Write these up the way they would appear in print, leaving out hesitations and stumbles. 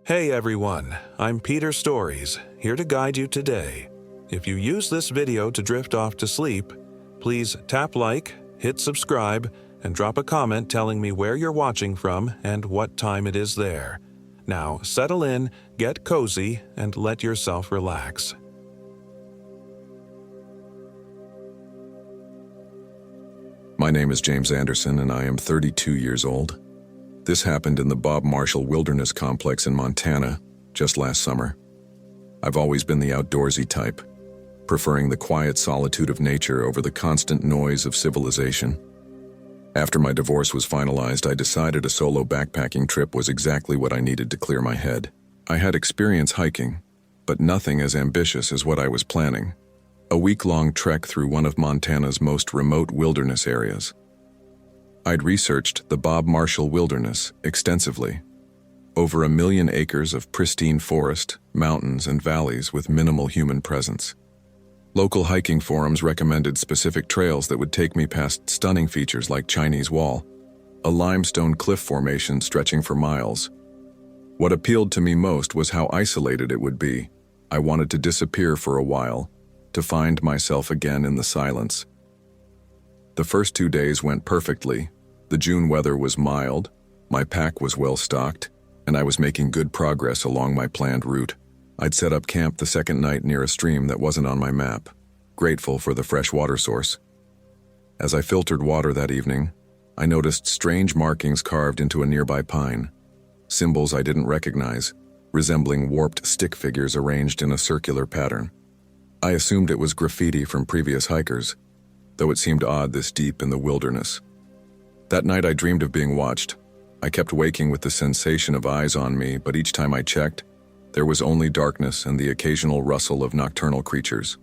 Hey everyone, I'm Peter Stories, here to guide you today. If you use this video to drift off to sleep, please tap like, hit subscribe, and drop a comment telling me where you're watching from and what time it is there. Now settle in, get cozy, and let yourself relax. My name is James Anderson and I am 32 years old. This happened in the Bob Marshall Wilderness Complex in Montana just last summer. I've always been the outdoorsy type, preferring the quiet solitude of nature over the constant noise of civilization. After my divorce was finalized, I decided a solo backpacking trip was exactly what I needed to clear my head. I had experience hiking, but nothing as ambitious as what I was planning. A week-long trek through one of Montana's most remote wilderness areas. I'd researched the Bob Marshall Wilderness extensively. Over 1 million acres of pristine forest, mountains, and valleys with minimal human presence. Local hiking forums recommended specific trails that would take me past stunning features like Chinese Wall, a limestone cliff formation stretching for miles. What appealed to me most was how isolated it would be. I wanted to disappear for a while, to find myself again in the silence. The first 2 days went perfectly. The June weather was mild, my pack was well stocked, and I was making good progress along my planned route. I'd set up camp the second night near a stream that wasn't on my map, grateful for the fresh water source. As I filtered water that evening, I noticed strange markings carved into a nearby pine, symbols I didn't recognize, resembling warped stick figures arranged in a circular pattern. I assumed it was graffiti from previous hikers, though it seemed odd this deep in the wilderness. That night I dreamed of being watched. I kept waking with the sensation of eyes on me, but each time I checked, there was only darkness and the occasional rustle of nocturnal creatures.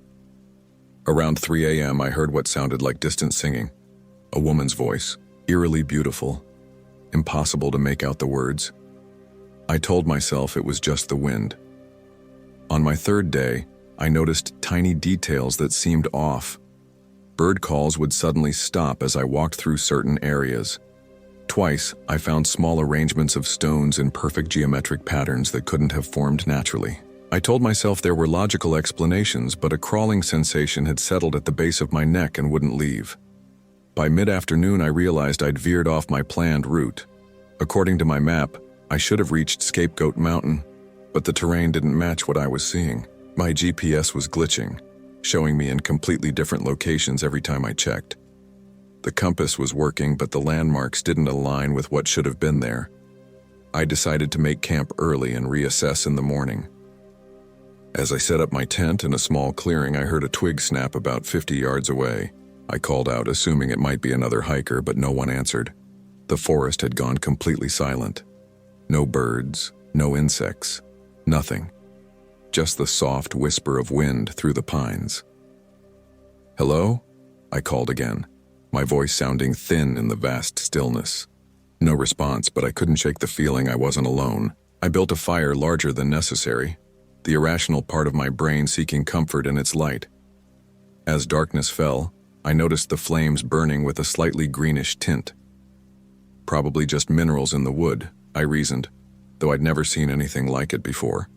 Around 3 a.m. I heard what sounded like distant singing, a woman's voice, eerily beautiful, impossible to make out the words. I told myself it was just the wind. On my third day, I noticed tiny details that seemed off. Bird calls would suddenly stop as I walked through certain areas. Twice, I found small arrangements of stones in perfect geometric patterns that couldn't have formed naturally. I told myself there were logical explanations, but a crawling sensation had settled at the base of my neck and wouldn't leave. By mid-afternoon, I realized I'd veered off my planned route. According to my map, I should have reached Scapegoat Mountain, but the terrain didn't match what I was seeing. My GPS was glitching, showing me in completely different locations every time I checked. The compass was working, but the landmarks didn't align with what should have been there. I decided to make camp early and reassess in the morning. As I set up my tent in a small clearing, I heard a twig snap about 50 yards away. I called out, assuming it might be another hiker, but no one answered. The forest had gone completely silent. No birds, no insects, nothing. Just the soft whisper of wind through the pines. "Hello?" I called again, my voice sounding thin in the vast stillness. No response, but I couldn't shake the feeling I wasn't alone. I built a fire larger than necessary, the irrational part of my brain seeking comfort in its light. As darkness fell, I noticed the flames burning with a slightly greenish tint. Probably just minerals in the wood, I reasoned, though I'd never seen anything like it before.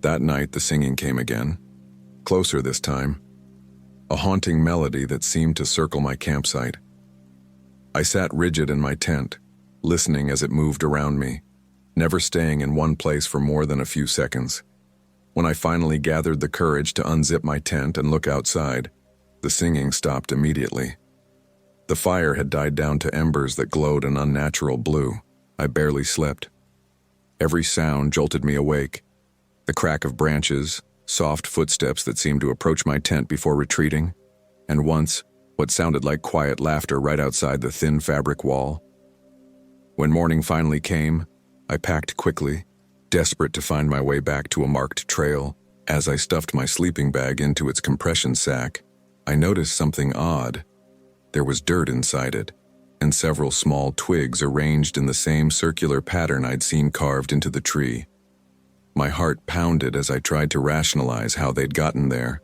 That night, the singing came again, closer this time, a haunting melody that seemed to circle my campsite. I sat rigid in my tent, listening as it moved around me, never staying in one place for more than a few seconds. When I finally gathered the courage to unzip my tent and look outside, the singing stopped immediately. The fire had died down to embers that glowed an unnatural blue. I barely slept. Every sound jolted me awake. The crack of branches, soft footsteps that seemed to approach my tent before retreating, and once, what sounded like quiet laughter right outside the thin fabric wall. When morning finally came, I packed quickly, desperate to find my way back to a marked trail. As I stuffed my sleeping bag into its compression sack, I noticed something odd. There was dirt inside it, and several small twigs arranged in the same circular pattern I'd seen carved into the tree. My heart pounded as I tried to rationalize how they'd gotten there.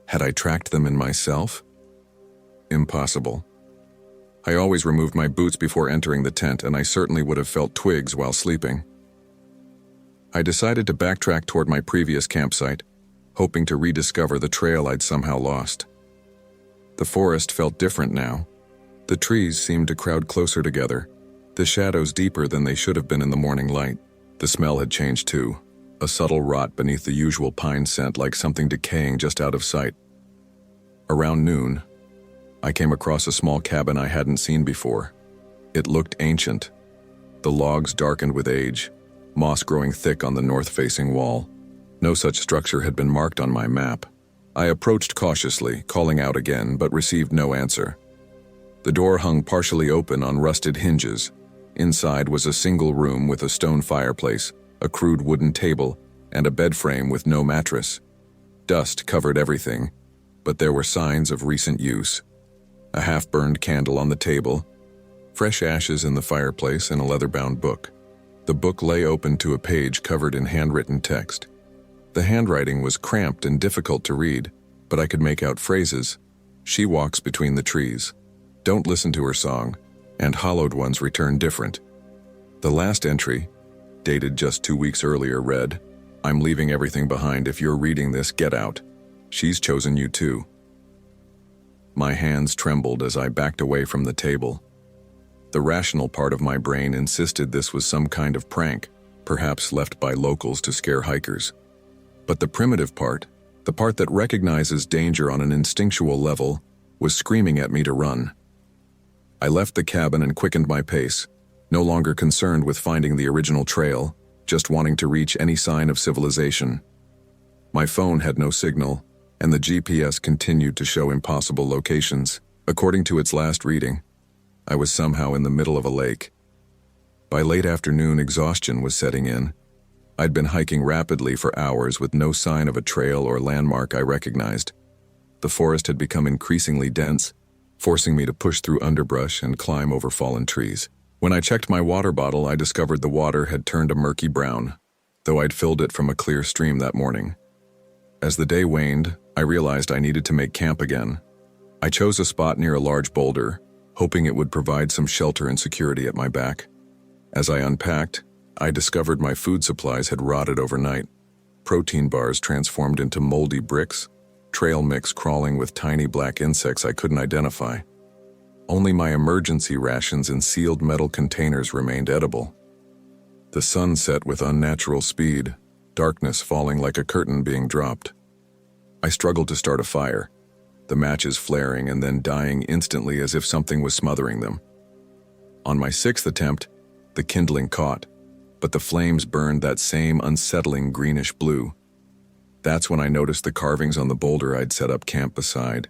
Had I tracked them in myself? Impossible. I always removed my boots before entering the tent, and I certainly would have felt twigs while sleeping. I decided to backtrack toward my previous campsite, hoping to rediscover the trail I'd somehow lost. The forest felt different now. The trees seemed to crowd closer together, the shadows deeper than they should have been in the morning light. The smell had changed too, a subtle rot beneath the usual pine scent, like something decaying just out of sight. Around noon, I came across a small cabin I hadn't seen before. It looked ancient, the logs darkened with age, moss growing thick on the north-facing wall. No such structure had been marked on my map. I approached cautiously, calling out again, but received no answer. The door hung partially open on rusted hinges. Inside was a single room with a stone fireplace, a crude wooden table, and a bed frame with no mattress. Dust covered everything, but there were signs of recent use. A half-burned candle on the table, fresh ashes in the fireplace, and a leather-bound book. The book lay open to a page covered in handwritten text. The handwriting was cramped and difficult to read, but I could make out phrases. She walks between the trees. Don't listen to her song, and hollowed ones return different. The last entry, dated just 2 weeks earlier, read, "I'm leaving everything behind. If you're reading this, get out. She's chosen you too." My hands trembled as I backed away from the table. The rational part of my brain insisted this was some kind of prank, perhaps left by locals to scare hikers. But the primitive part, the part that recognizes danger on an instinctual level, was screaming at me to run. I left the cabin and quickened my pace, no longer concerned with finding the original trail, just wanting to reach any sign of civilization. My phone had no signal, and the GPS continued to show impossible locations. According to its last reading, I was somehow in the middle of a lake. By late afternoon, exhaustion was setting in. I'd been hiking rapidly for hours with no sign of a trail or landmark I recognized. The forest had become increasingly dense, forcing me to push through underbrush and climb over fallen trees. When I checked my water bottle, I discovered the water had turned a murky brown, though I'd filled it from a clear stream that morning. As the day waned, I realized I needed to make camp again. I chose a spot near a large boulder, hoping it would provide some shelter and security at my back. As I unpacked, I discovered my food supplies had rotted overnight. Protein bars transformed into moldy bricks, trail mix crawling with tiny black insects I couldn't identify. Only my emergency rations in sealed metal containers remained edible. The sun set with unnatural speed, darkness falling like a curtain being dropped. I struggled to start a fire, the matches flaring and then dying instantly as if something was smothering them. On my 6th attempt, the kindling caught, but the flames burned that same unsettling greenish blue. That's when I noticed the carvings on the boulder I'd set up camp beside.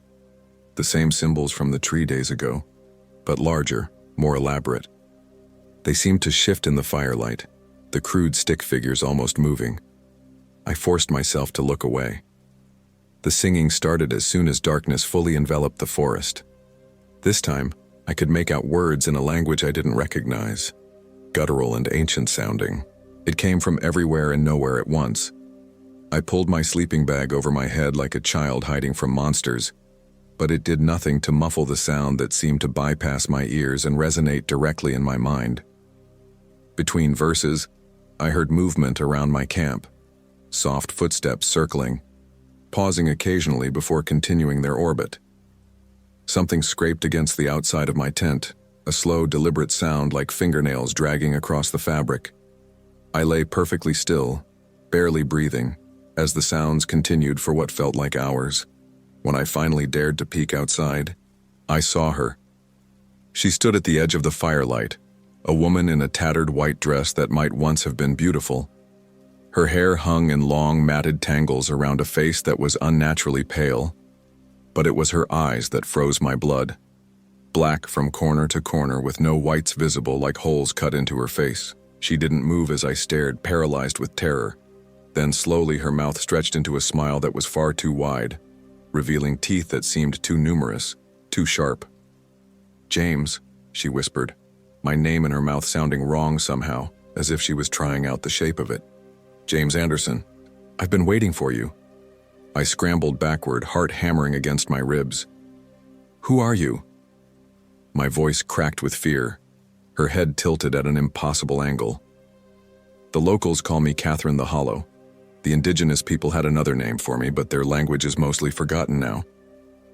The same symbols from the tree days ago, but larger, more elaborate. They seemed to shift in the firelight, the crude stick figures almost moving. I forced myself to look away. The singing started as soon as darkness fully enveloped the forest. This time, I could make out words in a language I didn't recognize, guttural and ancient sounding. It came from everywhere and nowhere at once. I pulled my sleeping bag over my head like a child hiding from monsters, but it did nothing to muffle the sound that seemed to bypass my ears and resonate directly in my mind. Between verses, I heard movement around my camp, soft footsteps circling, pausing occasionally before continuing their orbit. Something scraped against the outside of my tent, a slow, deliberate sound like fingernails dragging across the fabric. I lay perfectly still, barely breathing, as the sounds continued for what felt like hours. When I finally dared to peek outside, I saw her. She stood at the edge of the firelight, a woman in a tattered white dress that might once have been beautiful. Her hair hung in long, matted tangles around a face that was unnaturally pale, but it was her eyes that froze my blood. Black from corner to corner with no whites visible like holes cut into her face. She didn't move as I stared, paralyzed with terror. Then slowly her mouth stretched into a smile that was far too wide, revealing teeth that seemed too numerous, too sharp. "James," she whispered, my name in her mouth sounding wrong somehow, as if she was trying out the shape of it. "James Anderson, I've been waiting for you." I scrambled backward, heart hammering against my ribs. "Who are you?" My voice cracked with fear, her head tilted at an impossible angle. The locals call me Catherine the Hollow. The indigenous people had another name for me, but their language is mostly forgotten now.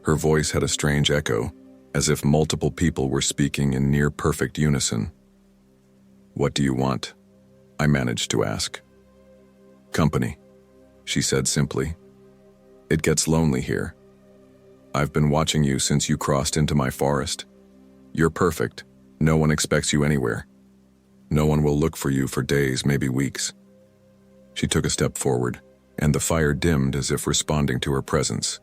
Her voice had a strange echo, as if multiple people were speaking in near-perfect unison. "What do you want?" I managed to ask. "Company," she said simply. "It gets lonely here. I've been watching you since you crossed into my forest. You're perfect. No one expects you anywhere. No one will look for you for days, maybe weeks." She took a step forward, and the fire dimmed as if responding to her presence.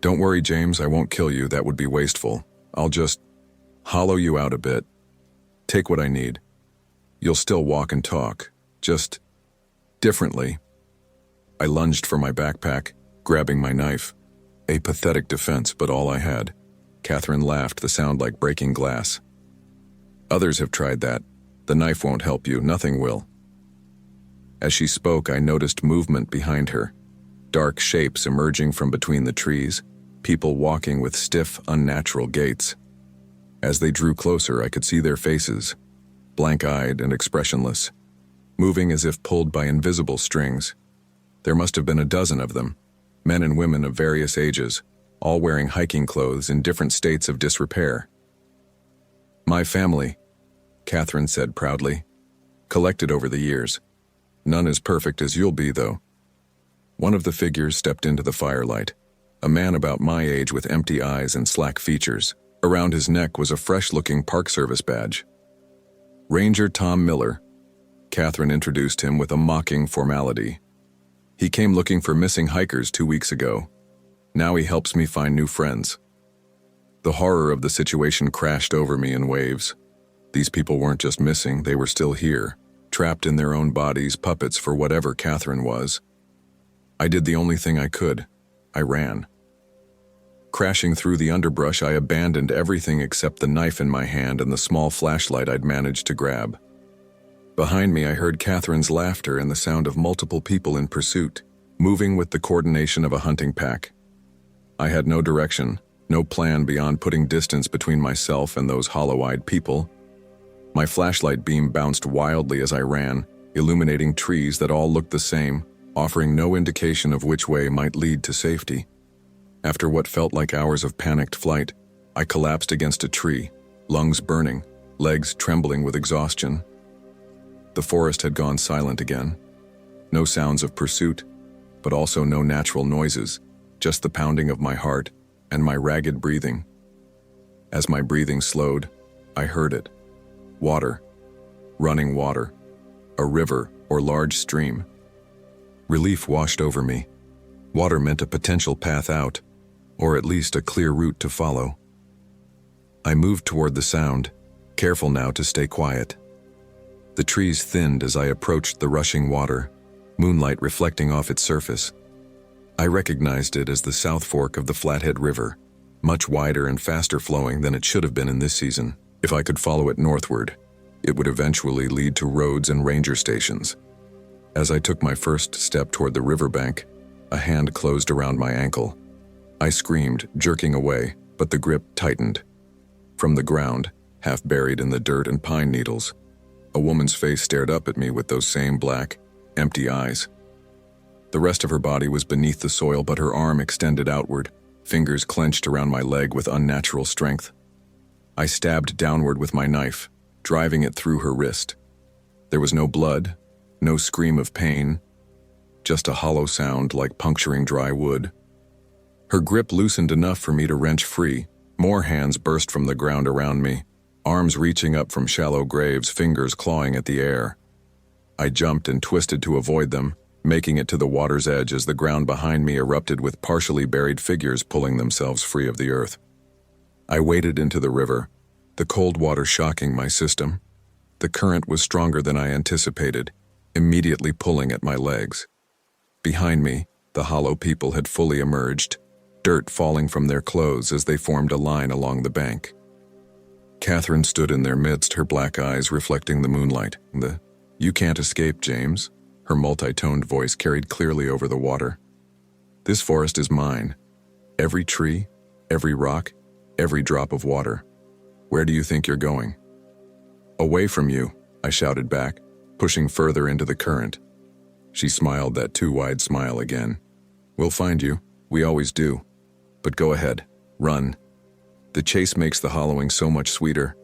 "Don't worry, James, I won't kill you. That would be wasteful. I'll just hollow you out a bit. Take what I need. You'll still walk and talk, just differently." I lunged for my backpack, grabbing my knife. A pathetic defense, but all I had. Catherine laughed, the sound like breaking glass. "Others have tried that. The knife won't help you, nothing will." As she spoke, I noticed movement behind her. Dark shapes emerging from between the trees, people walking with stiff, unnatural gaits. As they drew closer, I could see their faces, blank-eyed and expressionless, moving as if pulled by invisible strings. There must have been a dozen of them, men and women of various ages, all wearing hiking clothes in different states of disrepair. "My family," Catherine said proudly, "collected over the years. None as perfect as you'll be, though." One of the figures stepped into the firelight, a man about my age with empty eyes and slack features. Around his neck was a fresh-looking Park Service badge. "Ranger Tom Miller," Catherine introduced him with a mocking formality. "He came looking for missing hikers 2 weeks ago. Now he helps me find new friends." The horror of the situation crashed over me in waves. These people weren't just missing, they were still here, trapped in their own bodies, puppets for whatever Catherine was. I did the only thing I could. I ran. Crashing through the underbrush, I abandoned everything except the knife in my hand and the small flashlight I'd managed to grab. Behind me, I heard Catherine's laughter and the sound of multiple people in pursuit, moving with the coordination of a hunting pack. I had no direction, no plan beyond putting distance between myself and those hollow-eyed people. My flashlight beam bounced wildly as I ran, illuminating trees that all looked the same, offering no indication of which way might lead to safety. After what felt like hours of panicked flight, I collapsed against a tree, lungs burning, legs trembling with exhaustion. The forest had gone silent again. No sounds of pursuit, but also no natural noises, just the pounding of my heart and my ragged breathing. As my breathing slowed, I heard it. Water. Running water. A river or large stream. Relief washed over me. Water meant a potential path out, or at least a clear route to follow. I moved toward the sound, careful now to stay quiet. The trees thinned as I approached the rushing water, moonlight reflecting off its surface. I recognized it as the South Fork of the Flathead River, much wider and faster flowing than it should have been in this season. If I could follow it northward, it would eventually lead to roads and ranger stations. As I took my first step toward the riverbank, a hand closed around my ankle. I screamed, jerking away, but the grip tightened. From the ground, half buried in the dirt and pine needles, a woman's face stared up at me with those same black, empty eyes. The rest of her body was beneath the soil, but her arm extended outward, fingers clenched around my leg with unnatural strength. I stabbed downward with my knife, driving it through her wrist. There was no blood, no scream of pain, just a hollow sound like puncturing dry wood. Her grip loosened enough for me to wrench free. More hands burst from the ground around me, arms reaching up from shallow graves, fingers clawing at the air. I jumped and twisted to avoid them, making it to the water's edge as the ground behind me erupted with partially buried figures pulling themselves free of the earth. I waded into the river, the cold water shocking my system. The current was stronger than I anticipated, immediately pulling at my legs. Behind me, the hollow people had fully emerged, dirt falling from their clothes as they formed a line along the bank. Catherine stood in their midst, her black eyes reflecting the moonlight. "You can't escape, James," her multi-toned voice carried clearly over the water. "This forest is mine. Every tree, every rock, every drop of water. Where do you think you're going?" "Away from you," I shouted back, pushing further into the current. She smiled that too wide smile again. "We'll find you. We always do. But go ahead. Run. The chase makes the hollowing so much sweeter."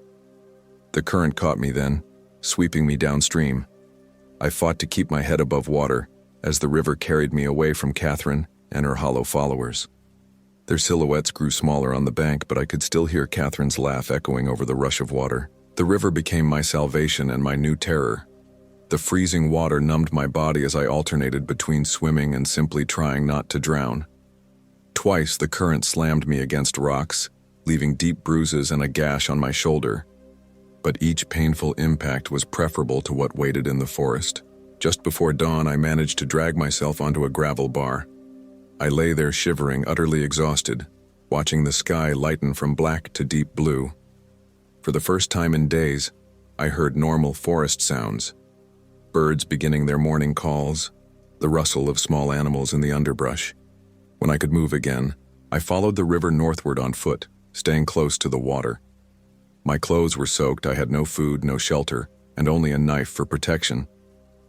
The current caught me then, sweeping me downstream. I fought to keep my head above water as the river carried me away from Catherine and her hollow followers. Their silhouettes grew smaller on the bank, but I could still hear Catherine's laugh echoing over the rush of water. The river became my salvation and my new terror. The freezing water numbed my body as I alternated between swimming and simply trying not to drown. Twice the current slammed me against rocks, leaving deep bruises and a gash on my shoulder. But each painful impact was preferable to what waited in the forest. Just before dawn, I managed to drag myself onto a gravel bar. I lay there shivering, utterly exhausted, watching the sky lighten from black to deep blue. For the first time in days, I heard normal forest sounds. Birds beginning their morning calls, the rustle of small animals in the underbrush. When I could move again, I followed the river northward on foot, staying close to the water. My clothes were soaked, I had no food, no shelter, and only a knife for protection.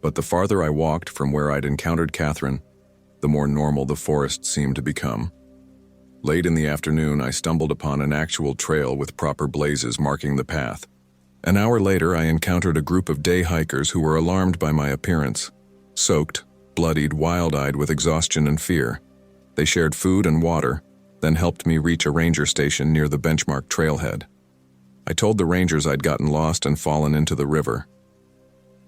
But the farther I walked from where I'd encountered Catherine, the more normal the forest seemed to become. Late in the afternoon, I stumbled upon an actual trail with proper blazes marking the path. An hour later, I encountered a group of day hikers who were alarmed by my appearance. Soaked, bloodied, wild-eyed with exhaustion and fear. They shared food and water, then helped me reach a ranger station near the benchmark trailhead. I told the rangers I'd gotten lost and fallen into the river.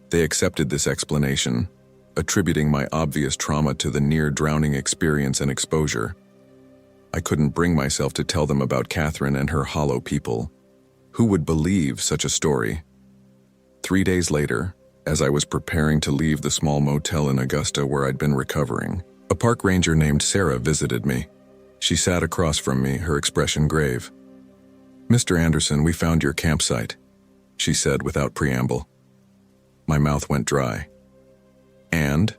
They accepted this explanation, attributing my obvious trauma to the near-drowning experience and exposure. I couldn't bring myself to tell them about Catherine and her hollow people. Who would believe such a story? 3 days later, as I was preparing to leave the small motel in Augusta where I'd been recovering, a park ranger named Sarah visited me. She sat across from me, her expression grave. "Mr. Anderson, we found your campsite," she said without preamble. My mouth went dry. "And?"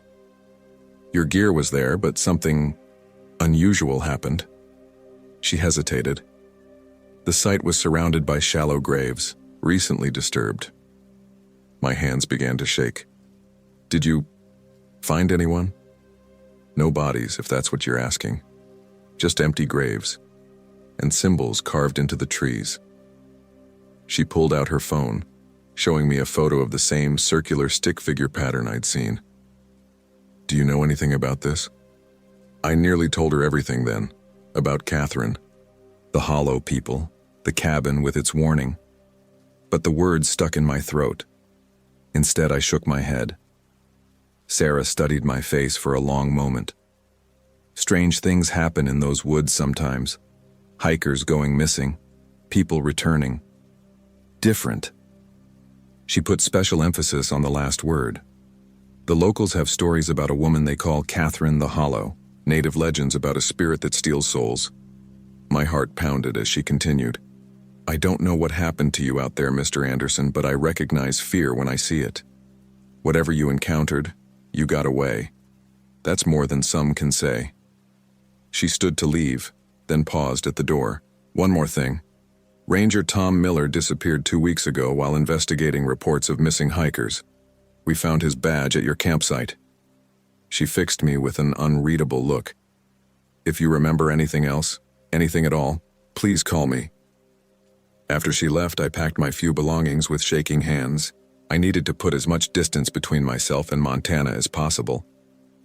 "Your gear was there, but something unusual happened." She hesitated. The site was surrounded by shallow graves, recently disturbed. My hands began to shake. "Did you find anyone?" "No bodies, if that's what you're asking. Just empty graves, and symbols carved into the trees." She pulled out her phone, showing me a photo of the same circular stick figure pattern I'd seen. "Do you know anything about this?" I nearly told her everything then, about Catherine, the hollow people, the cabin with its warning. But the words stuck in my throat. Instead, I shook my head. Sarah studied my face for a long moment. Strange things happen in those woods sometimes. Hikers going missing, people returning. Different. She put special emphasis on the last word. The locals have stories about a woman they call Catherine the Hollow, native legends about a spirit that steals souls. My heart pounded as she continued. "I don't know what happened to you out there, Mr. Anderson, but I recognize fear when I see it. Whatever you encountered, you got away. That's more than some can say." She stood to leave, then paused at the door. "One more thing. Ranger Tom Miller disappeared 2 weeks ago while investigating reports of missing hikers. We found his badge at your campsite." She fixed me with an unreadable look. "If you remember anything else, anything at all, please call me." After she left, I packed my few belongings with shaking hands. I needed to put as much distance between myself and Montana as possible.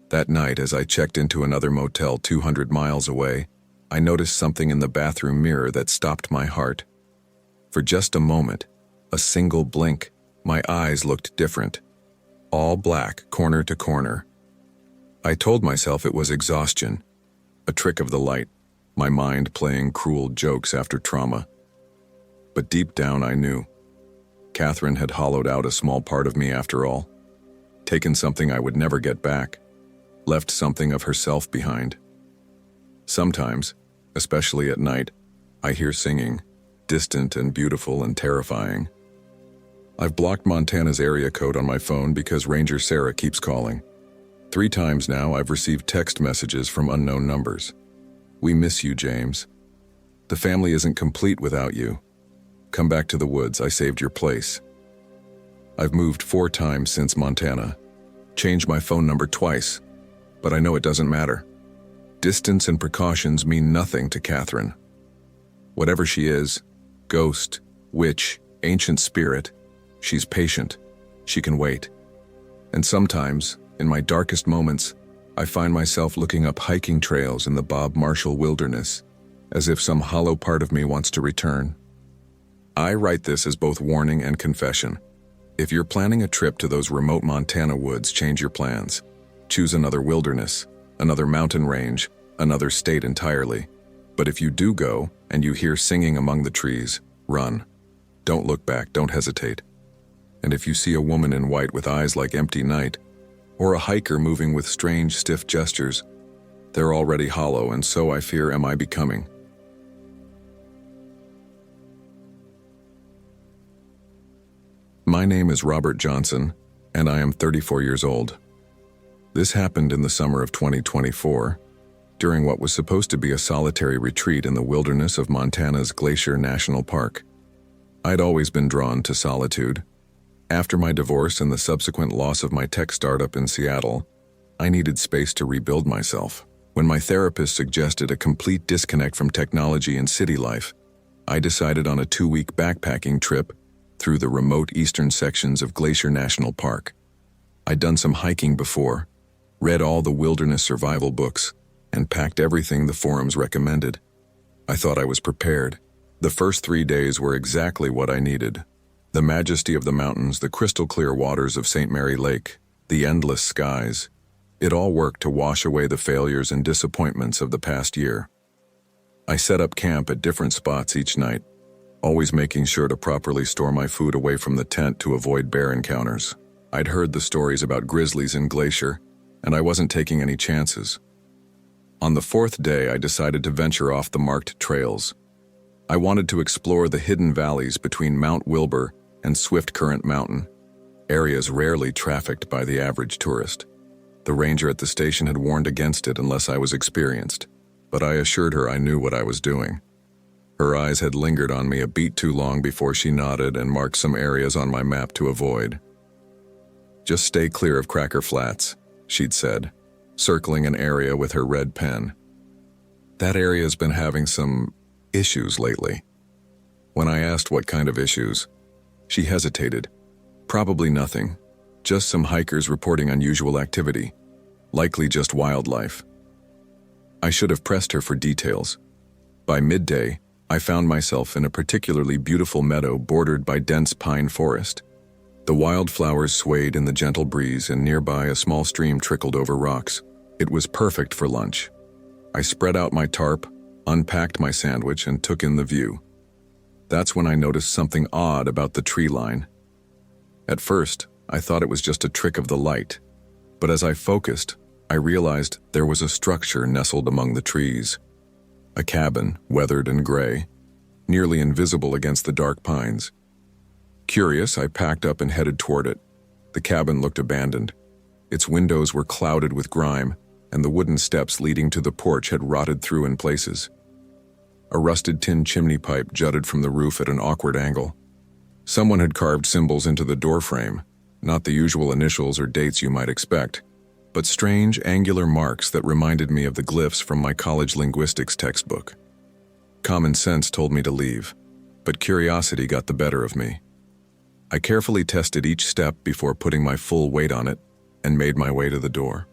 That night, as I checked into another motel 200 miles away, I noticed something in the bathroom mirror that stopped my heart. For just a moment, a single blink, my eyes looked different. All black, corner to corner. I told myself it was exhaustion, a trick of the light, my mind playing cruel jokes after trauma. But deep down I knew. Catherine had hollowed out a small part of me after all, taken something I would never get back, left something of herself behind. Sometimes, especially at night, I hear singing, distant and beautiful and terrifying. I've blocked Montana's area code on my phone because Ranger Sarah keeps calling. 3 times now I've received text messages from unknown numbers. "We miss you, James. The family isn't complete without you. Come back to the woods, I saved your place." I've moved 4 times since Montana, changed my phone number twice, but I know it doesn't matter. Distance and precautions mean nothing to Catherine. Whatever she is, ghost, witch, ancient spirit, she's patient. She can wait. And sometimes, in my darkest moments, I find myself looking up hiking trails in the Bob Marshall wilderness, as if some hollow part of me wants to return. I write this as both warning and confession. If you're planning a trip to those remote Montana woods, change your plans. Choose another wilderness, another mountain range, another state entirely. But if you do go, and you hear singing among the trees, run. Don't look back, don't hesitate. And if you see a woman in white with eyes like empty night, or a hiker moving with strange, stiff gestures, they're already hollow, and so I fear am I becoming. My name is Robert Johnson, and I am 34 years old. This happened in the summer of 2024, during what was supposed to be a solitary retreat in the wilderness of Montana's Glacier National Park. I'd always been drawn to solitude. After my divorce and the subsequent loss of my tech startup in Seattle, I needed space to rebuild myself. When my therapist suggested a complete disconnect from technology and city life, I decided on a 2-week backpacking trip through the remote eastern sections of Glacier National Park. I'd done some hiking before, read all the wilderness survival books, and packed everything the forums recommended. I thought I was prepared. The first 3 days were exactly what I needed. The majesty of the mountains, the crystal clear waters of St. Mary Lake, the endless skies. It all worked to wash away the failures and disappointments of the past year. I set up camp at different spots each night, always making sure to properly store my food away from the tent to avoid bear encounters. I'd heard the stories about grizzlies in Glacier, and I wasn't taking any chances. On the 4th day, I decided to venture off the marked trails. I wanted to explore the hidden valleys between Mount Wilbur and Swift Current Mountain, areas rarely trafficked by the average tourist. The ranger at the station had warned against it unless I was experienced, but I assured her I knew what I was doing. Her eyes had lingered on me a beat too long before she nodded and marked some areas on my map to avoid. "Just stay clear of Cracker Flats," she'd said, circling an area with her red pen. "That area's been having some issues lately." When I asked what kind of issues, she hesitated. "Probably nothing. Just some hikers reporting unusual activity. Likely just wildlife." I should have pressed her for details. By midday, I found myself in a particularly beautiful meadow bordered by dense pine forest. The wildflowers swayed in the gentle breeze, and nearby a small stream trickled over rocks. It was perfect for lunch. I spread out my tarp, unpacked my sandwich, and took in the view. That's when I noticed something odd about the tree line. At first, I thought it was just a trick of the light, but as I focused, I realized there was a structure nestled among the trees. A cabin, weathered and gray, nearly invisible against the dark pines. Curious, I packed up and headed toward it. The cabin looked abandoned. Its windows were clouded with grime, and the wooden steps leading to the porch had rotted through in places. A rusted tin chimney pipe jutted from the roof at an awkward angle. Someone had carved symbols into the doorframe, not the usual initials or dates you might expect, but strange angular marks that reminded me of the glyphs from my college linguistics textbook. Common sense told me to leave, but curiosity got the better of me. I carefully tested each step before putting my full weight on it and made my way to the door.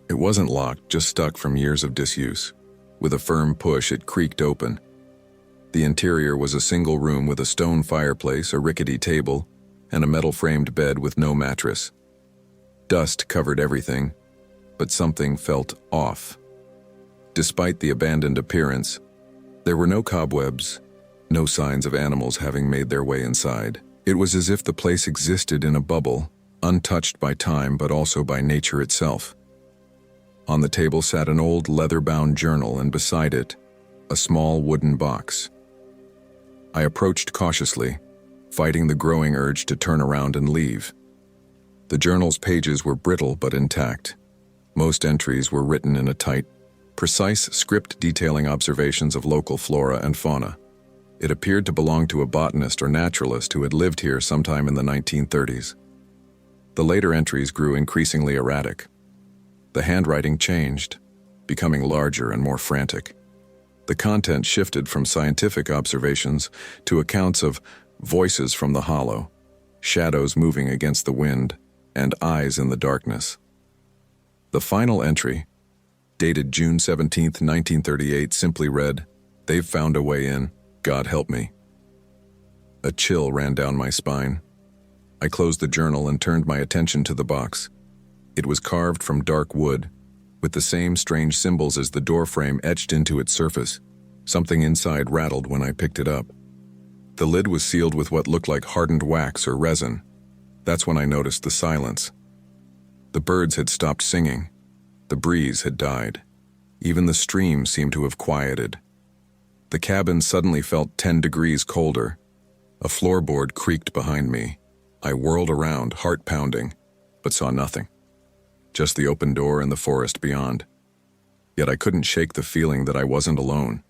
It wasn't locked, just stuck from years of disuse. With a firm push, it creaked open. The interior was a single room with a stone fireplace, a rickety table, and a metal-framed bed with no mattress. Dust covered everything, but something felt off. Despite the abandoned appearance, there were no cobwebs, no signs of animals having made their way inside. It was as if the place existed in a bubble, untouched by time but also by nature itself. On the table sat an old leather-bound journal, and beside it, a small wooden box. I approached cautiously, fighting the growing urge to turn around and leave. The journal's pages were brittle but intact. Most entries were written in a tight, precise script detailing observations of local flora and fauna. It appeared to belong to a botanist or naturalist who had lived here sometime in the 1930s. The later entries grew increasingly erratic. The handwriting changed, becoming larger and more frantic. The content shifted from scientific observations to accounts of voices from the hollow, shadows moving against the wind, and eyes in the darkness. The final entry, dated June 17, 1938, simply read, "They've found a way in. God help me." A chill ran down my spine. I closed the journal and turned my attention to the box. It was carved from dark wood, with the same strange symbols as the doorframe etched into its surface. Something inside rattled when I picked it up. The lid was sealed with what looked like hardened wax or resin. That's when I noticed the silence. The birds had stopped singing. The breeze had died. Even the stream seemed to have quieted. The cabin suddenly felt 10 degrees colder. A floorboard creaked behind me. I whirled around, heart pounding, but saw nothing. Just the open door and the forest beyond. Yet I couldn't shake the feeling that I wasn't alone.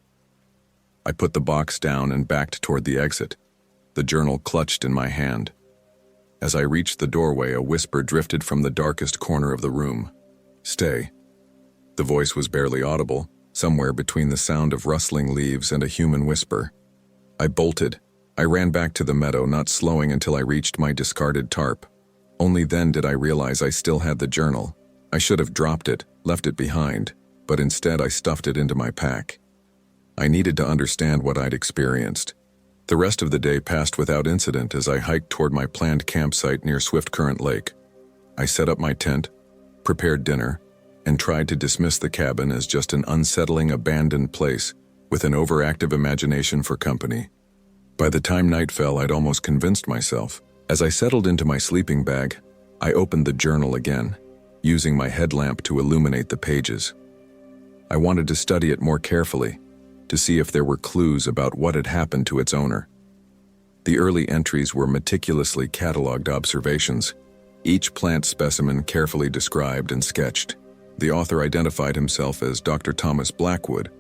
I put the box down and backed toward the exit, the journal clutched in my hand. As I reached the doorway, a whisper drifted from the darkest corner of the room. "Stay." The voice was barely audible, somewhere between the sound of rustling leaves and a human whisper. I bolted. I ran back to the meadow, not slowing until I reached my discarded tarp. Only then did I realize I still had the journal. I should have dropped it, left it behind, but instead I stuffed it into my pack. I needed to understand what I'd experienced. The rest of the day passed without incident as I hiked toward my planned campsite near Swift Current Lake. I set up my tent, prepared dinner, and tried to dismiss the cabin as just an unsettling, abandoned place with an overactive imagination for company. By the time night fell, I'd almost convinced myself. As I settled into my sleeping bag, I opened the journal again, using my headlamp to illuminate the pages. I wanted to study it more carefully, to see if there were clues about what had happened to its owner. The early entries were meticulously cataloged observations, each plant specimen carefully described and sketched. The author identified himself as Dr. Thomas Blackwood,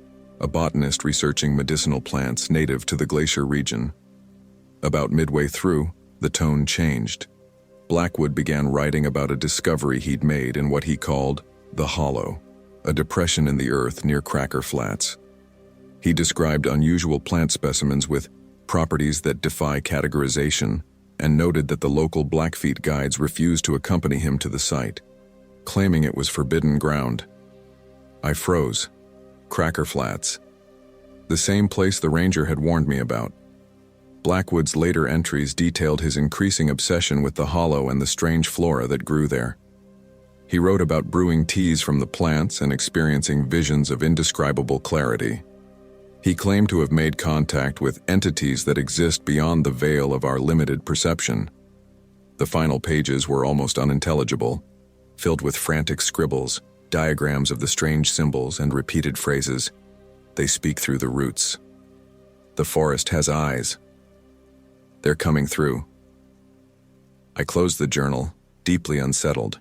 a botanist researching medicinal plants native to the glacier region. About midway through, the tone changed. Blackwood began writing about a discovery he'd made in what he called the Hollow, a depression in the earth near Cracker Flats. He described unusual plant specimens with properties that defy categorization and noted that the local Blackfeet guides refused to accompany him to the site, claiming it was forbidden ground. I froze. Cracker Flats. The same place the ranger had warned me about. Blackwood's later entries detailed his increasing obsession with the hollow and the strange flora that grew there. He wrote about brewing teas from the plants and experiencing visions of indescribable clarity. He claimed to have made contact with entities that exist beyond the veil of our limited perception. The final pages were almost unintelligible, filled with frantic scribbles, diagrams of the strange symbols, and repeated phrases. They speak through the roots. The forest has eyes. They're coming through. I closed the journal, deeply unsettled.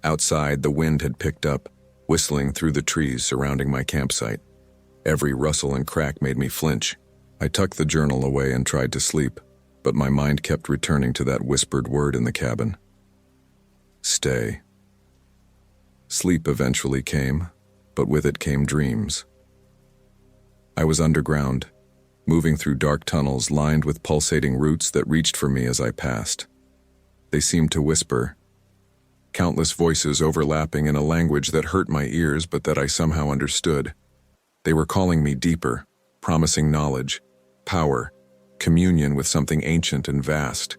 Outside, the wind had picked up, whistling through the trees surrounding my campsite. Every rustle and crack made me flinch. I tucked the journal away and tried to sleep, but my mind kept returning to that whispered word in the cabin. Stay. Sleep eventually came, but with it came dreams. I was underground, moving through dark tunnels lined with pulsating roots that reached for me as I passed. They seemed to whisper, countless voices overlapping in a language that hurt my ears but that I somehow understood. They were calling me deeper, promising knowledge, power, communion with something ancient and vast.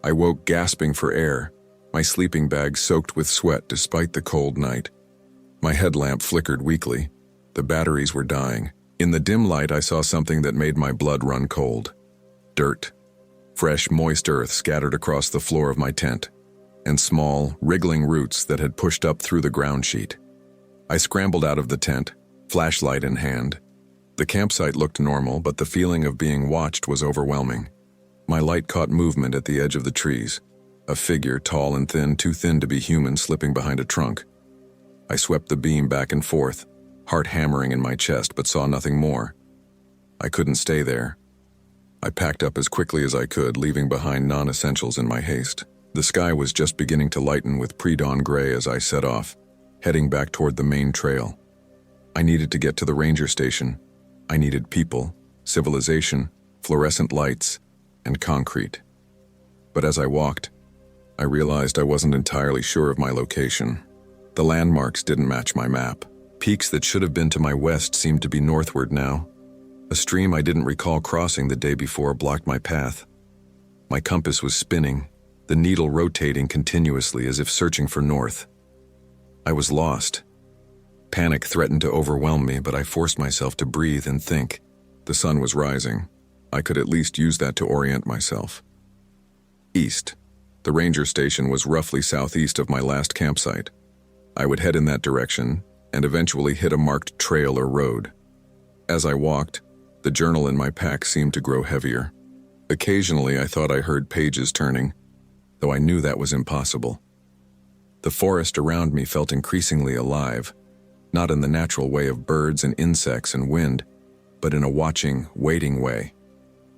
I woke gasping for air, my sleeping bag soaked with sweat despite the cold night. My headlamp flickered weakly. The batteries were dying. In the dim light, I saw something that made my blood run cold. Dirt. Fresh, moist earth scattered across the floor of my tent, and small, wriggling roots that had pushed up through the ground sheet. I scrambled out of the tent, flashlight in hand. The campsite looked normal, but the feeling of being watched was overwhelming. My light caught movement at the edge of the trees, a figure tall and thin, too thin to be human, slipping behind a trunk. I swept the beam back and forth, heart hammering in my chest, but saw nothing more. I couldn't stay there. I packed up as quickly as I could, leaving behind non-essentials in my haste. The sky was just beginning to lighten with pre-dawn gray as I set off, heading back toward the main trail. I needed to get to the ranger station. I needed people, civilization, fluorescent lights, and concrete. But as I walked, I realized I wasn't entirely sure of my location. The landmarks didn't match my map. Peaks that should have been to my west seemed to be northward now. A stream I didn't recall crossing the day before blocked my path. My compass was spinning, the needle rotating continuously as if searching for north. I was lost. Panic threatened to overwhelm me, but I forced myself to breathe and think. The sun was rising. I could at least use that to orient myself. East. The ranger station was roughly southeast of my last campsite. I would head in that direction and eventually hit a marked trail or road. As I walked, the journal in my pack seemed to grow heavier. Occasionally, I thought I heard pages turning, though I knew that was impossible. The forest around me felt increasingly alive, not in the natural way of birds and insects and wind, but in a watching, waiting way.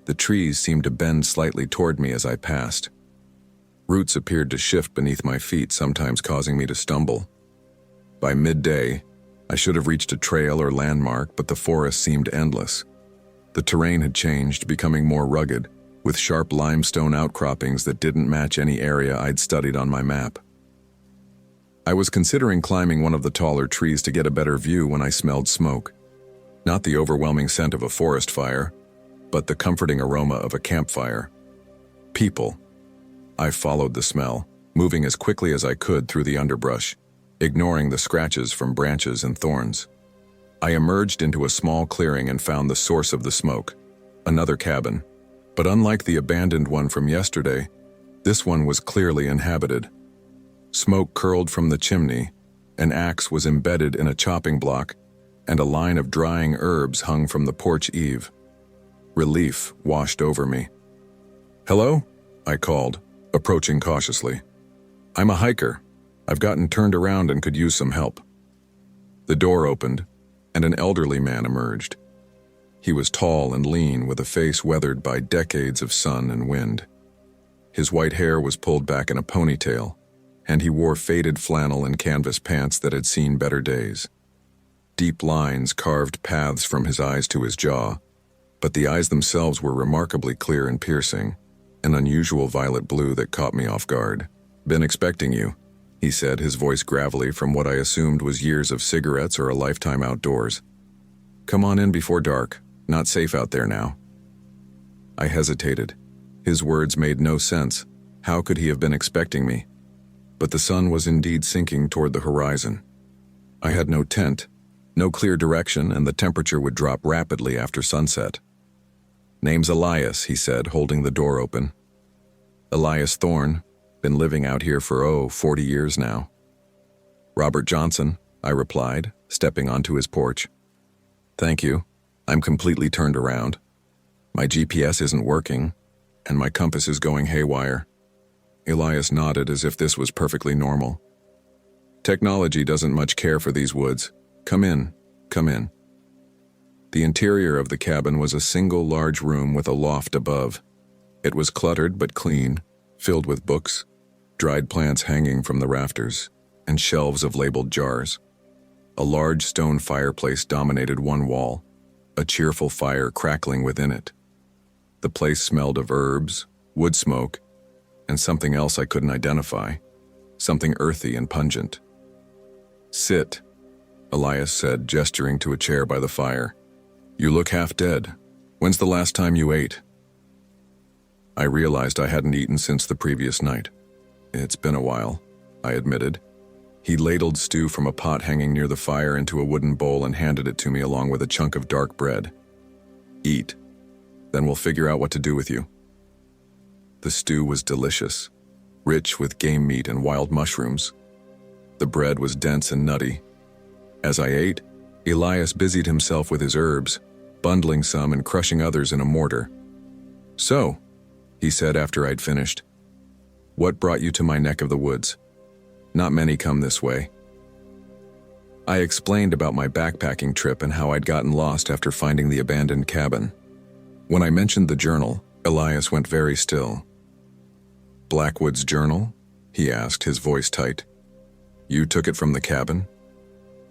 The trees seemed to bend slightly toward me as I passed. Roots appeared to shift beneath my feet, sometimes causing me to stumble. By midday, I should have reached a trail or landmark, but the forest seemed endless. The terrain had changed, becoming more rugged, with sharp limestone outcroppings that didn't match any area I'd studied on my map. I was considering climbing one of the taller trees to get a better view when I smelled smoke. Not the overwhelming scent of a forest fire, but the comforting aroma of a campfire. People. I followed the smell, moving as quickly as I could through the underbrush, ignoring the scratches from branches and thorns. I emerged into a small clearing and found the source of the smoke, another cabin. But unlike the abandoned one from yesterday, this one was clearly inhabited. Smoke curled from the chimney, an axe was embedded in a chopping block, and a line of drying herbs hung from the porch eave. Relief washed over me. "Hello?" I called, approaching cautiously. "I'm a hiker. I've gotten turned around and could use some help." The door opened, and an elderly man emerged. He was tall and lean, with a face weathered by decades of sun and wind. His white hair was pulled back in a ponytail, and he wore faded flannel and canvas pants that had seen better days. Deep lines carved paths from his eyes to his jaw, but the eyes themselves were remarkably clear and piercing, an unusual violet blue that caught me off guard. "Been expecting you," he said, his voice gravelly from what I assumed was years of cigarettes or a lifetime outdoors. "Come on in before dark. Not safe out there now." I hesitated. His words made no sense. How could he have been expecting me? But the sun was indeed sinking toward the horizon. I had no tent, no clear direction, and the temperature would drop rapidly after sunset. "Name's Elias," he said, holding the door open. "Elias Thorne. Been living out here for 40 years now." "Robert Johnson," I replied, stepping onto his porch. "Thank you. I'm completely turned around. My GPS isn't working, and my compass is going haywire." Elias nodded as if this was perfectly normal. "Technology doesn't much care for these woods. Come in, come in." The interior of the cabin was a single large room with a loft above. It was cluttered but clean, filled with books, dried plants hanging from the rafters, and shelves of labeled jars. A large stone fireplace dominated one wall, a cheerful fire crackling within it. The place smelled of herbs, wood smoke, and something else I couldn't identify, something earthy and pungent. "Sit," Elias said, gesturing to a chair by the fire. "You look half dead. When's the last time you ate?" I realized I hadn't eaten since the previous night. "It's been a while," I admitted. He ladled stew from a pot hanging near the fire into a wooden bowl and handed it to me along with a chunk of dark bread. "Eat. Then we'll figure out what to do with you." The stew was delicious, rich with game meat and wild mushrooms. The bread was dense and nutty. As I ate, Elias busied himself with his herbs, bundling some and crushing others in a mortar. "So," he said after I'd finished, "what brought you to my neck of the woods? Not many come this way." I explained about my backpacking trip and how I'd gotten lost after finding the abandoned cabin. When I mentioned the journal, Elias went very still. "Blackwood's journal?" he asked, his voice tight. "You took it from the cabin?"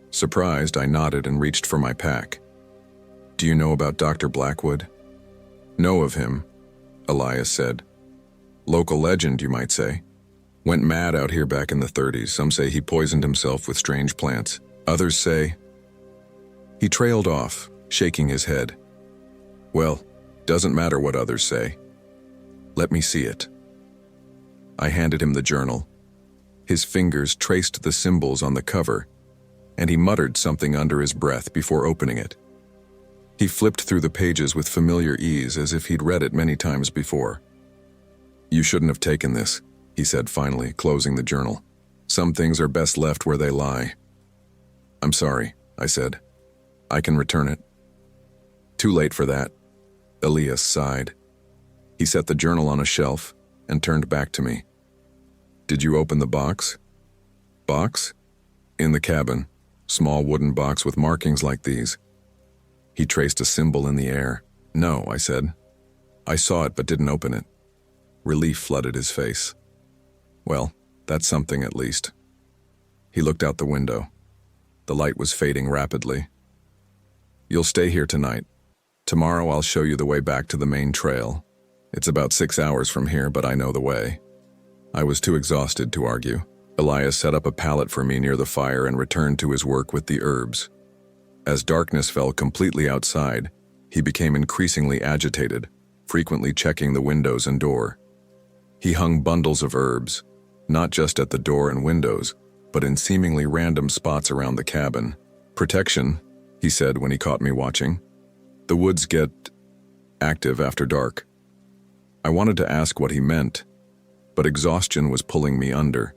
Surprised, I nodded and reached for my pack. "Do you know about Dr. Blackwood?" "Know of him," Elias said. "Local legend, you might say. Went mad out here back in the 30s. Some say he poisoned himself with strange plants. Others say..." He trailed off, shaking his head. "Well, doesn't matter what others say. Let me see it." I handed him the journal. His fingers traced the symbols on the cover, and he muttered something under his breath before opening it. He flipped through the pages with familiar ease, as if he'd read it many times before. "You shouldn't have taken this," he said finally, closing the journal. "Some things are best left where they lie." "I'm sorry," I said. "I can return it." "Too late for that," Elias sighed. He set the journal on a shelf and turned back to me. "Did you open the box?" "Box?" "In the cabin. Small wooden box with markings like these." He traced a symbol in the air. "No," I said. "I saw it but didn't open it." Relief flooded his face. "Well, that's something at least." He looked out the window. The light was fading rapidly. "You'll stay here tonight. Tomorrow I'll show you the way back to the main trail. It's about 6 hours from here, but I know the way." I was too exhausted to argue. Elias set up a pallet for me near the fire and returned to his work with the herbs. As darkness fell completely outside, he became increasingly agitated, frequently checking the windows and door. He hung bundles of herbs, not just at the door and windows, but in seemingly random spots around the cabin. "Protection," he said when he caught me watching. "The woods get active after dark." I wanted to ask what he meant, but exhaustion was pulling me under.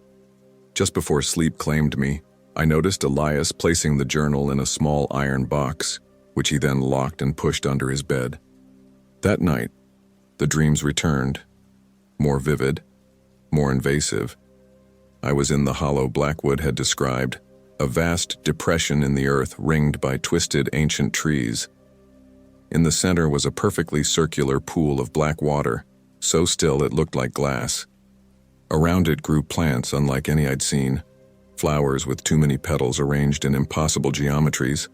Just before sleep claimed me, I noticed Elias placing the journal in a small iron box, which he then locked and pushed under his bed. That night, the dreams returned, more vivid, more invasive. I was in the hollow Blackwood had described, a vast depression in the earth ringed by twisted ancient trees. In the center was a perfectly circular pool of black water, so still it looked like glass. Around it grew plants unlike any I'd seen, flowers with too many petals arranged in impossible geometries,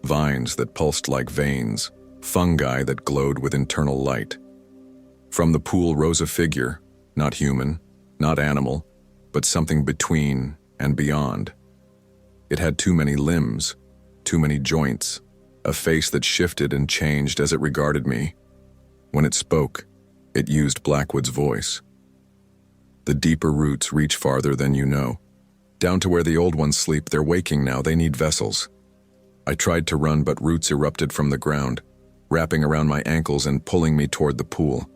vines that pulsed like veins, fungi that glowed with internal light. From the pool rose a figure, not human, not animal, but something between and beyond. It had too many limbs, too many joints, a face that shifted and changed as it regarded me. When it spoke, it used Blackwood's voice. "The deeper roots reach farther than you know. Down to where the old ones sleep, they're waking now, they need vessels." I tried to run, but roots erupted from the ground, wrapping around my ankles and pulling me toward the pool.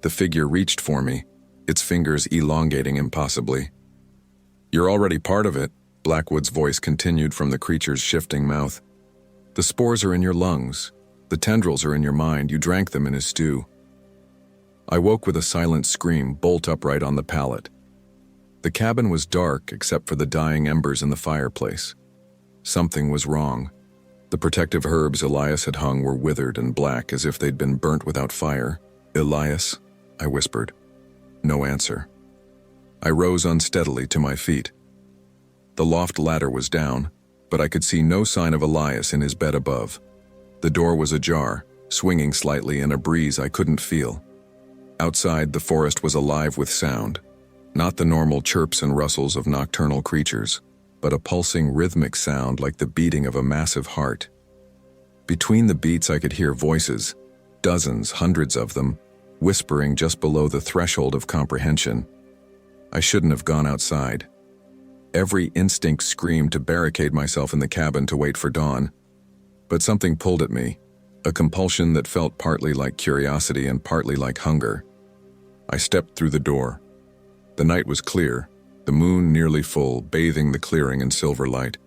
The figure reached for me, its fingers elongating impossibly. "You're already part of it," Blackwood's voice continued from the creature's shifting mouth. "The spores are in your lungs. The tendrils are in your mind. You drank them in his stew." I woke with a silent scream, bolt upright on the pallet. The cabin was dark except for the dying embers in the fireplace. Something was wrong. The protective herbs Elias had hung were withered and black as if they'd been burnt without fire. "Elias?" I whispered. No answer. I rose unsteadily to my feet. The loft ladder was down, but I could see no sign of Elias in his bed above. The door was ajar, swinging slightly in a breeze I couldn't feel. Outside, the forest was alive with sound, not the normal chirps and rustles of nocturnal creatures, but a pulsing rhythmic sound like the beating of a massive heart. Between the beats I could hear voices, dozens, hundreds of them, whispering just below the threshold of comprehension. I shouldn't have gone outside. Every instinct screamed to barricade myself in the cabin to wait for dawn. But something pulled at me, a compulsion that felt partly like curiosity and partly like hunger. I stepped through the door. The night was clear, the moon nearly full, bathing the clearing in silver light.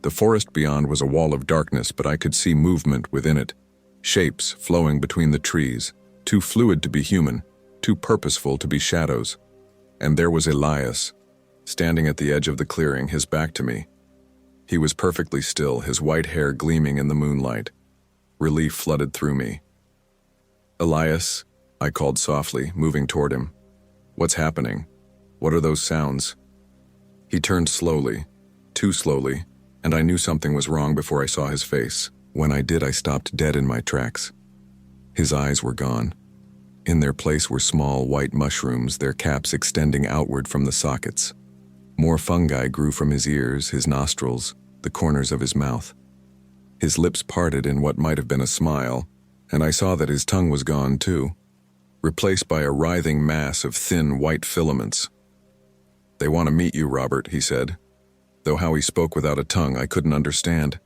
The forest beyond was a wall of darkness, but I could see movement within it, shapes flowing between the trees, too fluid to be human, too purposeful to be shadows. And there was Elias, standing at the edge of the clearing, his back to me. He was perfectly still, his white hair gleaming in the moonlight. Relief flooded through me. "Elias," I called softly, moving toward him. "What's happening? What are those sounds?" He turned slowly, too slowly, and I knew something was wrong before I saw his face. When I did, I stopped dead in my tracks. His eyes were gone. In their place were small white mushrooms, their caps extending outward from the sockets. More fungi grew from his ears, his nostrils, the corners of his mouth. His lips parted in what might have been a smile, and I saw that his tongue was gone too, replaced by a writhing mass of thin white filaments. "They want to meet you, Robert," he said, though how he spoke without a tongue I couldn't understand.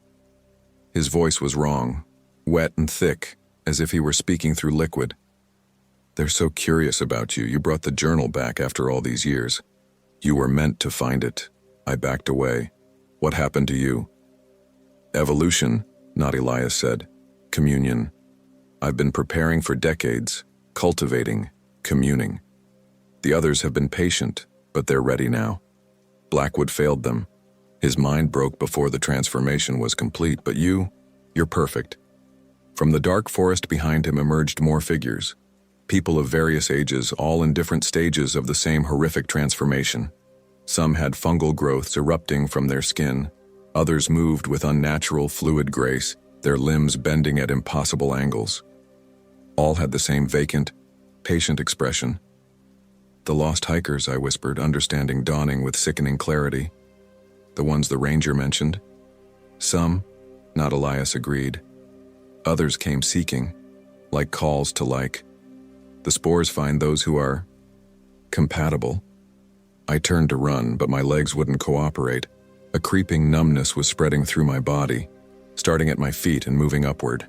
His voice was wrong, wet and thick, as if he were speaking through liquid. "They're so curious about you. You brought the journal back after all these years. You were meant to find it." I backed away. "What happened to you?" "Evolution," not Elias said. "Communion. I've been preparing for decades, cultivating, communing. The others have been patient, but they're ready now. Blackwood failed them. His mind broke before the transformation was complete, but you're perfect." From the dark forest behind him emerged more figures. People of various ages, all in different stages of the same horrific transformation. Some had fungal growths erupting from their skin. Others moved with unnatural fluid grace, their limbs bending at impossible angles. All had the same vacant, patient expression. "The lost hikers," I whispered, understanding dawning with sickening clarity. "The ones the ranger mentioned?" "Some," not Elias agreed. "Others came seeking, like calls to like. The spores find those who are compatible." I turned to run, but my legs wouldn't cooperate. A creeping numbness was spreading through my body, starting at my feet and moving upward.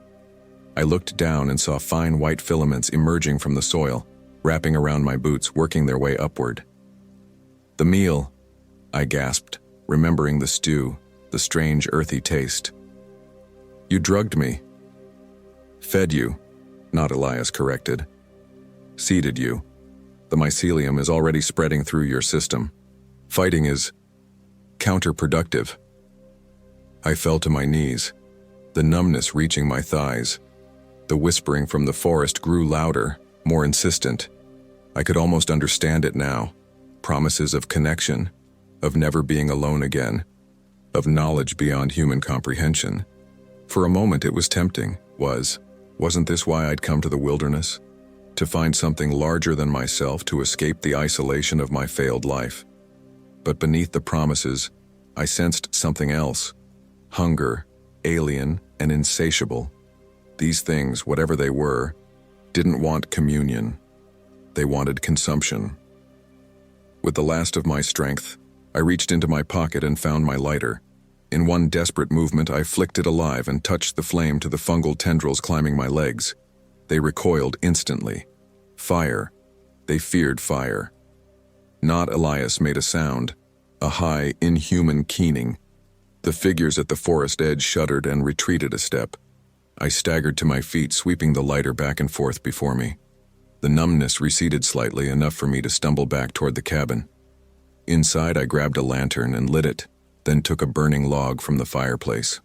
I looked down and saw fine white filaments emerging from the soil, wrapping around my boots, working their way upward. "The meal," I gasped, remembering the stew, the strange earthy taste. "You drugged me." "Fed you," not Elias corrected. "Seeded you. The mycelium is already spreading through your system. Fighting is counterproductive." I fell to my knees, the numbness reaching my thighs. The whispering from the forest grew louder, more insistent. I could almost understand it now. Promises of connection, of never being alone again, of knowledge beyond human comprehension. For a moment it was tempting. Wasn't this why I'd come to the wilderness? To find something larger than myself, to escape the isolation of my failed life. But beneath the promises, I sensed something else. Hunger, alien and insatiable. These things, whatever they were, didn't want communion. They wanted consumption. With the last of my strength, I reached into my pocket and found my lighter. In one desperate movement, I flicked it alive and touched the flame to the fungal tendrils climbing my legs. They recoiled instantly. Fire. They feared fire. Not Elias made a sound, a high, inhuman keening. The figures at the forest edge shuddered and retreated a step. I staggered to my feet, sweeping the lighter back and forth before me. The numbness receded slightly, enough for me to stumble back toward the cabin. Inside, I grabbed a lantern and lit it, then took a burning log from the fireplace.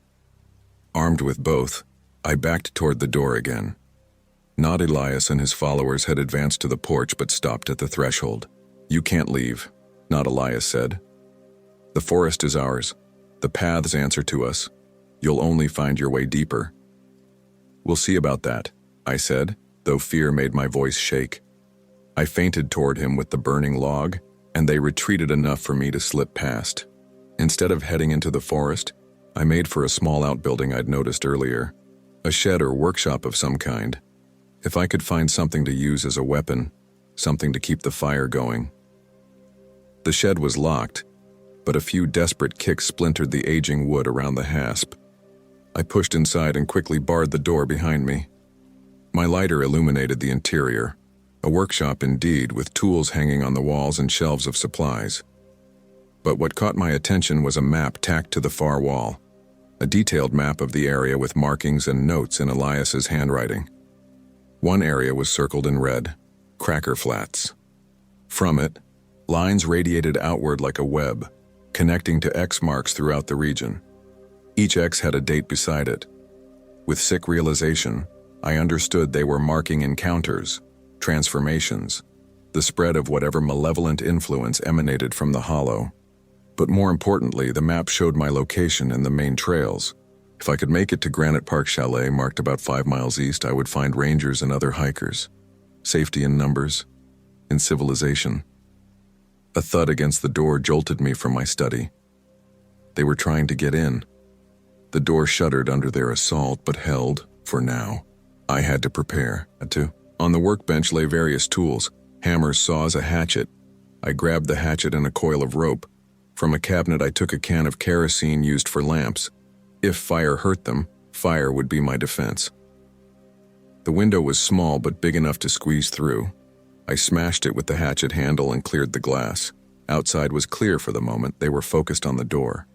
Armed with both, I backed toward the door again. Not Elias and his followers had advanced to the porch but stopped at the threshold. "You can't leave," not Elias said. "The forest is ours. The paths answer to us. You'll only find your way deeper." "We'll see about that," I said, though fear made my voice shake. I feinted toward him with the burning log, and they retreated enough for me to slip past. Instead of heading into the forest, I made for a small outbuilding I'd noticed earlier, a shed or workshop of some kind. If I could find something to use as a weapon, something to keep the fire going. The shed was locked, but a few desperate kicks splintered the aging wood around the hasp. I pushed inside and quickly barred the door behind me. My lighter illuminated the interior, a workshop indeed, with tools hanging on the walls and shelves of supplies. But what caught my attention was a map tacked to the far wall, a detailed map of the area with markings and notes in Elias's handwriting. One area was circled in red, Cracker Flats. From it, lines radiated outward like a web, connecting to X marks throughout the region. Each X had a date beside it. With sick realization, I understood they were marking encounters, transformations, the spread of whatever malevolent influence emanated from the hollow. But more importantly, the map showed my location and the main trails. If I could make it to Granite Park Chalet, marked about 5 miles east, I would find rangers and other hikers. Safety in numbers, in civilization. A thud against the door jolted me from my study. They were trying to get in. The door shuddered under their assault, but held, for now. I had to prepare. On the workbench lay various tools, hammers, saws, a hatchet. I grabbed the hatchet and a coil of rope. From a cabinet I took a can of kerosene used for lamps. If fire hurt them, fire would be my defense. The window was small but big enough to squeeze through. I smashed it with the hatchet handle and cleared the glass. Outside was clear for the moment. They were focused on the door.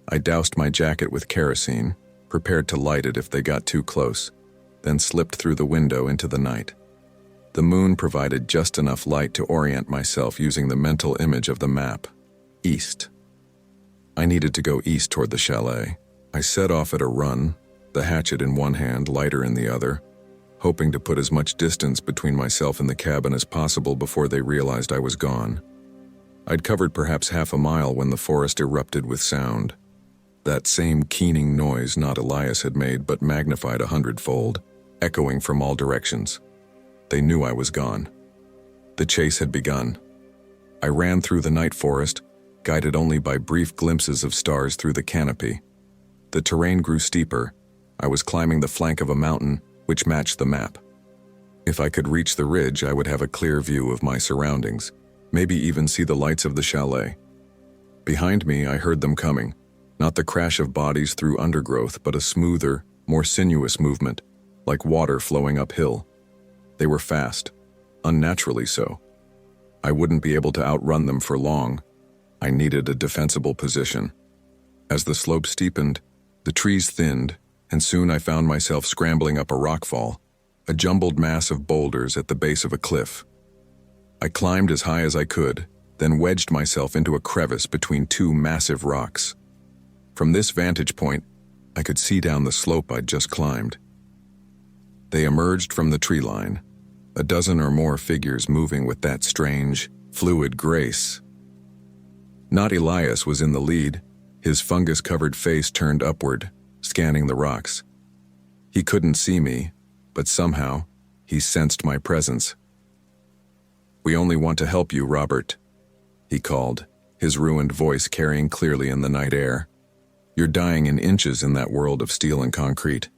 I doused my jacket with kerosene, prepared to light it if they got too close, then slipped through the window into the night. The moon provided just enough light to orient myself using the mental image of the map. East. I needed to go east toward the chalet. I set off at a run, the hatchet in one hand, lighter in the other, hoping to put as much distance between myself and the cabin as possible before they realized I was gone. I'd covered perhaps half a mile when the forest erupted with sound. That same keening noise not Elias had made, but magnified 100-fold, echoing from all directions. They knew I was gone. The chase had begun. I ran through the night forest, guided only by brief glimpses of stars through the canopy. The terrain grew steeper. I was climbing the flank of a mountain, which matched the map. If I could reach the ridge, I would have a clear view of my surroundings, maybe even see the lights of the chalet. Behind me, I heard them coming. Not the crash of bodies through undergrowth, but a smoother, more sinuous movement, like water flowing uphill. They were fast, unnaturally so. I wouldn't be able to outrun them for long. I needed a defensible position. As the slope steepened, the trees thinned, and soon I found myself scrambling up a rockfall, a jumbled mass of boulders at the base of a cliff. I climbed as high as I could, then wedged myself into a crevice between two massive rocks. From this vantage point, I could see down the slope I'd just climbed. They emerged from the tree line, a dozen or more figures moving with that strange, fluid grace. Not Elias was in the lead, his fungus-covered face turned upward, scanning the rocks. He couldn't see me, but somehow, he sensed my presence. "We only want to help you, Robert," he called, his ruined voice carrying clearly in the night air. "You're dying in inches in that world of steel and concrete.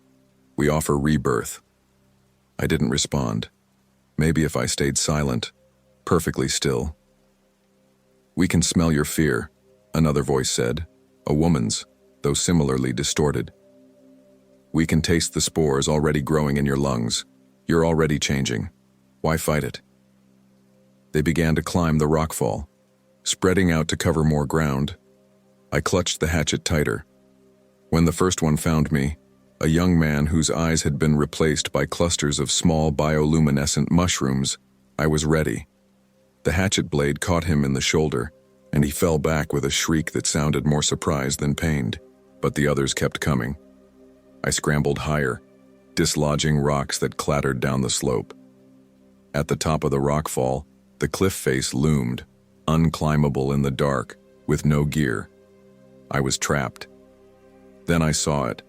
We offer rebirth." I didn't respond. Maybe if I stayed silent, perfectly still. "We can smell your fear," another voice said, a woman's, though similarly distorted. "We can taste the spores already growing in your lungs. You're already changing. Why fight it?" They began to climb the rockfall, spreading out to cover more ground. I clutched the hatchet tighter. When the first one found me, a young man whose eyes had been replaced by clusters of small bioluminescent mushrooms, I was ready. The hatchet blade caught him in the shoulder, and he fell back with a shriek that sounded more surprised than pained, but the others kept coming. I scrambled higher, dislodging rocks that clattered down the slope. At the top of the rockfall, the cliff face loomed, unclimbable in the dark, with no gear. I was trapped. Then I saw it,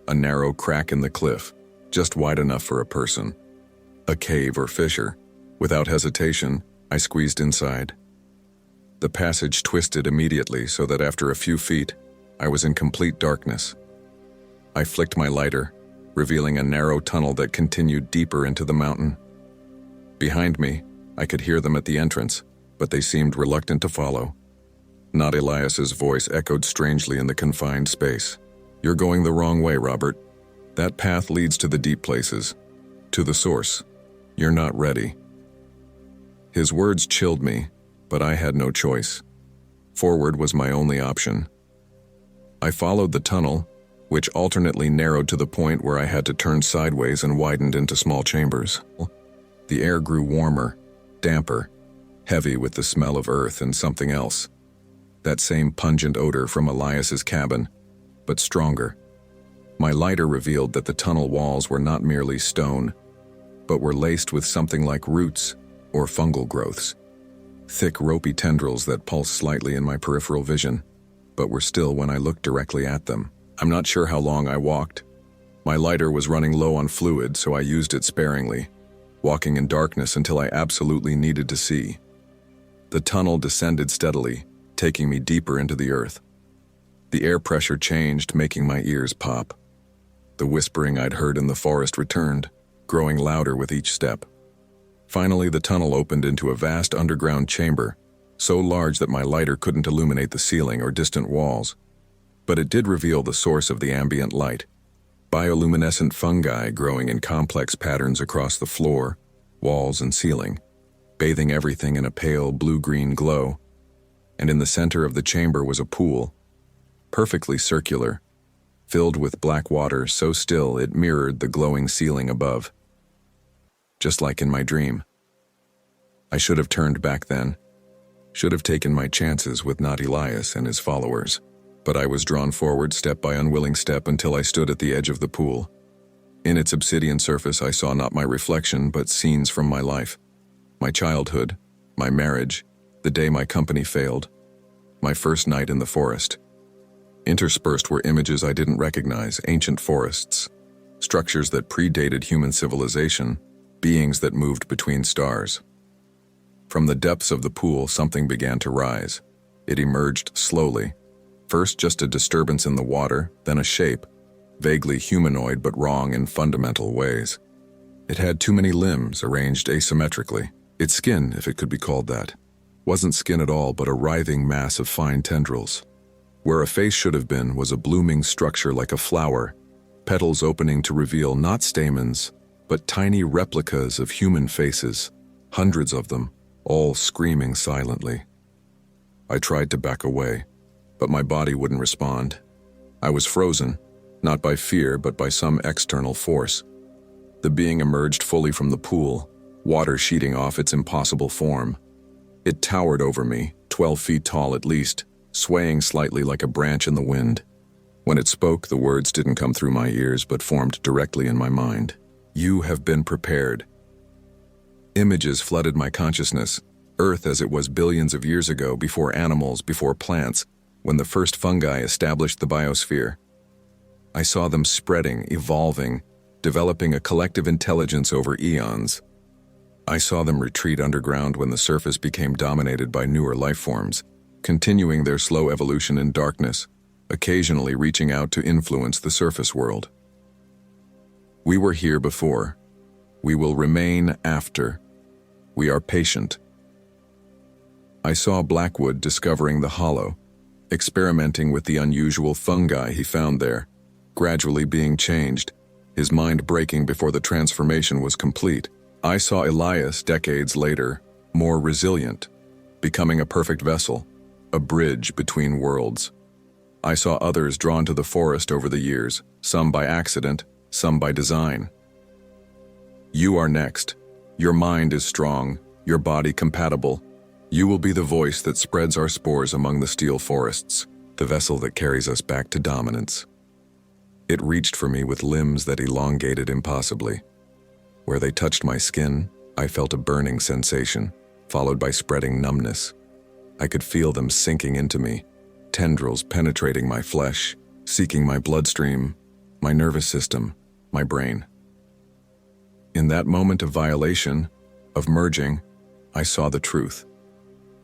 a narrow crack in the cliff, just wide enough for a person. A cave or fissure. Without hesitation, I squeezed inside. The passage twisted immediately so that after a few feet, I was in complete darkness. I flicked my lighter, revealing a narrow tunnel that continued deeper into the mountain. Behind me, I could hear them at the entrance, but they seemed reluctant to follow. Not Elias's voice echoed strangely in the confined space. "You're going the wrong way, Robert. That path leads to the deep places, to the source. You're not ready." His words chilled me, but I had no choice. Forward was my only option. I followed the tunnel, which alternately narrowed to the point where I had to turn sideways and widened into small chambers. The air grew warmer, damper, heavy with the smell of earth and something else. That same pungent odor from Elias's cabin. but stronger. My lighter revealed that the tunnel walls were not merely stone, but were laced with something like roots or fungal growths. Thick, ropey tendrils that pulsed slightly in my peripheral vision, but were still when I looked directly at them. I'm not sure how long I walked. My lighter was running low on fluid, so I used it sparingly, walking in darkness until I absolutely needed to see. The tunnel descended steadily, taking me deeper into the earth. The air pressure changed, making my ears pop. The whispering I'd heard in the forest returned, growing louder with each step. Finally, the tunnel opened into a vast underground chamber, so large that my lighter couldn't illuminate the ceiling or distant walls. But it did reveal the source of the ambient light. Bioluminescent fungi growing in complex patterns across the floor, walls, and ceiling, bathing everything in a pale blue-green glow. And in the center of the chamber was a pool, perfectly circular, filled with black water so still it mirrored the glowing ceiling above. Just like in my dream. I should have turned back then, should have taken my chances with not Elias and his followers, but I was drawn forward step by unwilling step until I stood at the edge of the pool. In its obsidian surface I saw not my reflection but scenes from my life. My childhood, my marriage, the day my company failed, my first night in the forest. Interspersed were images I didn't recognize, ancient forests, structures that predated human civilization, beings that moved between stars. From the depths of the pool, something began to rise. It emerged slowly. First just a disturbance in the water, then a shape, vaguely humanoid but wrong in fundamental ways. It had too many limbs arranged asymmetrically. Its skin, if it could be called that, wasn't skin at all but a writhing mass of fine tendrils. Where a face should have been was a blooming structure like a flower, petals opening to reveal not stamens, but tiny replicas of human faces, hundreds of them, all screaming silently. I tried to back away, but my body wouldn't respond. I was frozen, not by fear but by some external force. The being emerged fully from the pool, water sheeting off its impossible form. It towered over me, 12 feet tall at least, swaying slightly like a branch in the wind. When it spoke, the words didn't come through my ears but formed directly in my mind. You have been prepared. Images flooded my consciousness, Earth as it was billions of years ago, before animals, before plants, when the first fungi established the biosphere. I saw them spreading, evolving, developing a collective intelligence over eons. I saw them retreat underground when the surface became dominated by newer life forms, continuing their slow evolution in darkness, occasionally reaching out to influence the surface world. We were here before. We will remain after. We are patient. I saw Blackwood discovering the hollow, experimenting with the unusual fungi he found there, gradually being changed, his mind breaking before the transformation was complete. I saw Elias decades later, more resilient, becoming a perfect vessel, a bridge between worlds. I saw others drawn to the forest over the years, some by accident, some by design. You are next. Your mind is strong, your body compatible. You will be the voice that spreads our spores among the steel forests, the vessel that carries us back to dominance. It reached for me with limbs that elongated impossibly. Where they touched my skin, I felt a burning sensation, followed by spreading numbness. I could feel them sinking into me, tendrils penetrating my flesh, seeking my bloodstream, my nervous system, my brain. In that moment of violation, of merging, I saw the truth.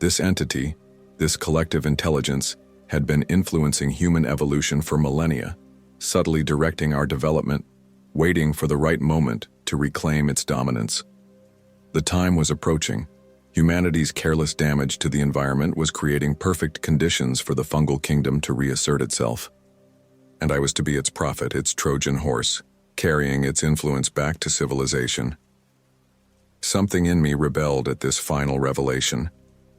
This entity, this collective intelligence, had been influencing human evolution for millennia, subtly directing our development, waiting for the right moment to reclaim its dominance. The time was approaching. Humanity's careless damage to the environment was creating perfect conditions for the fungal kingdom to reassert itself. And I was to be its prophet, its Trojan horse, carrying its influence back to civilization. Something in me rebelled at this final revelation.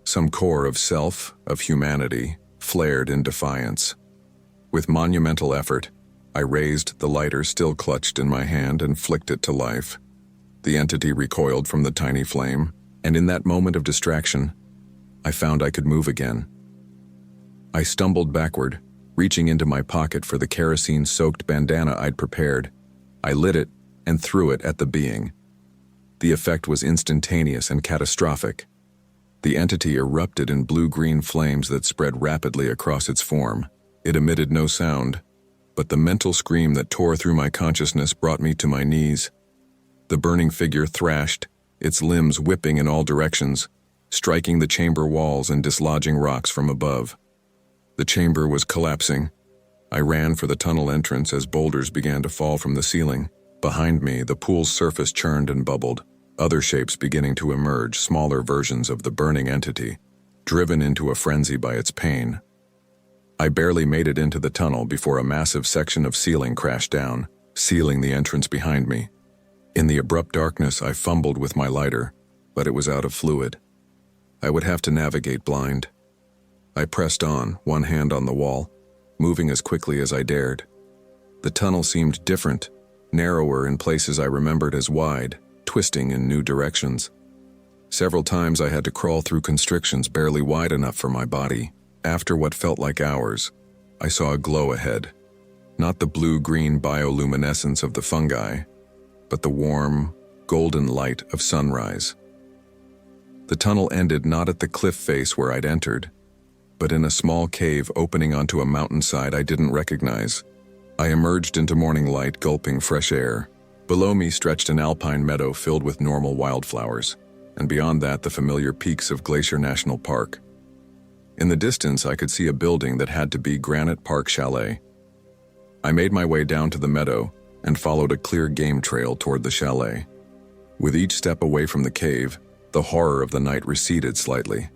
Some core of self, of humanity, flared in defiance. With monumental effort, I raised the lighter still clutched in my hand and flicked it to life. The entity recoiled from the tiny flame, and in that moment of distraction, I found I could move again. I stumbled backward, Reaching into my pocket for the kerosene-soaked bandana I'd prepared, I lit it and threw it at the being. The effect was instantaneous and catastrophic. The entity erupted in blue-green flames that spread rapidly across its form. It emitted no sound, but the mental scream that tore through my consciousness brought me to my knees. The burning figure thrashed, its limbs whipping in all directions, striking the chamber walls and dislodging rocks from above. The chamber was collapsing. I ran for the tunnel entrance as boulders began to fall from the ceiling. Behind me, the pool's surface churned and bubbled, other shapes beginning to emerge, smaller versions of the burning entity, driven into a frenzy by its pain. I barely made it into the tunnel before a massive section of ceiling crashed down, sealing the entrance behind me. In the abrupt darkness, I fumbled with my lighter, but it was out of fluid. I would have to navigate blind. I pressed on, one hand on the wall, moving as quickly as I dared. The tunnel seemed different, narrower in places I remembered as wide, twisting in new directions. Several times I had to crawl through constrictions barely wide enough for my body. After what felt like hours, I saw a glow ahead. Not the blue-green bioluminescence of the fungi, but the warm, golden light of sunrise. The tunnel ended not at the cliff face where I'd entered, but in a small cave opening onto a mountainside I didn't recognize. I emerged into morning light, gulping fresh air. Below me stretched an alpine meadow filled with normal wildflowers, and beyond that the familiar peaks of Glacier National Park. In the distance I could see a building that had to be Granite Park Chalet. I made my way down to the meadow and followed a clear game trail toward the chalet. With each step away from the cave, the horror of the night receded slightly.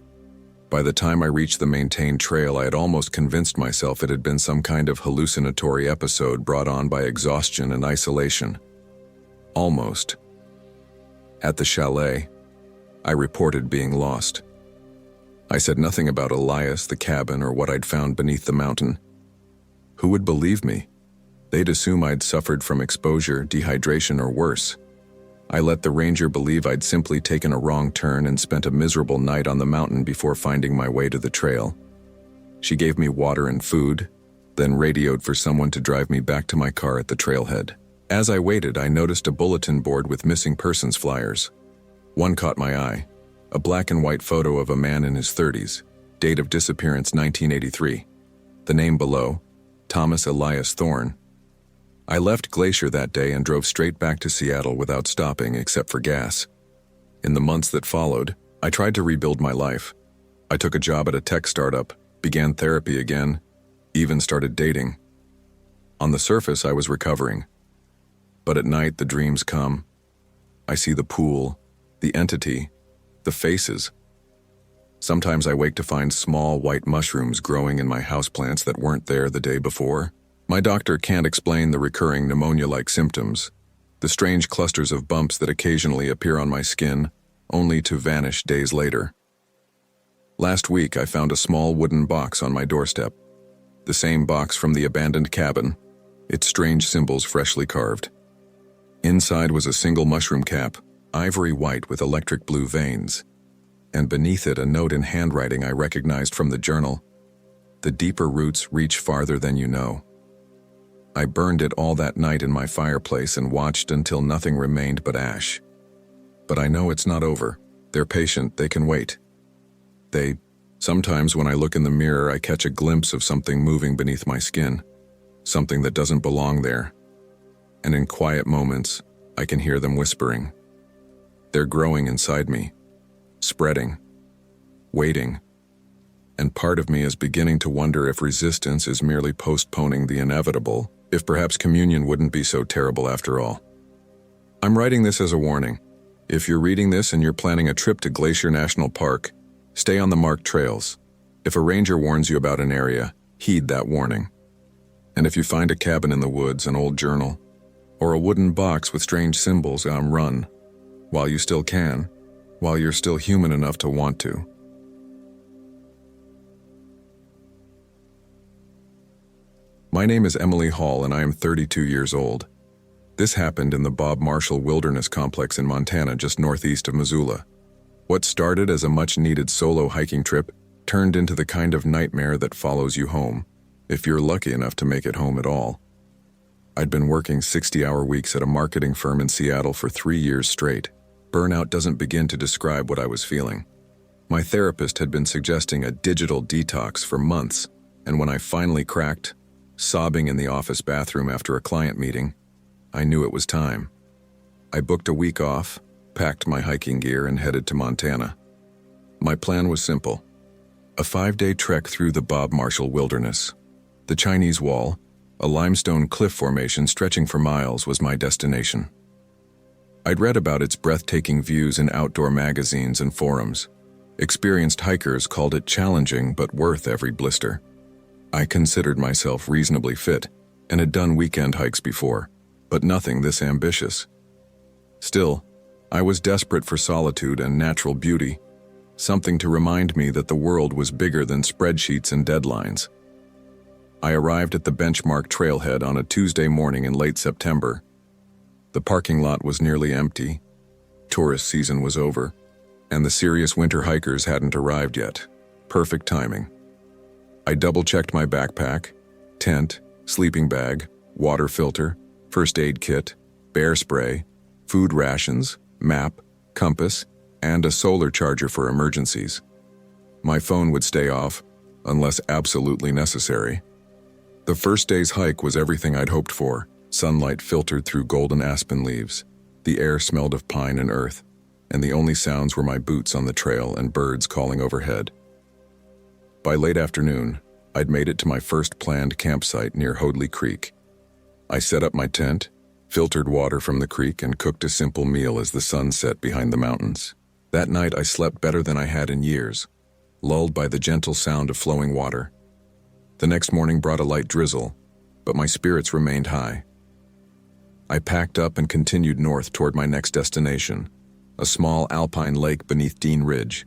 By the time I reached the maintained trail, I had almost convinced myself it had been some kind of hallucinatory episode brought on by exhaustion and isolation. Almost. At the chalet, I reported being lost. I said nothing about Elias, the cabin, or what I'd found beneath the mountain. Who would believe me? They'd assume I'd suffered from exposure, dehydration, or worse. I let the ranger believe I'd simply taken a wrong turn and spent a miserable night on the mountain before finding my way to the trail. She gave me water and food, then radioed for someone to drive me back to my car at the trailhead. As I waited, I noticed a bulletin board with missing persons flyers. One caught my eye, a black and white photo of a man in his 30s, date of disappearance 1983. The name below, Thomas Elias Thorne. I left Glacier that day and drove straight back to Seattle without stopping except for gas. In the months that followed, I tried to rebuild my life. I took a job at a tech startup, began therapy again, even started dating. On the surface, I was recovering. But at night, the dreams come. I see the pool, the entity, the faces. Sometimes I wake to find small white mushrooms growing in my houseplants that weren't there the day before. My doctor can't explain the recurring pneumonia-like symptoms, the strange clusters of bumps that occasionally appear on my skin, only to vanish days later. Last week, I found a small wooden box on my doorstep. The same box from the abandoned cabin, its strange symbols freshly carved. Inside was a single mushroom cap, ivory white with electric blue veins, and beneath it a note in handwriting I recognized from the journal. The deeper roots reach farther than you know. I burned it all that night in my fireplace and watched until nothing remained but ash. But I know it's not over. They're patient, they can wait. Sometimes when I look in the mirror, I catch a glimpse of something moving beneath my skin, something that doesn't belong there. And in quiet moments, I can hear them whispering. They're growing inside me, spreading, waiting. And part of me is beginning to wonder if resistance is merely postponing the inevitable, if perhaps communion wouldn't be so terrible after all. I'm writing this as a warning. If you're reading this and you're planning a trip to Glacier National Park, stay on the marked trails. If a ranger warns you about an area, heed that warning. And if you find a cabin in the woods, an old journal, or a wooden box with strange symbols, run. While you still can, while you're still human enough to want to. My name is Emily Hall and I am 32 years old. This happened in the Bob Marshall Wilderness Complex in Montana, just northeast of Missoula. What started as a much-needed solo hiking trip turned into the kind of nightmare that follows you home. if you're lucky enough to make it home at all. I'd been working 60-hour weeks at a marketing firm in Seattle for 3 years straight. Burnout doesn't begin to describe what I was feeling. My therapist had been suggesting a digital detox for months, and when I finally cracked, sobbing in the office bathroom after a client meeting, I knew it was time. I booked a week off, packed my hiking gear, and headed to Montana. My plan was simple: a 5-day trek through the Bob Marshall Wilderness. The Chinese Wall, a limestone cliff formation stretching for miles, was my destination. I'd read about its breathtaking views in outdoor magazines and forums. Experienced hikers called it challenging but worth every blister. I considered myself reasonably fit and had done weekend hikes before, but nothing this ambitious. Still, I was desperate for solitude and natural beauty, something to remind me that the world was bigger than spreadsheets and deadlines. I arrived at the benchmark trailhead on a Tuesday morning in late September. The parking lot was nearly empty, tourist season was over, and the serious winter hikers hadn't arrived yet. Perfect timing. I double-checked my backpack, tent, sleeping bag, water filter, first aid kit, bear spray, food rations, map, compass, and a solar charger for emergencies. My phone would stay off, unless absolutely necessary. The first day's hike was everything I'd hoped for. Sunlight filtered through golden aspen leaves. The air smelled of pine and earth, and the only sounds were my boots on the trail and birds calling overhead. By late afternoon, I'd made it to my first planned campsite near Hoadley Creek. I set up my tent, filtered water from the creek, and cooked a simple meal as the sun set behind the mountains. That night I slept better than I had in years, lulled by the gentle sound of flowing water. The next morning brought a light drizzle, but my spirits remained high. I packed up and continued north toward my next destination, a small alpine lake beneath Dean Ridge.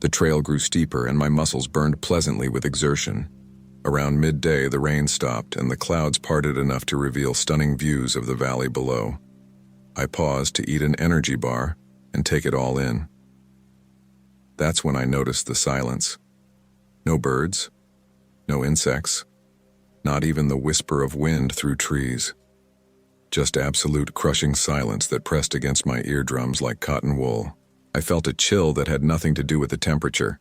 The trail grew steeper and my muscles burned pleasantly with exertion. Around midday, the rain stopped and the clouds parted enough to reveal stunning views of the valley below. I paused to eat an energy bar and take it all in. That's when I noticed the silence. No birds, no insects, not even the whisper of wind through trees. Just absolute crushing silence that pressed against my eardrums like cotton wool. I felt a chill that had nothing to do with the temperature.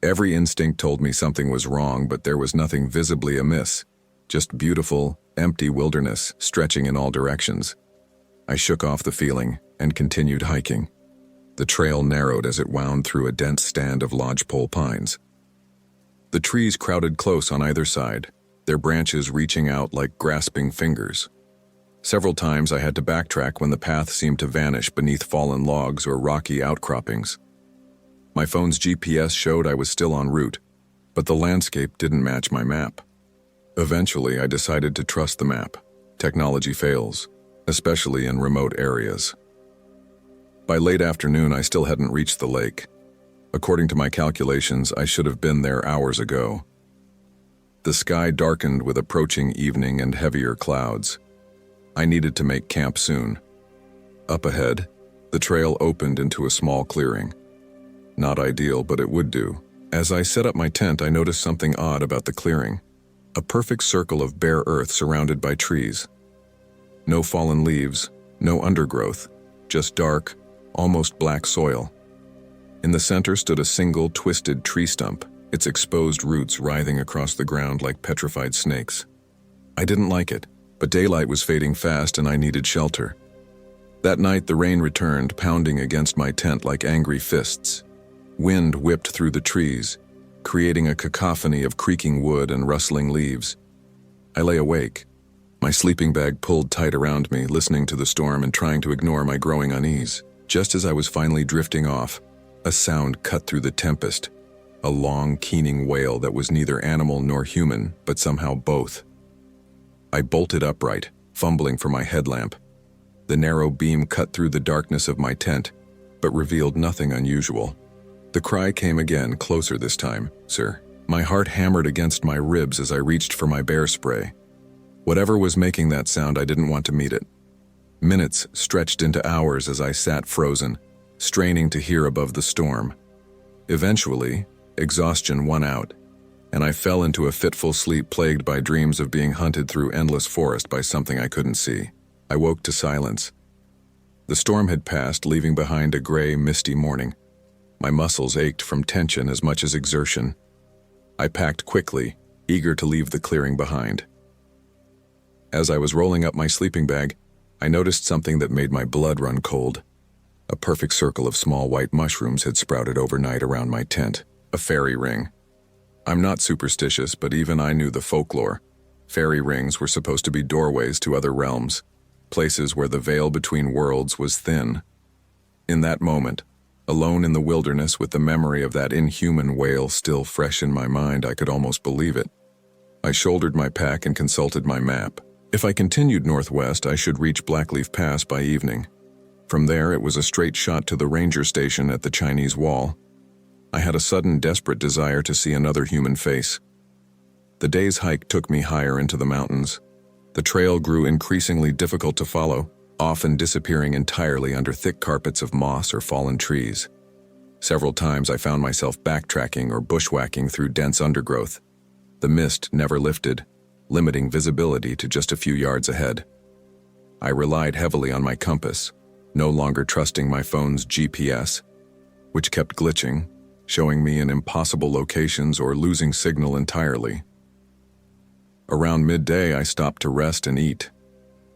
Every instinct told me something was wrong, but there was nothing visibly amiss. Just beautiful, empty wilderness stretching in all directions. I shook off the feeling and continued hiking. The trail narrowed as it wound through a dense stand of lodgepole pines. The trees crowded close on either side, their branches reaching out like grasping fingers. Several times I had to backtrack when the path seemed to vanish beneath fallen logs or rocky outcroppings. My phone's GPS showed I was still en route, but the landscape didn't match my map. Eventually, I decided to trust the map. Technology fails, especially in remote areas. By late afternoon, I still hadn't reached the lake. According to my calculations, I should have been there hours ago. The sky darkened with approaching evening and heavier clouds. I needed to make camp soon. Up ahead, the trail opened into a small clearing. Not ideal, but it would do. As I set up my tent, I noticed something odd about the clearing. A perfect circle of bare earth surrounded by trees. No fallen leaves, no undergrowth, just dark, almost black soil. In the center stood a single, twisted tree stump, its exposed roots writhing across the ground like petrified snakes. I didn't like it, but daylight was fading fast and I needed shelter. That night, the rain returned, pounding against my tent like angry fists. Wind whipped through the trees, creating a cacophony of creaking wood and rustling leaves. I lay awake, my sleeping bag pulled tight around me, listening to the storm and trying to ignore my growing unease. Just as I was finally drifting off, a sound cut through the tempest, a long, keening wail that was neither animal nor human, but somehow both. I bolted upright, fumbling for my headlamp. The narrow beam cut through the darkness of my tent, but revealed nothing unusual. The cry came again, closer this time, sir. My heart hammered against my ribs as I reached for my bear spray. Whatever was making that sound, I didn't want to meet it. Minutes stretched into hours as I sat frozen, straining to hear above the storm. Eventually, exhaustion won out. and I fell into a fitful sleep plagued by dreams of being hunted through endless forest by something I couldn't see. I woke to silence. The storm had passed, leaving behind a gray, misty morning. My muscles ached from tension as much as exertion. I packed quickly, eager to leave the clearing behind. As I was rolling up my sleeping bag, I noticed something that made my blood run cold. A perfect circle of small white mushrooms had sprouted overnight around my tent, a fairy ring. I'm not superstitious, but even I knew the folklore. Fairy rings were supposed to be doorways to other realms, places where the veil between worlds was thin. In that moment, alone in the wilderness with the memory of that inhuman wail still fresh in my mind, I could almost believe it. I shouldered my pack and consulted my map. If I continued northwest, I should reach Blackleaf Pass by evening. From there, it was a straight shot to the ranger station at the Chinese Wall. I had a sudden, desperate desire to see another human face. The day's hike took me higher into the mountains. The trail grew increasingly difficult to follow, often disappearing entirely under thick carpets of moss or fallen trees. Several times I found myself backtracking or bushwhacking through dense undergrowth. The mist never lifted, limiting visibility to just a few yards ahead. I relied heavily on my compass, no longer trusting my phone's GPS, which kept glitching, showing me in impossible locations or losing signal entirely. Around midday, I stopped to rest and eat.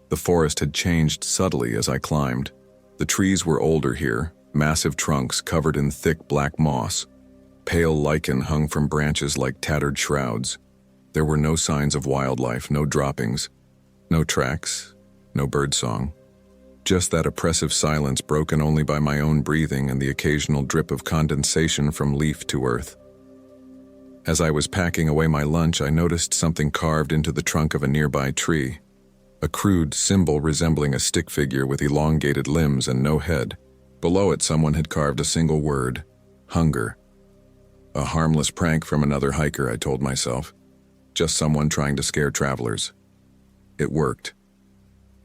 The forest had changed subtly as I climbed. The trees were older here, massive trunks covered in thick black moss. Pale lichen hung from branches like tattered shrouds. There were no signs of wildlife, no droppings, no tracks, no birdsong. Just that oppressive silence broken only by my own breathing and the occasional drip of condensation from leaf to earth. As I was packing away my lunch, I noticed something carved into the trunk of a nearby tree. A crude symbol resembling a stick figure with elongated limbs and no head. Below it, someone had carved a single word: hunger. A harmless prank from another hiker, I told myself. Just someone trying to scare travelers. It worked.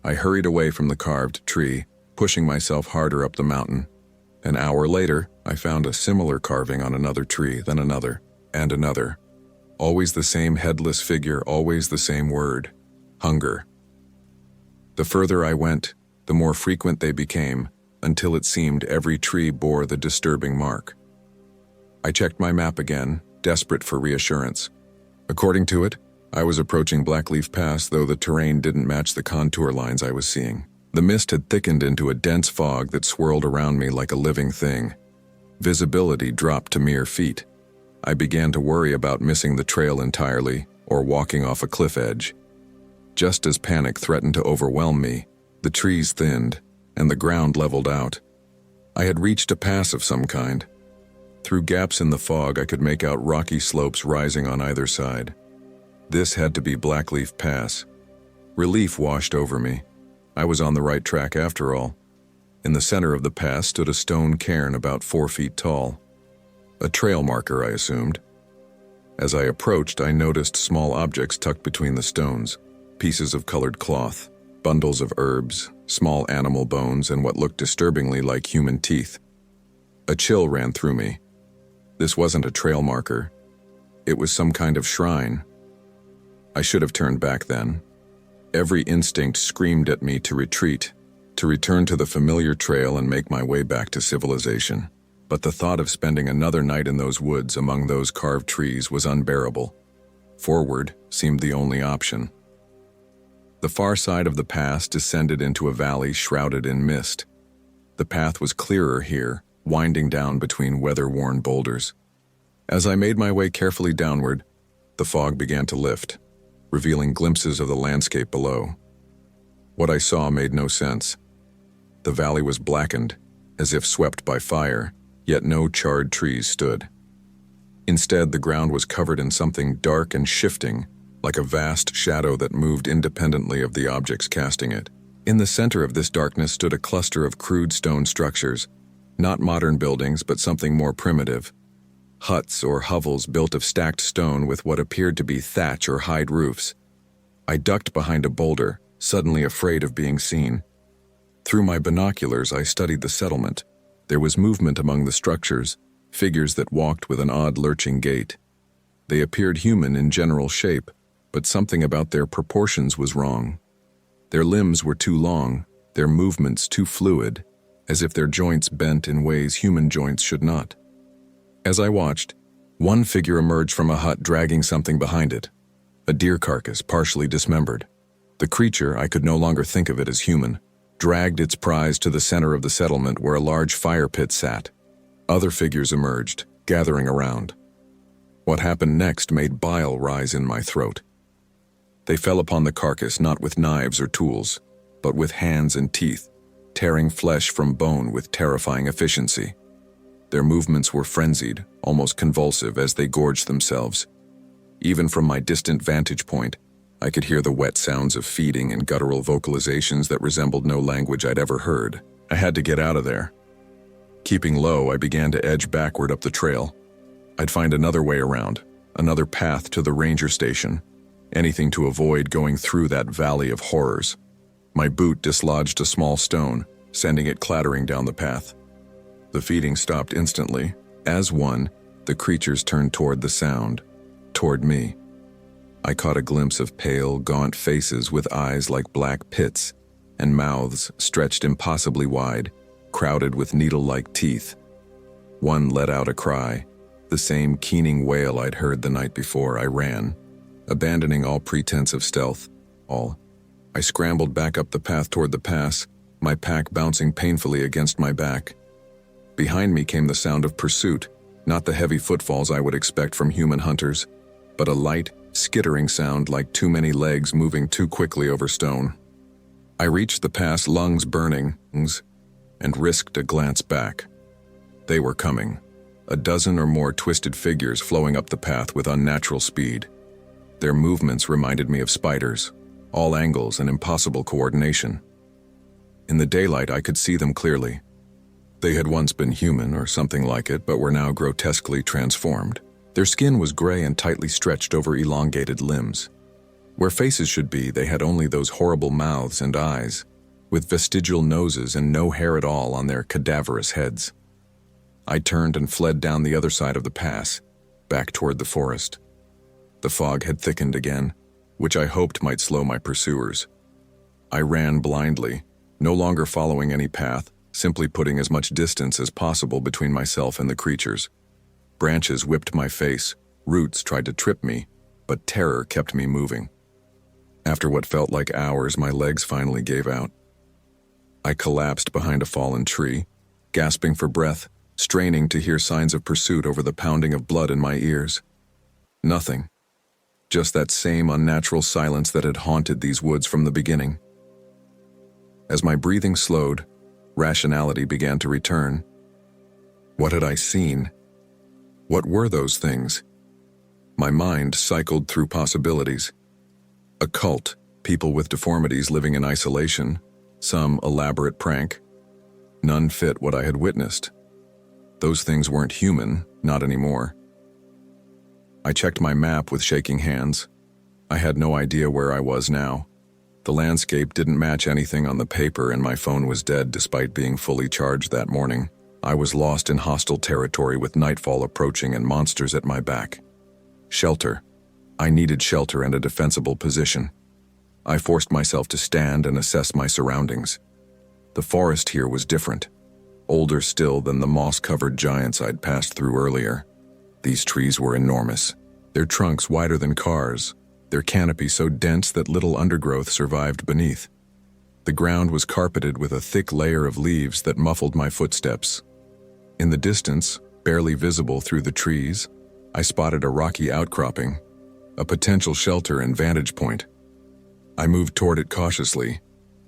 I hurried away from the carved tree, pushing myself harder up the mountain. An hour later, I found a similar carving on another tree, then another, and another. Always the same headless figure, always the same word: hunger. The further I went, the more frequent they became, until it seemed every tree bore the disturbing mark. I checked my map again, desperate for reassurance. According to it, I was approaching Blackleaf Pass, though the terrain didn't match the contour lines I was seeing. The mist had thickened into a dense fog that swirled around me like a living thing. Visibility dropped to mere feet. I began to worry about missing the trail entirely or walking off a cliff edge. Just as panic threatened to overwhelm me, the trees thinned and the ground leveled out. I had reached a pass of some kind. Through gaps in the fog, I could make out rocky slopes rising on either side. This had to be Blackleaf Pass. Relief washed over me. I was on the right track after all. In the center of the pass stood a stone cairn about 4 feet tall. A trail marker, I assumed. As I approached, I noticed small objects tucked between the stones. Pieces of colored cloth, bundles of herbs, small animal bones, and what looked disturbingly like human teeth. A chill ran through me. This wasn't a trail marker. It was some kind of shrine. I should have turned back then. Every instinct screamed at me to retreat, to return to the familiar trail and make my way back to civilization. But the thought of spending another night in those woods among those carved trees was unbearable. Forward seemed the only option. The far side of the pass descended into a valley shrouded in mist. The path was clearer here, winding down between weather-worn boulders. As I made my way carefully downward, the fog began to lift, revealing glimpses of the landscape below. What I saw made no sense. The valley was blackened, as if swept by fire, yet no charred trees stood. Instead, the ground was covered in something dark and shifting, like a vast shadow that moved independently of the objects casting it. In the center of this darkness stood a cluster of crude stone structures, not modern buildings, but something more primitive. Huts or hovels built of stacked stone with what appeared to be thatch or hide roofs. I ducked behind a boulder, suddenly afraid of being seen. Through my binoculars, I studied the settlement. There was movement among the structures, figures that walked with an odd lurching gait. They appeared human in general shape, but something about their proportions was wrong. Their limbs were too long, their movements too fluid, as if their joints bent in ways human joints should not. As I watched, one figure emerged from a hut dragging something behind it, a deer carcass partially dismembered. The creature, I could no longer think of it as human, dragged its prize to the center of the settlement where a large fire pit sat. Other figures emerged, gathering around. What happened next made bile rise in my throat. They fell upon the carcass not with knives or tools, but with hands and teeth, tearing flesh from bone with terrifying efficiency. Their movements were frenzied, almost convulsive as they gorged themselves. Even from my distant vantage point, I could hear the wet sounds of feeding and guttural vocalizations that resembled no language I'd ever heard. I had to get out of there. Keeping low, I began to edge backward up the trail. I'd find another way around, another path to the ranger station, anything to avoid going through that valley of horrors. My boot dislodged a small stone, sending it clattering down the path. The feeding stopped instantly. As one, the creatures turned toward the sound, toward me. I caught a glimpse of pale, gaunt faces with eyes like black pits, and mouths stretched impossibly wide, crowded with needle-like teeth. One let out a cry, the same keening wail I'd heard the night before. I ran, abandoning all pretense of stealth. I scrambled back up the path toward the pass, my pack bouncing painfully against my back. Behind me came the sound of pursuit, not the heavy footfalls I would expect from human hunters, but a light, skittering sound like too many legs moving too quickly over stone. I reached the pass, lungs burning, and risked a glance back. They were coming, a dozen or more twisted figures flowing up the path with unnatural speed. Their movements reminded me of spiders, all angles and impossible coordination. In the daylight, I could see them clearly. They had once been human or something like it, but were now grotesquely transformed. Their skin was gray and tightly stretched over elongated limbs. Where faces should be, they had only those horrible mouths and eyes, with vestigial noses and no hair at all on their cadaverous heads. I turned and fled down the other side of the pass, back toward the forest. The fog had thickened again, which I hoped might slow my pursuers. I ran blindly, no longer following any path, simply putting as much distance as possible between myself and the creatures. Branches whipped my face, roots tried to trip me, but terror kept me moving. After what felt like hours, my legs finally gave out. I collapsed behind a fallen tree, gasping for breath, straining to hear signs of pursuit over the pounding of blood in my ears. Nothing. Just that same unnatural silence that had haunted these woods from the beginning. As my breathing slowed, rationality began to return. What had I seen? What were those things? My mind cycled through possibilities. A cult, people with deformities living in isolation, some elaborate prank. None fit what I had witnessed. Those things weren't human, not anymore. I checked my map with shaking hands. I had no idea where I was now. The landscape didn't match anything on the paper, and my phone was dead despite being fully charged that morning. I was lost in hostile territory with nightfall approaching and monsters at my back. Shelter. I needed shelter and a defensible position. I forced myself to stand and assess my surroundings. The forest here was different, older still than the moss-covered giants I'd passed through earlier. These trees were enormous, their trunks wider than cars, their canopy so dense that little undergrowth survived beneath. The ground was carpeted with a thick layer of leaves that muffled my footsteps. In the distance, barely visible through the trees, I spotted a rocky outcropping, a potential shelter and vantage point. I moved toward it cautiously,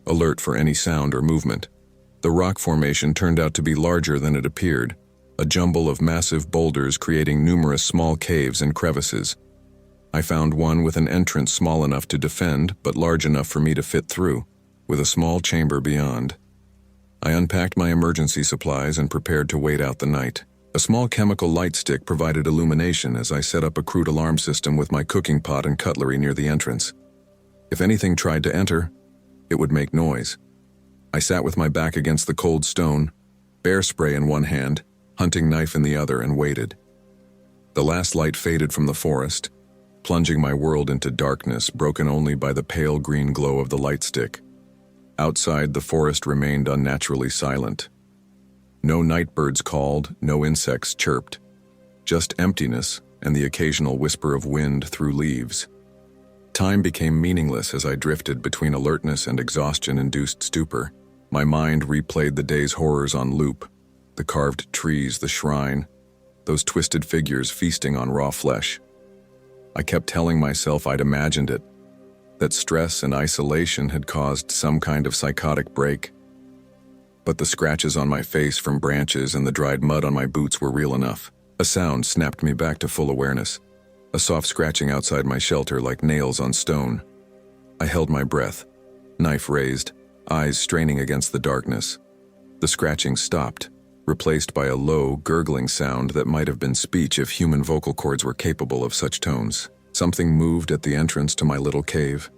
alert for any sound or movement. The rock formation turned out to be larger than it appeared, a jumble of massive boulders creating numerous small caves and crevices. I found one with an entrance small enough to defend but large enough for me to fit through, with a small chamber beyond. I unpacked my emergency supplies and prepared to wait out the night. A small chemical light stick provided illumination as I set up a crude alarm system with my cooking pot and cutlery near the entrance. If anything tried to enter, it would make noise. I sat with my back against the cold stone, bear spray in one hand, hunting knife in the other, and waited. The last light faded from the forest, plunging my world into darkness broken only by the pale green glow of the light stick. Outside, the forest remained unnaturally silent. No night birds called, no insects chirped. Just emptiness and the occasional whisper of wind through leaves. Time became meaningless as I drifted between alertness and exhaustion-induced stupor. My mind replayed the day's horrors on loop. The carved trees, the shrine, those twisted figures feasting on raw flesh. I kept telling myself I'd imagined it, that stress and isolation had caused some kind of psychotic break. But the scratches on my face from branches and the dried mud on my boots were real enough. A sound snapped me back to full awareness, a soft scratching outside my shelter like nails on stone. I held my breath, knife raised, eyes straining against the darkness. The scratching stopped, replaced by a low, gurgling sound that might have been speech if human vocal cords were capable of such tones. Something moved at the entrance to my little cave,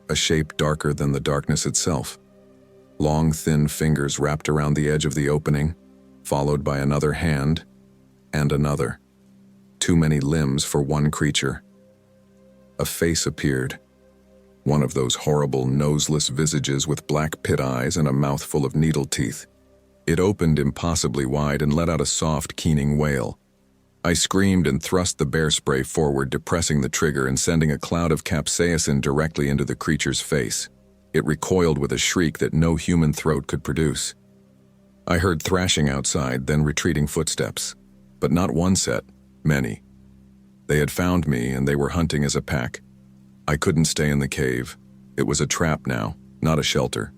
a shape darker than the darkness itself. Long, thin fingers wrapped around the edge of the opening, followed by another hand, and another. Too many limbs for one creature. A face appeared, one of those horrible, noseless visages with black pit eyes and a mouth full of needle teeth. It opened impossibly wide and let out a soft, keening wail. I screamed and thrust the bear spray forward, depressing the trigger and sending a cloud of capsaicin directly into the creature's face. It recoiled with a shriek that no human throat could produce. I heard thrashing outside, then retreating footsteps. But not one set, many. They had found me and they were hunting as a pack. I couldn't stay in the cave. It was a trap now, not a shelter.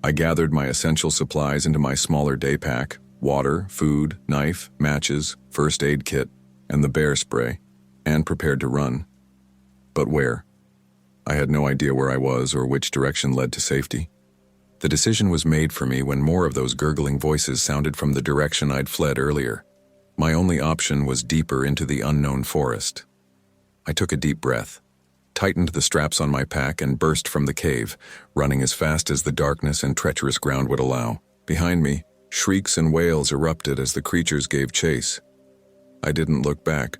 I gathered my essential supplies into my smaller day pack: water, food, knife, matches, first aid kit, and the bear spray, and prepared to run. But where? I had no idea where I was or which direction led to safety. The decision was made for me when more of those gurgling voices sounded from the direction I'd fled earlier. My only option was deeper into the unknown forest. I took a deep breath, tightened the straps on my pack, and burst from the cave, running as fast as the darkness and treacherous ground would allow. Behind me, shrieks and wails erupted as the creatures gave chase. I didn't look back,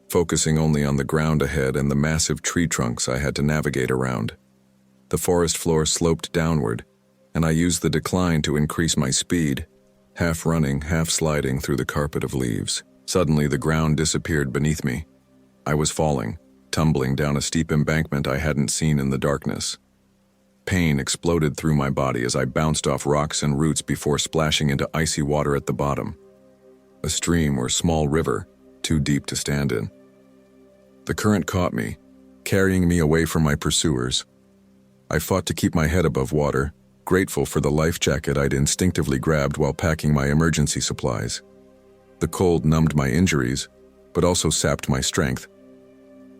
focusing only on the ground ahead and the massive tree trunks I had to navigate around. The forest floor sloped downward, and I used the decline to increase my speed, half running, half sliding through the carpet of leaves. Suddenly, the ground disappeared beneath me. I was falling, tumbling down a steep embankment I hadn't seen in the darkness. Pain exploded through my body as I bounced off rocks and roots before splashing into icy water at the bottom. A stream or small river, too deep to stand in. The current caught me, carrying me away from my pursuers. I fought to keep my head above water, grateful for the life jacket I'd instinctively grabbed while packing my emergency supplies. The cold numbed my injuries, but also sapped my strength.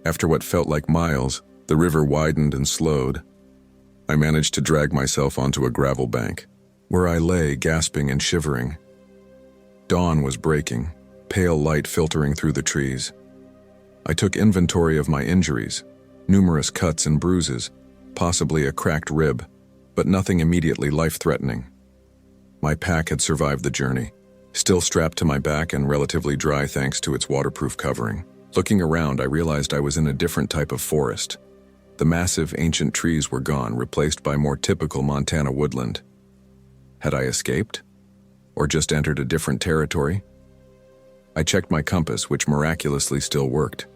After what felt like miles, the river widened and slowed. I managed to drag myself onto a gravel bank, where I lay gasping and shivering. Dawn was breaking, pale light filtering through the trees. I took inventory of my injuries, numerous cuts and bruises, possibly a cracked rib, but nothing immediately life-threatening. My pack had survived the journey, still strapped to my back and relatively dry thanks to its waterproof covering. Looking around, I realized I was in a different type of forest. The massive, ancient trees were gone, replaced by more typical Montana woodland. Had I escaped? Or just entered a different territory? I checked my compass, which miraculously still worked.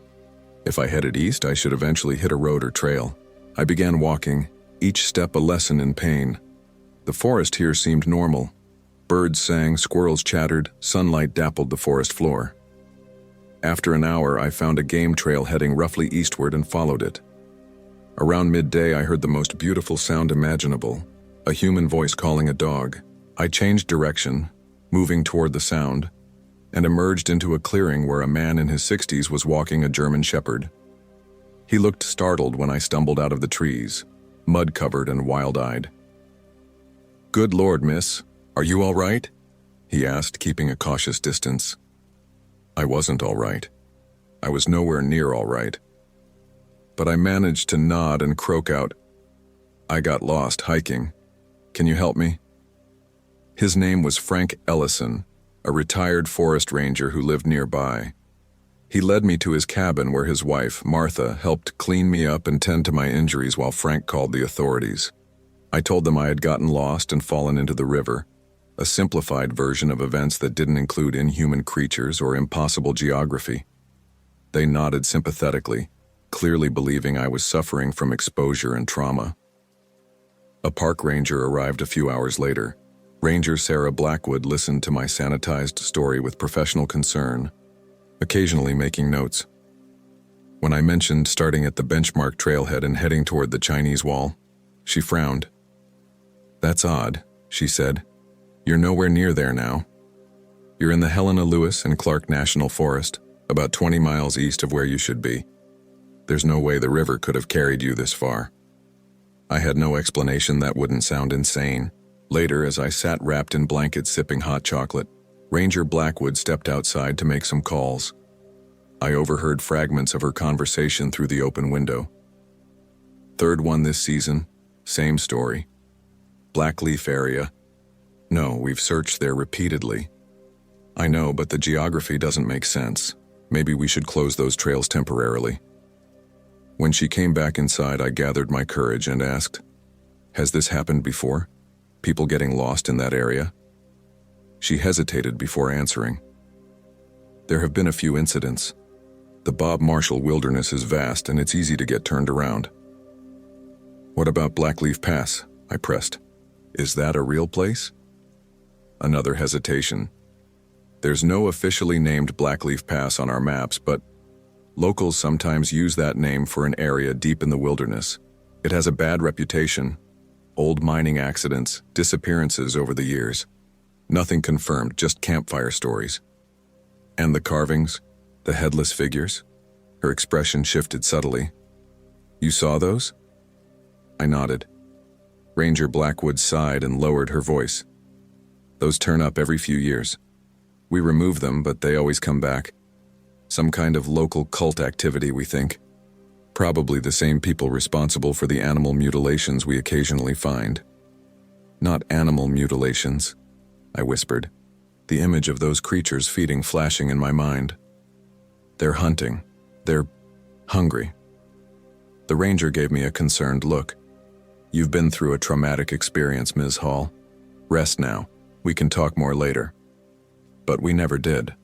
If I headed east, I should eventually hit a road or trail. I began walking, each step a lesson in pain. The forest here seemed normal. Birds sang, squirrels chattered, sunlight dappled the forest floor. After an hour, I found a game trail heading roughly eastward and followed it. Around midday, I heard the most beautiful sound imaginable, a human voice calling a dog. I changed direction, moving toward the sound, and emerged into a clearing where a man in his 60s was walking a German shepherd. He looked startled when I stumbled out of the trees, mud-covered and wild-eyed. "Good Lord, miss, are you all right?" he asked, keeping a cautious distance. I wasn't all right. I was nowhere near all right. But I managed to nod and croak out, "I got lost hiking. Can you help me?" His name was Frank Ellison, a retired forest ranger who lived nearby. He led me to his cabin where his wife, Martha, helped clean me up and tend to my injuries while Frank called the authorities. I told them I had gotten lost and fallen into the river, a simplified version of events that didn't include inhuman creatures or impossible geography. They nodded sympathetically, clearly believing I was suffering from exposure and trauma. A park ranger arrived a few hours later. Ranger Sarah Blackwood listened to my sanitized story with professional concern, occasionally making notes. When I mentioned starting at the benchmark trailhead and heading toward the Chinese wall, she frowned. "That's odd," she said. "You're nowhere near there now. You're in the Helena Lewis and Clark National Forest, about 20 miles east of where you should be. There's no way the river could have carried you this far." I had no explanation that wouldn't sound insane. Later, as I sat wrapped in blankets sipping hot chocolate, Ranger Blackwood stepped outside to make some calls. I overheard fragments of her conversation through the open window. "Third one this season, same story. Blackleaf area. No, we've searched there repeatedly. I know, but the geography doesn't make sense. Maybe we should close those trails temporarily." When she came back inside, I gathered my courage and asked, "Has this happened before? People getting lost in that area?" She hesitated before answering. "There have been a few incidents. The Bob Marshall Wilderness is vast and it's easy to get turned around." "What about Blackleaf Pass?" I pressed. "Is that a real place?" Another hesitation. "There's no officially named Blackleaf Pass on our maps, but locals sometimes use that name for an area deep in the wilderness. It has a bad reputation. Old mining accidents, disappearances over the years. Nothing confirmed, just campfire stories." "And the carvings? The headless figures?" Her expression shifted subtly. "You saw those?" I nodded. Ranger Blackwood sighed and lowered her voice. "Those turn up every few years. We remove them, but they always come back. Some kind of local cult activity, we think. Probably the same people responsible for the animal mutilations we occasionally find." "Not animal mutilations," I whispered, the image of those creatures feeding flashing in my mind. "They're hunting. They're hungry." The ranger gave me a concerned look. "You've been through a traumatic experience, Ms. Hall. Rest now. We can talk more later." But we never did.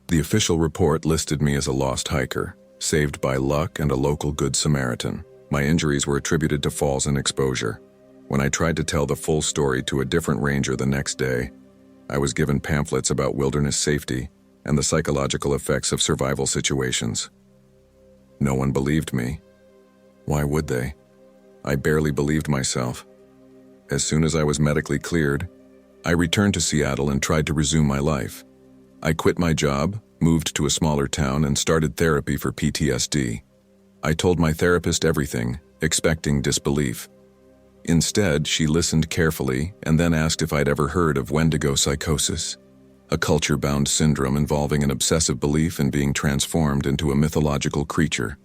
The official report listed me as a lost hiker, saved by luck and a local Good Samaritan. My injuries were attributed to falls and exposure. When I tried to tell the full story to a different ranger the next day, I was given pamphlets about wilderness safety and the psychological effects of survival situations. No one believed me. Why would they? I barely believed myself. As soon as I was medically cleared, I returned to Seattle and tried to resume my life. I quit my job, moved to a smaller town, and started therapy for PTSD. I told my therapist everything, expecting disbelief. Instead, she listened carefully and then asked if I'd ever heard of Wendigo psychosis, a culture-bound syndrome involving an obsessive belief in being transformed into a mythological creature,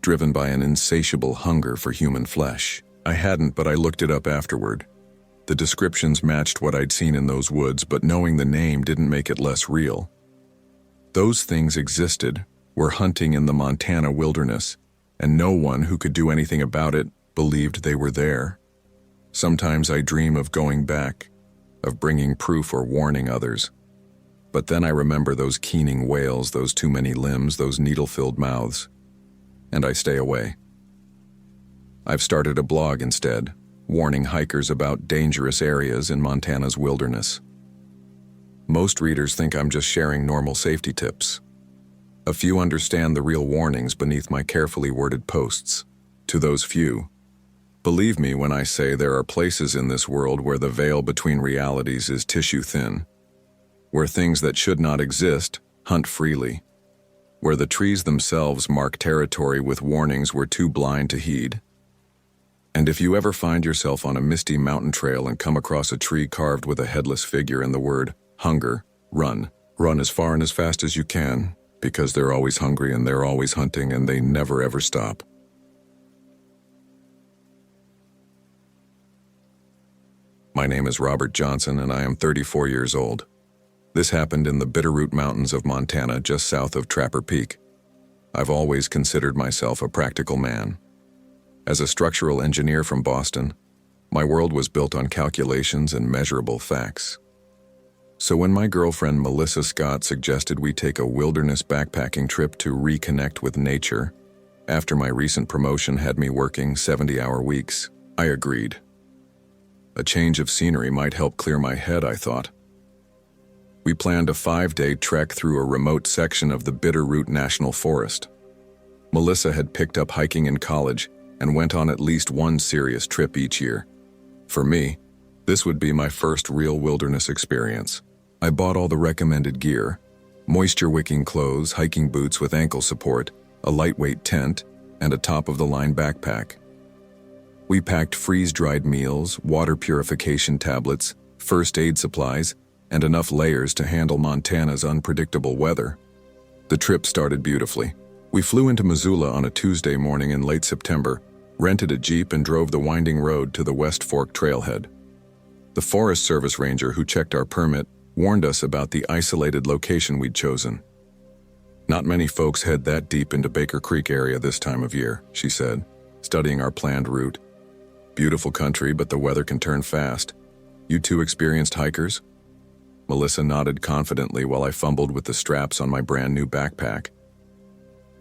driven by an insatiable hunger for human flesh. I hadn't, but I looked it up afterward. The descriptions matched what I'd seen in those woods, but knowing the name didn't make it less real. Those things existed, were hunting in the Montana wilderness, and no one who could do anything about it believed they were there. Sometimes I dream of going back, of bringing proof or warning others. But then I remember those keening wails, those too many limbs, those needle-filled mouths, and I stay away. I've started a blog instead, warning hikers about dangerous areas in Montana's wilderness. Most readers think I'm just sharing normal safety tips. A few understand the real warnings beneath my carefully worded posts. To those few, believe me when I say there are places in this world where the veil between realities is tissue thin, where things that should not exist hunt freely, where the trees themselves mark territory with warnings we're too blind to heed. And if you ever find yourself on a misty mountain trail and come across a tree carved with a headless figure and the word hunger, run. Run as far and as fast as you can, because they're always hungry and they're always hunting and they never ever stop. My name is Robert Johnson and I am 34 years old. This happened in the Bitterroot Mountains of Montana, just south of Trapper Peak. I've always considered myself a practical man. As a structural engineer from Boston, my world was built on calculations and measurable facts. So when my girlfriend Melissa Scott suggested we take a wilderness backpacking trip to reconnect with nature, after my recent promotion had me working 70-hour weeks, I agreed. A change of scenery might help clear my head, I thought. We planned a 5-day trek through a remote section of the Bitterroot National Forest. Melissa had picked up hiking in college and went on at least one serious trip each year. For me, this would be my first real wilderness experience. I bought all the recommended gear: moisture-wicking clothes, hiking boots with ankle support, a lightweight tent, and a top-of-the-line backpack. We packed freeze-dried meals, water purification tablets, first aid supplies, and enough layers to handle Montana's unpredictable weather. The trip started beautifully. We flew into Missoula on a Tuesday morning in late September, rented a Jeep and drove the winding road to the West Fork trailhead. The Forest Service ranger who checked our permit warned us about the isolated location we'd chosen. "Not many folks head that deep into Baker Creek area this time of year," she said, studying our planned route. "Beautiful country, but the weather can turn fast. You two experienced hikers?" Melissa nodded confidently while I fumbled with the straps on my brand new backpack.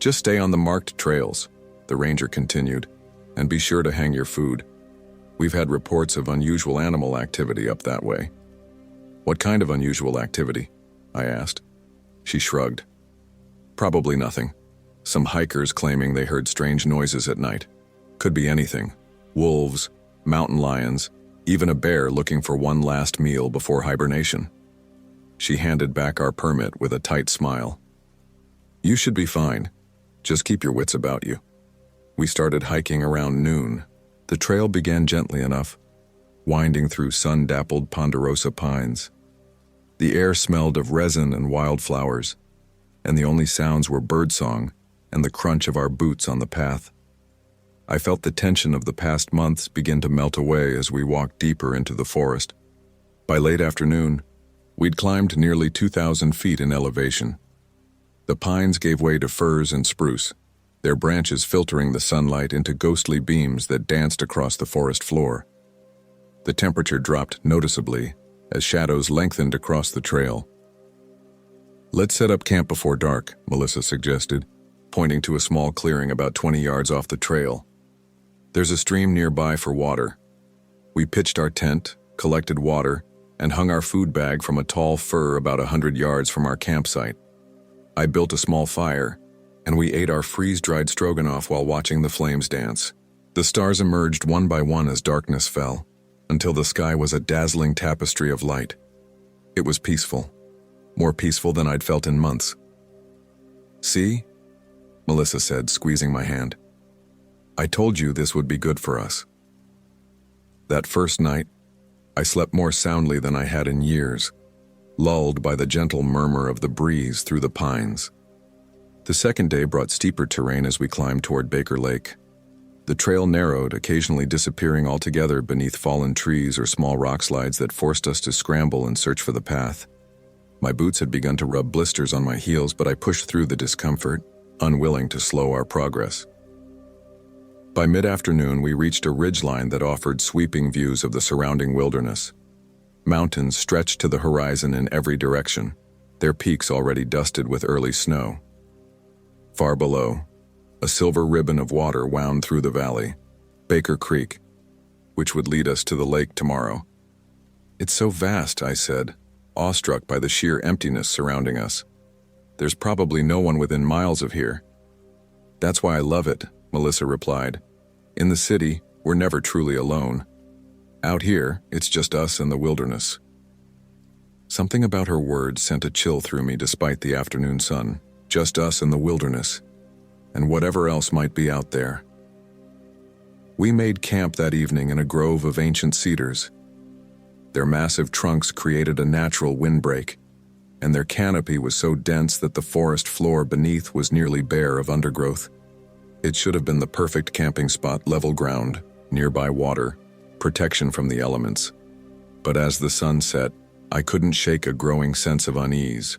"Just stay on the marked trails," the ranger continued, "and be sure to hang your food. We've had reports of unusual animal activity up that way." "What kind of unusual activity?" I asked. She shrugged. "Probably nothing. Some hikers claiming they heard strange noises at night. Could be anything. Wolves, mountain lions, even a bear looking for one last meal before hibernation." She handed back our permit with a tight smile. "You should be fine. Just keep your wits about you." We started hiking around noon. The trail began gently enough, winding through sun-dappled ponderosa pines. The air smelled of resin and wildflowers, and the only sounds were birdsong and the crunch of our boots on the path. I felt the tension of the past months begin to melt away as we walked deeper into the forest. By late afternoon, we'd climbed nearly 2,000 feet in elevation. The pines gave way to firs and spruce, their branches filtering the sunlight into ghostly beams that danced across the forest floor. The temperature dropped noticeably as shadows lengthened across the trail. "Let's set up camp before dark," Melissa suggested, pointing to a small clearing about 20 yards off the trail. "There's a stream nearby for water." We pitched our tent, collected water, and hung our food bag from a tall fir about 100 yards from our campsite. I built a small fire, and we ate our freeze-dried stroganoff while watching the flames dance. The stars emerged one by one as darkness fell, until the sky was a dazzling tapestry of light. It was peaceful, more peaceful than I'd felt in months. "See?" Melissa said, squeezing my hand. "I told you this would be good for us." That first night, I slept more soundly than I had in years, lulled by the gentle murmur of the breeze through the pines. The second day brought steeper terrain as we climbed toward Baker Lake. The trail narrowed, occasionally disappearing altogether beneath fallen trees or small rock slides that forced us to scramble and search for the path. My boots had begun to rub blisters on my heels, but I pushed through the discomfort, unwilling to slow our progress. By mid-afternoon, we reached a ridgeline that offered sweeping views of the surrounding wilderness. Mountains stretched to the horizon in every direction, their peaks already dusted with early snow. Far below, a silver ribbon of water wound through the valley, Baker Creek, which would lead us to the lake tomorrow. "It's so vast," I said, awestruck by the sheer emptiness surrounding us. "There's probably no one within miles of here." "That's why I love it," Melissa replied. "In the city, we're never truly alone. Out here, it's just us and the wilderness." Something about her words sent a chill through me despite the afternoon sun. Just us and the wilderness, and whatever else might be out there. We made camp that evening in a grove of ancient cedars. Their massive trunks created a natural windbreak, and their canopy was so dense that the forest floor beneath was nearly bare of undergrowth. It should have been the perfect camping spot: level ground, nearby water, protection from the elements. But as the sun set, I couldn't shake a growing sense of unease.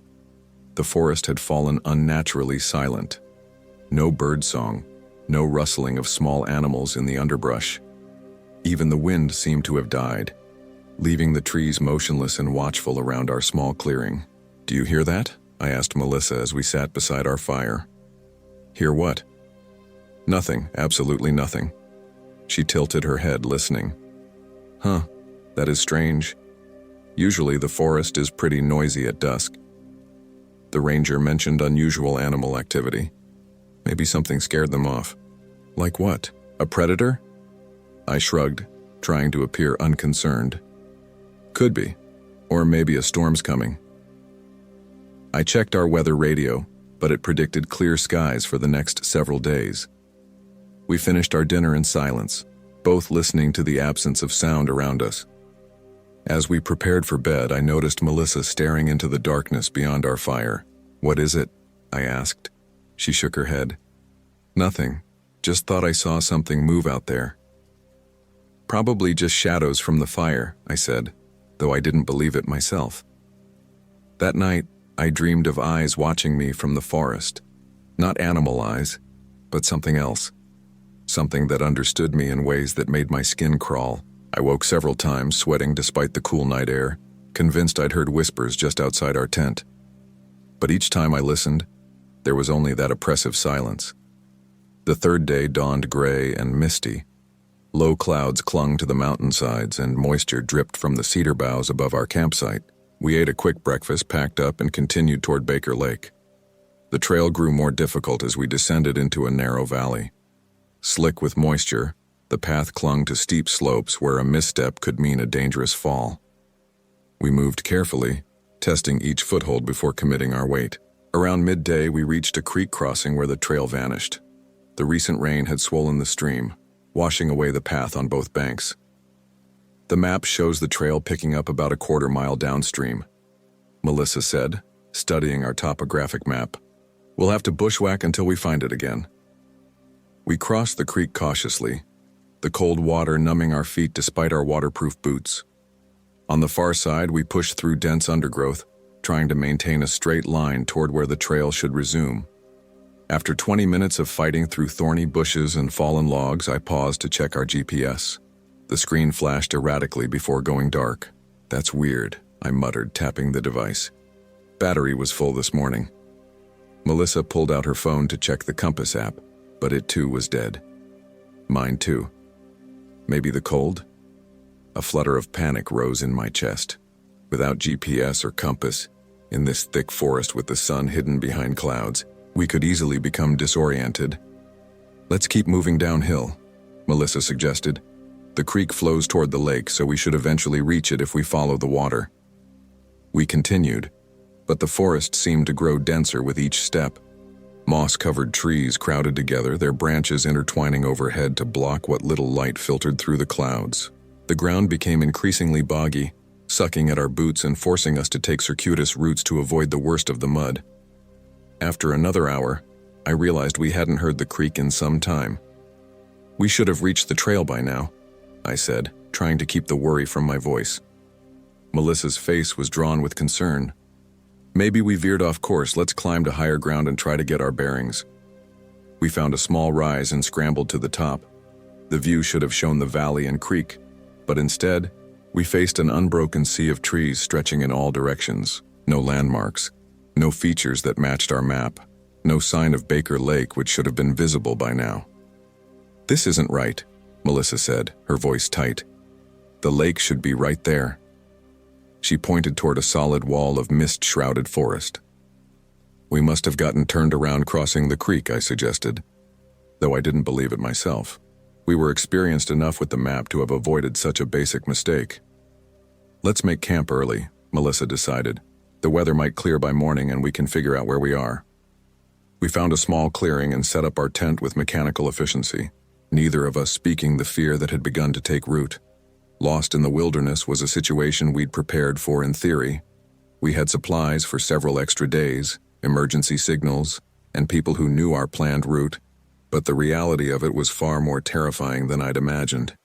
The forest had fallen unnaturally silent. No bird song, no rustling of small animals in the underbrush. Even the wind seemed to have died, leaving the trees motionless and watchful around our small clearing. "Do you hear that?" I asked Melissa as we sat beside our fire. "Hear what?" "Nothing, absolutely nothing." She tilted her head, listening. "Huh, that is strange. Usually the forest is pretty noisy at dusk." The ranger mentioned unusual animal activity. Maybe something scared them off. "Like what? A predator?" I shrugged, trying to appear unconcerned. "Could be. Or maybe a storm's coming." I checked our weather radio, but it predicted clear skies for the next several days. We finished our dinner in silence, both listening to the absence of sound around us. As we prepared for bed, I noticed Melissa staring into the darkness beyond our fire. "What is it?" I asked. She shook her head. "Nothing. Just thought I saw something move out there." "Probably just shadows from the fire," I said, though I didn't believe it myself. That night, I dreamed of eyes watching me from the forest. Not animal eyes, but something else. Something that understood me in ways that made my skin crawl. I woke several times, sweating despite the cool night air, convinced I'd heard whispers just outside our tent. But each time I listened, there was only that oppressive silence. The third day dawned gray and misty. Low clouds clung to the mountainsides and moisture dripped from the cedar boughs above our campsite. We ate a quick breakfast, packed up, and continued toward Baker Lake. The trail grew more difficult as we descended into a narrow valley. Slick with moisture, the path clung to steep slopes where a misstep could mean a dangerous fall. We moved carefully, testing each foothold before committing our weight. Around midday, we reached a creek crossing where the trail vanished. The recent rain had swollen the stream, washing away the path on both banks. "The map shows the trail picking up about a quarter-mile downstream," Melissa said, studying our topographic map. "We'll have to bushwhack until we find it again." We crossed the creek cautiously, the cold water numbing our feet despite our waterproof boots. On the far side, we pushed through dense undergrowth, trying to maintain a straight line toward where the trail should resume. After 20 minutes of fighting through thorny bushes and fallen logs, I paused to check our GPS. The screen flashed erratically before going dark. "That's weird," I muttered, tapping the device. Battery was full this morning. Melissa pulled out her phone to check the compass app, but it too was dead. Mine too. Maybe the cold? A flutter of panic rose in my chest. Without GPS or compass, in this thick forest with the sun hidden behind clouds, we could easily become disoriented. "Let's keep moving downhill," Melissa suggested. "The creek flows toward the lake, so we should eventually reach it if we follow the water." We continued, but the forest seemed to grow denser with each step. Moss-covered trees crowded together, their branches intertwining overhead to block what little light filtered through the clouds. The ground became increasingly boggy, sucking at our boots and forcing us to take circuitous routes to avoid the worst of the mud. After another hour, I realized we hadn't heard the creek in some time. "We should have reached the trail by now," I said, trying to keep the worry from my voice. Melissa's face was drawn with concern. "Maybe we veered off course. Let's climb to higher ground and try to get our bearings." We found a small rise and scrambled to the top. The view should have shown the valley and creek, but instead, we faced an unbroken sea of trees stretching in all directions. No landmarks, no features that matched our map, no sign of Baker Lake, which should have been visible by now. "This isn't right," Melissa said, her voice tight. "The lake should be right there." She pointed toward a solid wall of mist-shrouded forest. "We must have gotten turned around crossing the creek," I suggested, though I didn't believe it myself. We were experienced enough with the map to have avoided such a basic mistake. "Let's make camp early," Melissa decided. "The weather might clear by morning and we can figure out where we are." We found a small clearing and set up our tent with mechanical efficiency, neither of us speaking the fear that had begun to take root. Lost in the wilderness was a situation we'd prepared for in theory. We had supplies for several extra days, emergency signals, and people who knew our planned route, but the reality of it was far more terrifying than I'd imagined.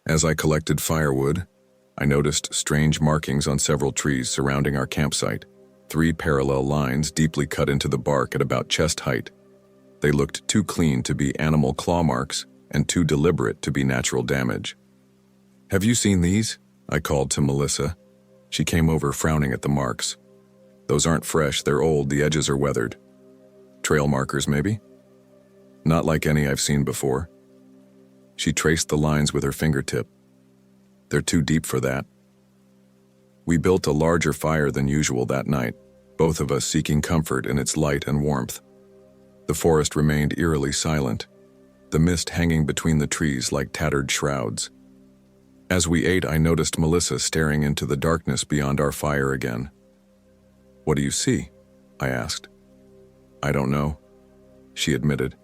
As I collected firewood, I noticed strange markings on several trees surrounding our campsite, 3 parallel lines deeply cut into the bark at about chest height. They looked too clean to be animal claw marks and too deliberate to be natural damage. "Have you seen these?" I called to Melissa. She came over, frowning at the marks. "Those aren't fresh, they're old, the edges are weathered." "Trail markers, maybe?" "Not like any I've seen before." She traced the lines with her fingertip. "They're too deep for that." We built a larger fire than usual that night, both of us seeking comfort in its light and warmth. The forest remained eerily silent, the mist hanging between the trees like tattered shrouds. As we ate, I noticed Melissa staring into the darkness beyond our fire again. "What do you see?" I asked. "I don't know," she admitted.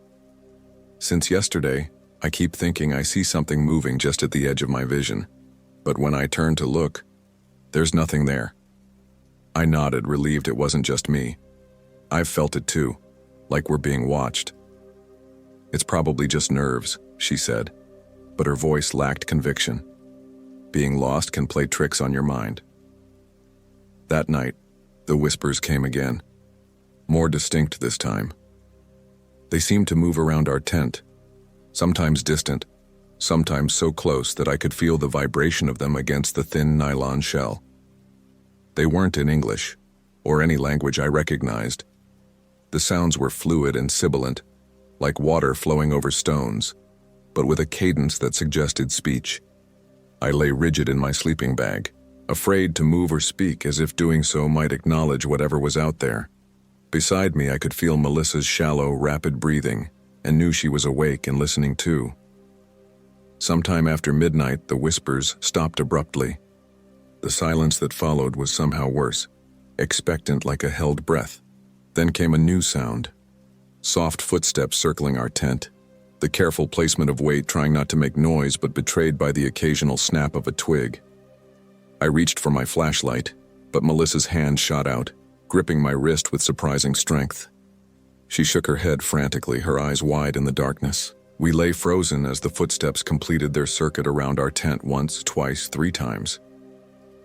"Since yesterday, I keep thinking I see something moving just at the edge of my vision, but when I turn to look, there's nothing there." I nodded, relieved it wasn't just me. "I've felt it too, like we're being watched." "It's probably just nerves," she said, but her voice lacked conviction. "Being lost can play tricks on your mind." That night, the whispers came again, more distinct this time. They seemed to move around our tent, sometimes distant, sometimes so close that I could feel the vibration of them against the thin nylon shell. They weren't in English, or any language I recognized. The sounds were fluid and sibilant, like water flowing over stones, but with a cadence that suggested speech. I lay rigid in my sleeping bag, afraid to move or speak, as if doing so might acknowledge whatever was out there. Beside me, I could feel Melissa's shallow, rapid breathing, and knew she was awake and listening too. Sometime after midnight, the whispers stopped abruptly. The silence that followed was somehow worse, expectant like a held breath. Then came a new sound. Soft footsteps circling our tent, the careful placement of weight trying not to make noise but betrayed by the occasional snap of a twig. I reached for my flashlight, but Melissa's hand shot out, gripping my wrist with surprising strength. She shook her head frantically, her eyes wide in the darkness. We lay frozen as the footsteps completed their circuit around our tent once, twice, 3 times.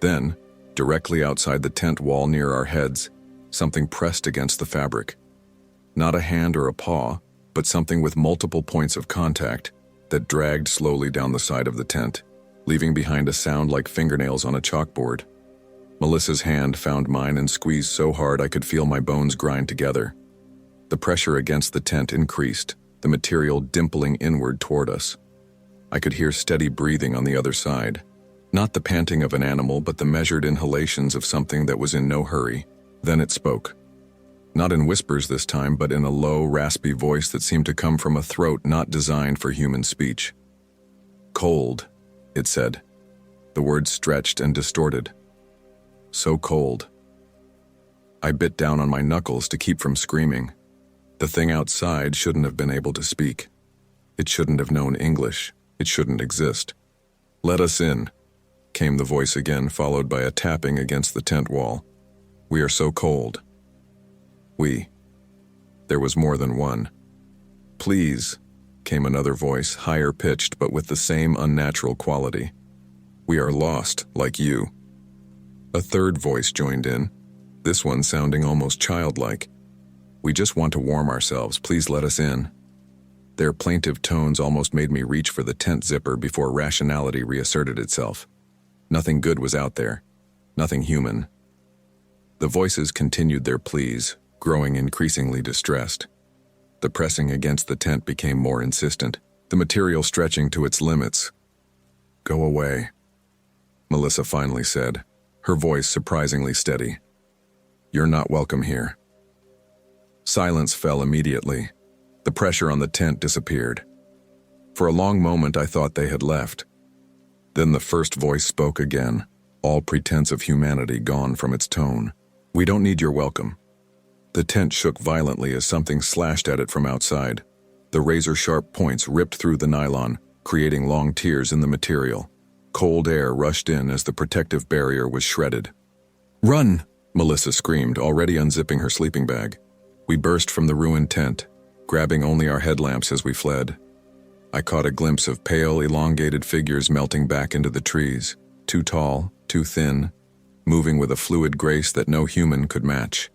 Then, directly outside the tent wall near our heads, something pressed against the fabric. Not a hand or a paw, but something with multiple points of contact that dragged slowly down the side of the tent, leaving behind a sound like fingernails on a chalkboard. Melissa's hand found mine and squeezed so hard I could feel my bones grind together. The pressure against the tent increased, the material dimpling inward toward us. I could hear steady breathing on the other side. Not the panting of an animal, but the measured inhalations of something that was in no hurry. Then it spoke. Not in whispers this time, but in a low, raspy voice that seemed to come from a throat not designed for human speech. "Cold," it said. The words stretched and distorted. "So cold." I bit down on my knuckles to keep from screaming. The thing outside shouldn't have been able to speak. It shouldn't have known English. It shouldn't exist. "Let us in," came the voice again, followed by a tapping against the tent wall. "We are so cold." "We." There was more than one. "Please," came another voice, higher pitched but with the same unnatural quality. "We are lost, like you." A third voice joined in, this one sounding almost childlike. "We just want to warm ourselves, please let us in." Their plaintive tones almost made me reach for the tent zipper before rationality reasserted itself. Nothing good was out there. Nothing human. The voices continued their pleas, growing increasingly distressed. The pressing against the tent became more insistent, the material stretching to its limits. "Go away," Melissa finally said, her voice surprisingly steady. "You're not welcome here." Silence fell immediately. The pressure on the tent disappeared. For a long moment I thought they had left. Then the first voice spoke again, all pretense of humanity gone from its tone. "We don't need your welcome." The tent shook violently as something slashed at it from outside. The razor-sharp points ripped through the nylon, creating long tears in the material. Cold air rushed in as the protective barrier was shredded. "Run!" Melissa screamed, already unzipping her sleeping bag. We burst from the ruined tent, grabbing only our headlamps as we fled. I caught a glimpse of pale, elongated figures melting back into the trees, too tall, too thin, moving with a fluid grace that no human could match.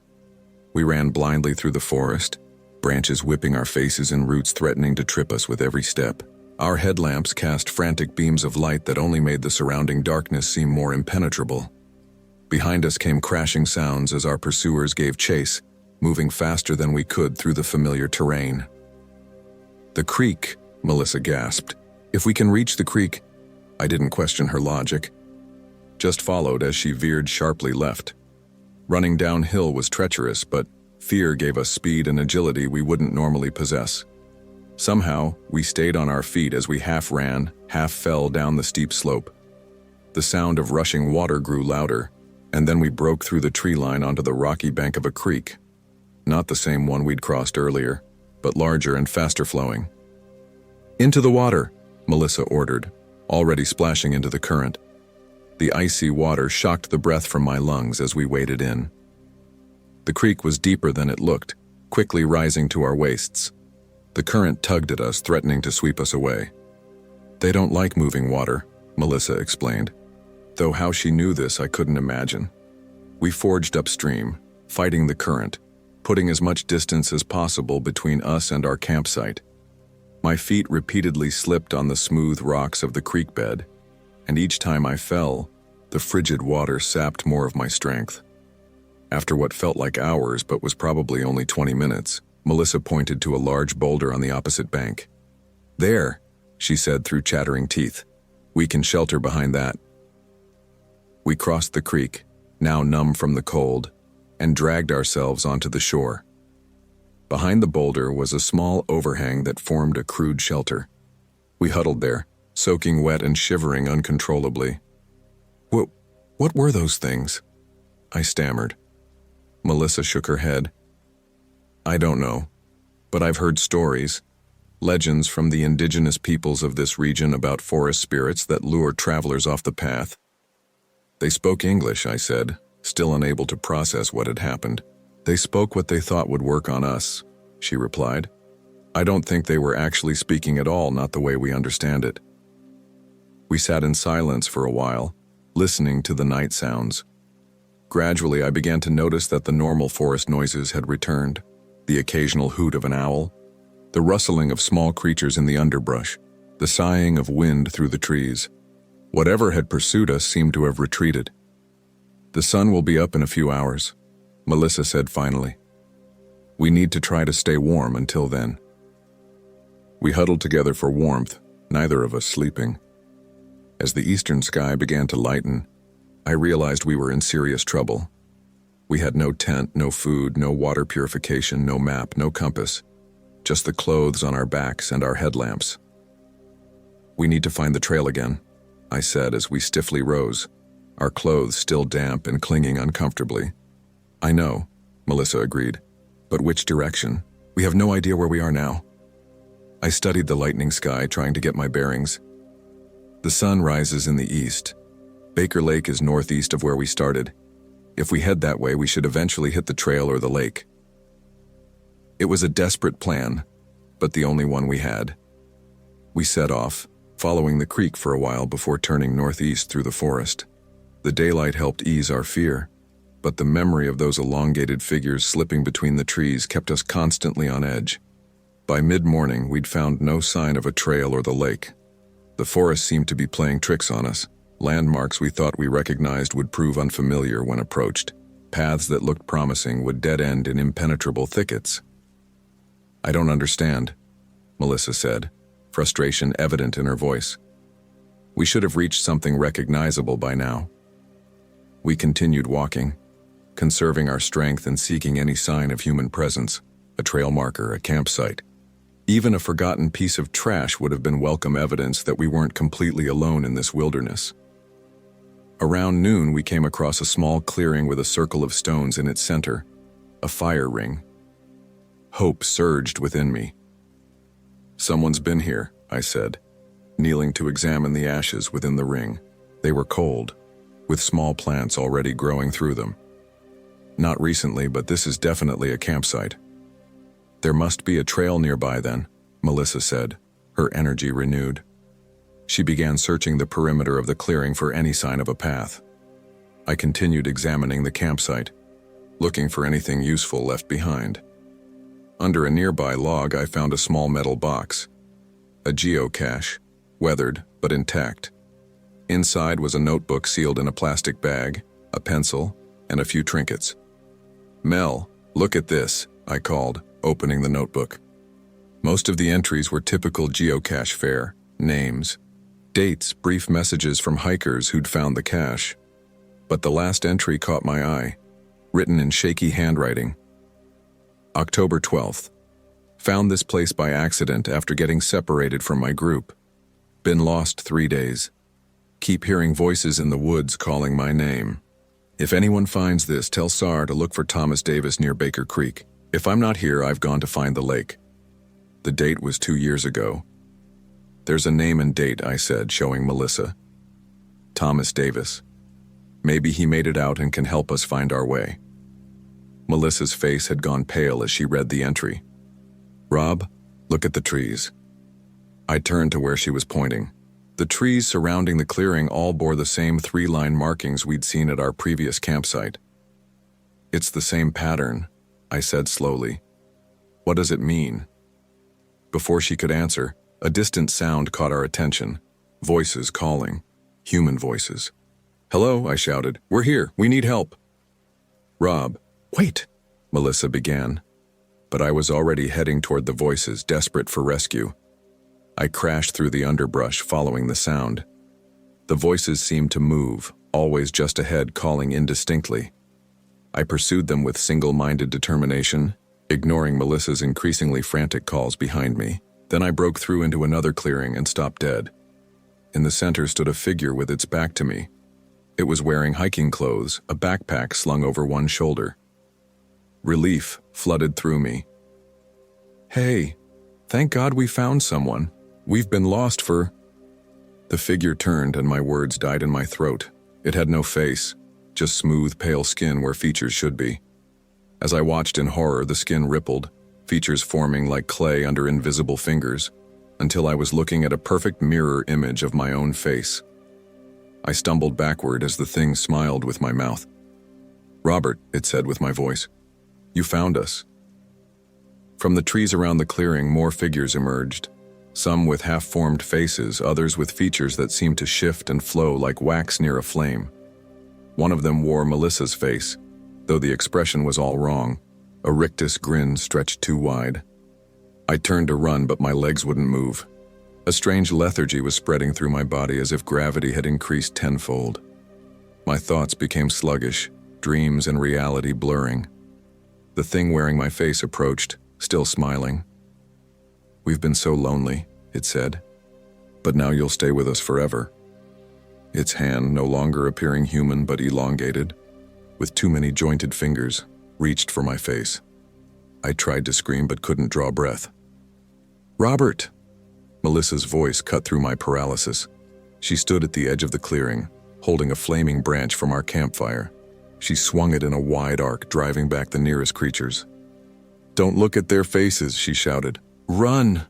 We ran blindly through the forest, branches whipping our faces and roots threatening to trip us with every step. Our headlamps cast frantic beams of light that only made the surrounding darkness seem more impenetrable. Behind us came crashing sounds as our pursuers gave chase, moving faster than we could through the familiar terrain. "The creek," Melissa gasped. "If we can reach the creek—" I didn't question her logic, just followed as she veered sharply left. Running downhill was treacherous, but fear gave us speed and agility we wouldn't normally possess. Somehow, we stayed on our feet as we half ran, half fell down the steep slope. The sound of rushing water grew louder, and then we broke through the tree line onto the rocky bank of a creek. Not the same one we'd crossed earlier, but larger and faster flowing. "Into the water," Melissa ordered, already splashing into the current. The icy water shocked the breath from my lungs as we waded in. The creek was deeper than it looked, quickly rising to our waists. The current tugged at us, threatening to sweep us away. "They don't like moving water," Melissa explained, though how she knew this I couldn't imagine. We forged upstream, fighting the current, putting as much distance as possible between us and our campsite. My feet repeatedly slipped on the smooth rocks of the creek bed, and each time I fell, the frigid water sapped more of my strength. After what felt like hours but was probably only 20 minutes, Melissa pointed to a large boulder on the opposite bank. "There," she said through chattering teeth. "We can shelter behind that." We crossed the creek, now numb from the cold, and dragged ourselves onto the shore. Behind the boulder was a small overhang that formed a crude shelter. We huddled there, soaking wet and shivering uncontrollably. What were those things?" I stammered. Melissa shook her head. "I don't know, but I've heard stories, legends from the indigenous peoples of this region about forest spirits that lure travelers off the path." "They spoke English," I said, still unable to process what had happened. "They spoke what they thought would work on us," she replied. "I don't think they were actually speaking at all, not the way we understand it." We sat in silence for a while, listening to the night sounds. Gradually, I began to notice that the normal forest noises had returned. The occasional hoot of an owl, the rustling of small creatures in the underbrush, the sighing of wind through the trees. Whatever had pursued us seemed to have retreated. "The sun will be up in a few hours," Melissa said finally. "We need to try to stay warm until then." We huddled together for warmth, neither of us sleeping. As the eastern sky began to lighten, I realized we were in serious trouble. We had no tent, no food, no water purification, no map, no compass, just the clothes on our backs and our headlamps. "We need to find the trail again," I said as we stiffly rose, our clothes still damp and clinging uncomfortably. "I know," Melissa agreed, "but which direction? We have no idea where we are now." I studied the lightening sky, trying to get my bearings. The sun rises in the east. Baker Lake is northeast of where we started. If we head that way, we should eventually hit the trail or the lake. It was a desperate plan, but the only one we had. We set off, following the creek for a while before turning northeast through the forest. The daylight helped ease our fear, but the memory of those elongated figures slipping between the trees kept us constantly on edge. By mid-morning, we'd found no sign of a trail or the lake. The forest seemed to be playing tricks on us. Landmarks we thought we recognized would prove unfamiliar when approached. Paths that looked promising would dead-end in impenetrable thickets. "I don't understand," Melissa said, frustration evident in her voice. "We should have reached something recognizable by now." We continued walking, conserving our strength and seeking any sign of human presence, a trail marker, a campsite. Even a forgotten piece of trash would have been welcome evidence that we weren't completely alone in this wilderness. Around noon, we came across a small clearing with a circle of stones in its center, a fire ring. Hope surged within me. "Someone's been here," I said, kneeling to examine the ashes within the ring. They were cold, with small plants already growing through them. "Not recently, but this is definitely a campsite." "There must be a trail nearby then," Melissa said, her energy renewed. She began searching the perimeter of the clearing for any sign of a path. I continued examining the campsite, looking for anything useful left behind. Under a nearby log, I found a small metal box. A geocache, weathered but intact. Inside was a notebook sealed in a plastic bag, a pencil, and a few trinkets. "Mel, look at this," I called, opening the notebook. Most of the entries were typical geocache fare: names, dates, brief messages from hikers who'd found the cache. But the last entry caught my eye, written in shaky handwriting. October 12th. Found this place by accident after getting separated from my group. Been lost 3 days. Keep hearing voices in the woods calling my name. If anyone finds this, tell SAR to look for Thomas Davis near Baker Creek. If I'm not here, I've gone to find the lake. The date was 2 years ago. There's a name and date, I said, showing Melissa. Thomas Davis. Maybe he made it out and can help us find our way. Melissa's face had gone pale as she read the entry. "Rob, look at the trees." I turned to where she was pointing. The trees surrounding the clearing all bore the same 3-line markings we'd seen at our previous campsite. "It's the same pattern," I said slowly. "What does it mean?" Before she could answer, a distant sound caught our attention. Voices calling. Human voices. "Hello," I shouted. "We're here. We need help." "Rob, wait," Melissa began. But I was already heading toward the voices, desperate for rescue. I crashed through the underbrush, following the sound. The voices seemed to move, always just ahead, calling indistinctly. I pursued them with single-minded determination, ignoring Melissa's increasingly frantic calls behind me. Then I broke through into another clearing and stopped dead. In the center stood a figure with its back to me. It was wearing hiking clothes, a backpack slung over one shoulder. Relief flooded through me. "Hey, thank God we found someone. We've been lost for..." The figure turned and my words died in my throat. It had no face, just smooth, pale skin where features should be. As I watched in horror, the skin rippled, features forming like clay under invisible fingers, until I was looking at a perfect mirror image of my own face. I stumbled backward as the thing smiled with my mouth. "Robert," it said with my voice, "you found us." From the trees around the clearing, more figures emerged. Some with half-formed faces, others with features that seemed to shift and flow like wax near a flame. One of them wore Melissa's face, though the expression was all wrong. A rictus grin stretched too wide. I turned to run, but my legs wouldn't move. A strange lethargy was spreading through my body, as if gravity had increased tenfold. My thoughts became sluggish, dreams and reality blurring. The thing wearing my face approached, still smiling. "We've been so lonely," it said, "but now you'll stay with us forever." Its hand, no longer appearing human but elongated, with too many jointed fingers, reached for my face. I tried to scream but couldn't draw breath. "Robert!" Melissa's voice cut through my paralysis. She stood at the edge of the clearing, holding a flaming branch from our campfire. She swung it in a wide arc, driving back the nearest creatures. "Don't look at their faces," she shouted. "Run!"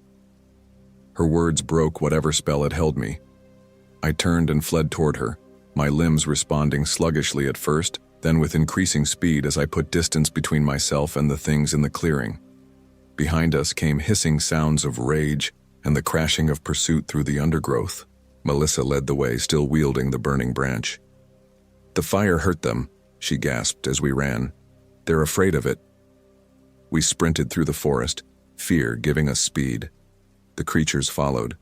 Her words broke whatever spell had held me. I turned and fled toward her, my limbs responding sluggishly at first, then with increasing speed as I put distance between myself and the things in the clearing. Behind us came hissing sounds of rage and the crashing of pursuit through the undergrowth. Melissa led the way, still wielding the burning branch. "The fire hurt them," she gasped as we ran. "They're afraid of it." We sprinted through the forest, fear giving us speed. The creatures followed,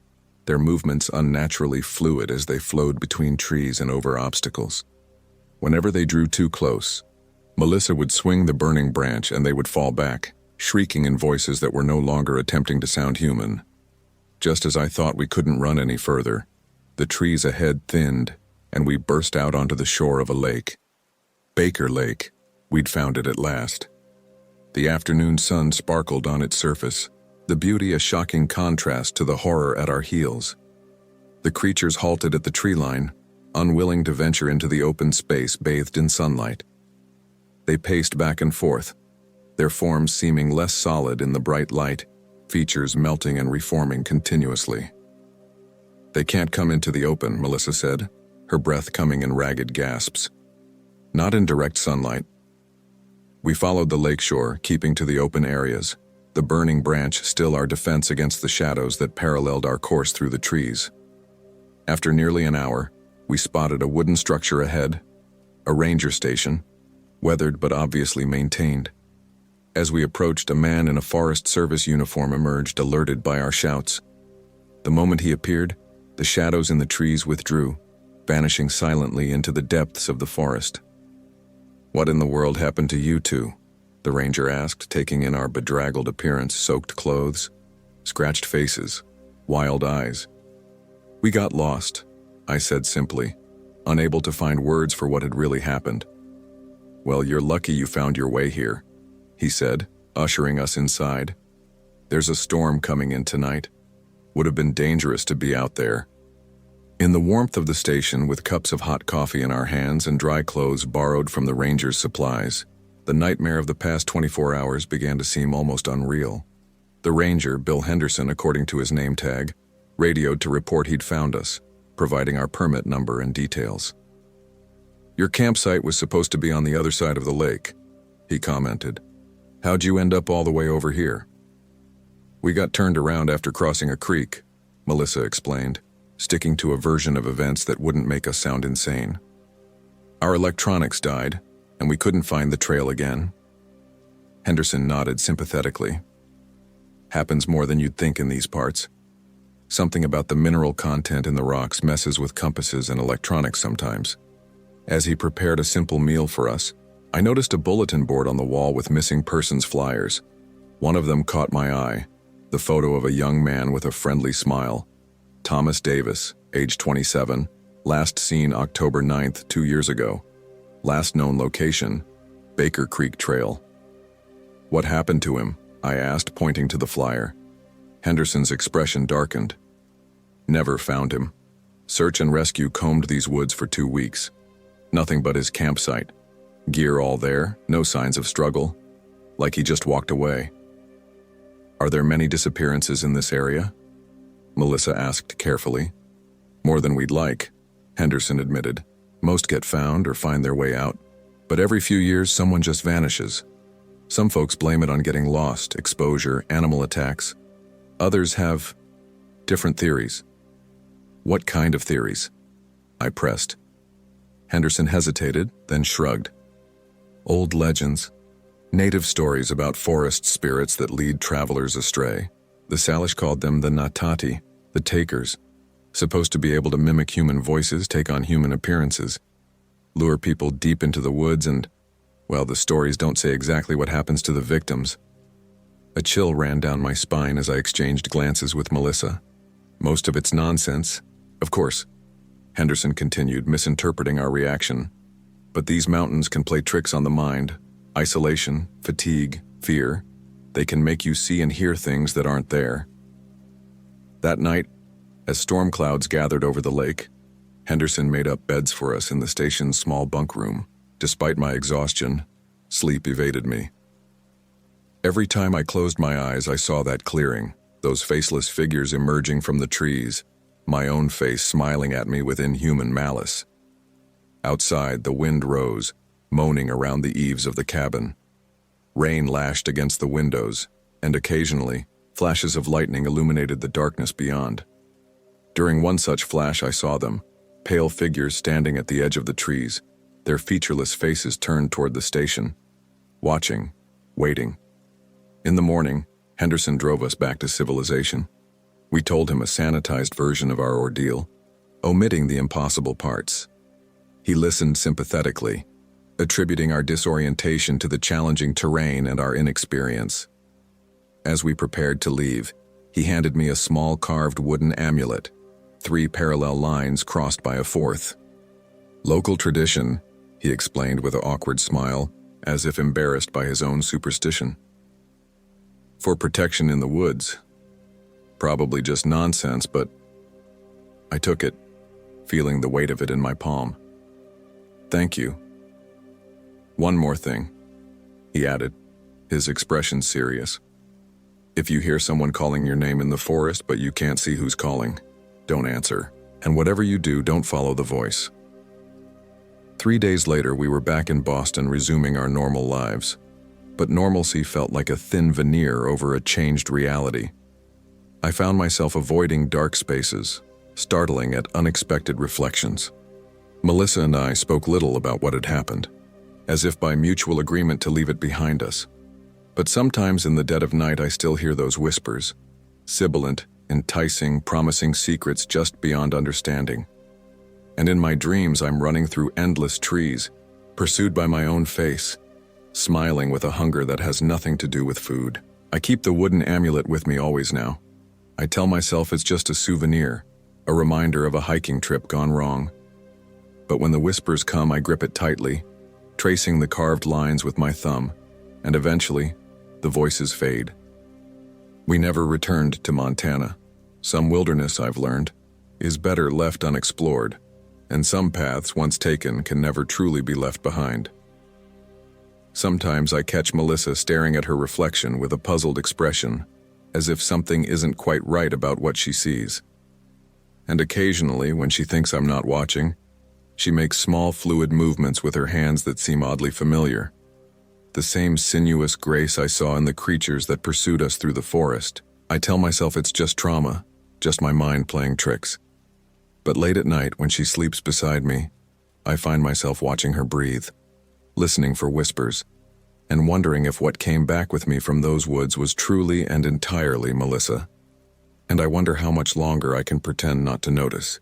their movements unnaturally fluid as they flowed between trees and over obstacles. Whenever they drew too close, Melissa would swing the burning branch and they would fall back, shrieking in voices that were no longer attempting to sound human. Just as I thought we couldn't run any further, the trees ahead thinned, and we burst out onto the shore of a lake. Baker Lake, we'd found it at last. The afternoon sun sparkled on its surface, the beauty a shocking contrast to the horror at our heels. The creatures halted at the tree line, unwilling to venture into the open space bathed in sunlight. They paced back and forth, their forms seeming less solid in the bright light, features melting and reforming continuously. "They can't come into the open," Melissa said, her breath coming in ragged gasps. "Not in direct sunlight." We followed the lakeshore, keeping to the open areas, the burning branch still our defense against the shadows that paralleled our course through the trees. After nearly an hour, we spotted a wooden structure ahead, a ranger station, weathered but obviously maintained. As we approached, a man in a Forest Service uniform emerged, alerted by our shouts. The moment he appeared, the shadows in the trees withdrew, vanishing silently into the depths of the forest. "What in the world happened to you two?" the ranger asked, taking in our bedraggled appearance, soaked clothes, scratched faces, wild eyes. "We got lost," I said simply, unable to find words for what had really happened. "Well, you're lucky you found your way here," he said, ushering us inside. "There's a storm coming in tonight. Would have been dangerous to be out there." In the warmth of the station, with cups of hot coffee in our hands and dry clothes borrowed from the ranger's supplies, the nightmare of the past 24 hours began to seem almost unreal. The ranger, Bill Henderson according to his name tag, radioed to report he'd found us, providing our permit number and details. "Your campsite was supposed to be on the other side of the lake," he commented. "How'd you end up all the way over here?" "We got turned around after crossing a creek," Melissa explained, sticking to a version of events that wouldn't make us sound insane. "Our electronics died, and we couldn't find the trail again." Henderson nodded sympathetically. "Happens more than you'd think in these parts. Something about the mineral content in the rocks messes with compasses and electronics sometimes." As he prepared a simple meal for us, I noticed a bulletin board on the wall with missing persons flyers. One of them caught my eye, the photo of a young man with a friendly smile. Thomas Davis, age 27, last seen October 9th, 2 years ago. Last known location, Baker Creek Trail. "What happened to him?" I asked, pointing to the flyer. Henderson's expression darkened. "Never found him. Search and rescue combed these woods for 2 weeks. Nothing but his campsite. Gear all there, no signs of struggle. Like he just walked away." "Are there many disappearances in this area?" Melissa asked carefully. "More than we'd like," Henderson admitted. "Most get found or find their way out, but every few years someone just vanishes. Some folks blame it on getting lost, exposure, animal attacks. Others have different theories." "What kind of theories?" I pressed. Henderson hesitated, then shrugged. "Old legends. Native stories about forest spirits that lead travelers astray. The Salish called them the Natati, the takers, supposed to be able to mimic human voices, take on human appearances, lure people deep into the woods and, well, the stories don't say exactly what happens to the victims." A chill ran down my spine as I exchanged glances with Melissa. "Most of it's nonsense, of course," Henderson continued, misinterpreting our reaction. "But these mountains can play tricks on the mind. Isolation, fatigue, fear. They can make you see and hear things that aren't there." That night, as storm clouds gathered over the lake, Henderson made up beds for us in the station's small bunk room. Despite my exhaustion, sleep evaded me. Every time I closed my eyes, I saw that clearing, those faceless figures emerging from the trees, my own face smiling at me with inhuman malice. Outside, the wind rose, moaning around the eaves of the cabin. Rain lashed against the windows, and occasionally, flashes of lightning illuminated the darkness beyond. During one such flash, I saw them, pale figures standing at the edge of the trees, their featureless faces turned toward the station, watching, waiting. In the morning, Henderson drove us back to civilization. We told him a sanitized version of our ordeal, omitting the impossible parts. He listened sympathetically, attributing our disorientation to the challenging terrain and our inexperience. As we prepared to leave, he handed me a small carved wooden amulet, 3 parallel lines crossed by a 4th. "Local tradition," he explained with an awkward smile, as if embarrassed by his own superstition. "For protection in the woods. Probably just nonsense, but..." I took it, feeling the weight of it in my palm. "Thank you. One more thing," he added, his expression serious. "If you hear someone calling your name in the forest but you can't see who's calling, don't answer. And whatever you do, don't follow the voice." 3 days later, we were back in Boston resuming our normal lives. but normalcy felt like a thin veneer over a changed reality. I found myself avoiding dark spaces, startling at unexpected reflections. Melissa and I spoke little about what had happened, as if by mutual agreement to leave it behind us. But sometimes in the dead of night I still hear those whispers, sibilant, enticing, promising secrets just beyond understanding. And in my dreams I'm running through endless trees, pursued by my own face, smiling with a hunger that has nothing to do with food. I keep the wooden amulet with me always now. I tell myself it's just a souvenir, a reminder of a hiking trip gone wrong. But when the whispers come, I grip it tightly, tracing the carved lines with my thumb, and eventually, the voices fade. We never returned to Montana. Some wilderness, I've learned, is better left unexplored, and some paths once taken can never truly be left behind. Sometimes I catch Melissa staring at her reflection with a puzzled expression, as if something isn't quite right about what she sees. And occasionally, when she thinks I'm not watching, she makes small fluid movements with her hands that seem oddly familiar. The same sinuous grace I saw in the creatures that pursued us through the forest. I tell myself it's just trauma, just my mind playing tricks. But late at night, when she sleeps beside me, I find myself watching her breathe, listening for whispers, and wondering if what came back with me from those woods was truly and entirely Melissa. And I wonder how much longer I can pretend not to notice.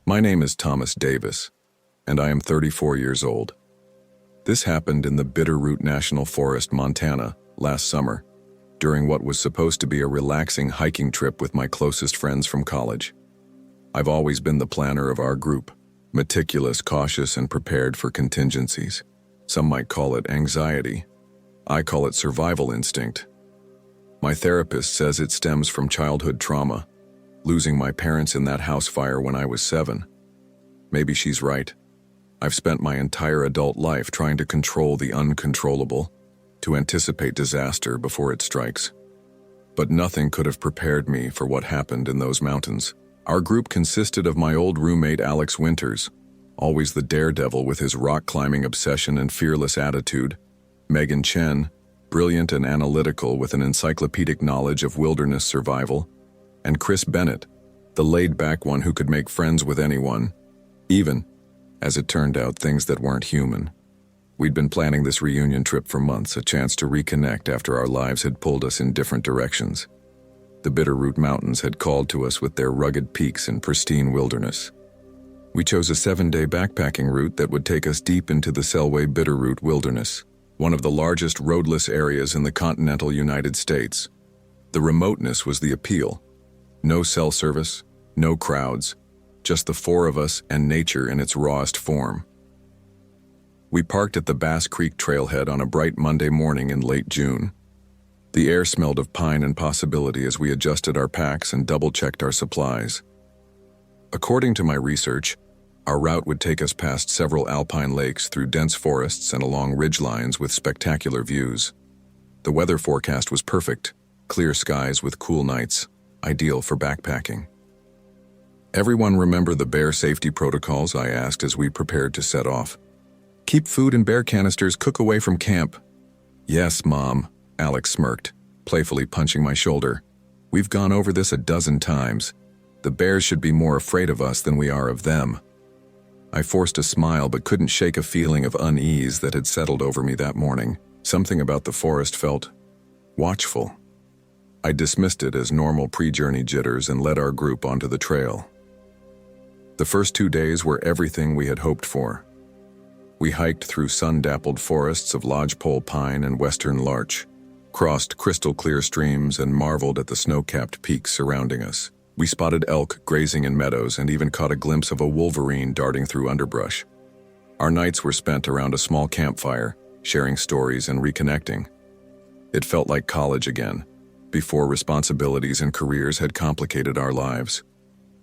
My name is Thomas Davis, and I am 34 years old. This happened in the Bitterroot National Forest, Montana, last summer, during what was supposed to be a relaxing hiking trip with my closest friends from college. I've always been the planner of our group, meticulous, cautious, and prepared for contingencies. Some might call it anxiety. I call it survival instinct. My therapist says it stems from childhood trauma, losing my parents in that house fire when I was 7. Maybe she's right. I've spent my entire adult life trying to control the uncontrollable, to anticipate disaster before it strikes. But nothing could have prepared me for what happened in those mountains. Our group consisted of my old roommate Alex Winters, always the daredevil with his rock-climbing obsession and fearless attitude, Megan Chen, brilliant and analytical with an encyclopedic knowledge of wilderness survival, and Chris Bennett, the laid-back one who could make friends with anyone, even, as it turned out, things that weren't human. We'd been planning this reunion trip for months, a chance to reconnect after our lives had pulled us in different directions. The Bitterroot Mountains had called to us with their rugged peaks and pristine wilderness. We chose a 7-day backpacking route that would take us deep into the Selway Bitterroot Wilderness, one of the largest roadless areas in the continental United States. The remoteness was the appeal. No cell service, no crowds, just the 4 of us and nature in its rawest form. We parked at the Bass Creek trailhead on a bright Monday morning in late June. The air smelled of pine and possibility as we adjusted our packs and double-checked our supplies. According to my research, our route would take us past several alpine lakes through dense forests and along ridgelines with spectacular views. The weather forecast was perfect, clear skies with cool nights, ideal for backpacking. Everyone remember the bear safety protocols? I asked as we prepared to set off. Keep food in bear canisters, cook away from camp. Yes, Mom, Alex smirked, playfully punching my shoulder. We've gone over this a dozen times. The bears should be more afraid of us than we are of them. I forced a smile but couldn't shake a feeling of unease that had settled over me that morning. Something about the forest felt watchful. I dismissed it as normal pre-journey jitters and led our group onto the trail. The first 2 days were everything we had hoped for. We hiked through sun-dappled forests of lodgepole pine and western larch, crossed crystal-clear streams, and marveled at the snow-capped peaks surrounding us. We spotted elk grazing in meadows and even caught a glimpse of a wolverine darting through underbrush. Our nights were spent around a small campfire, sharing stories and reconnecting. It felt like college again, before responsibilities and careers had complicated our lives.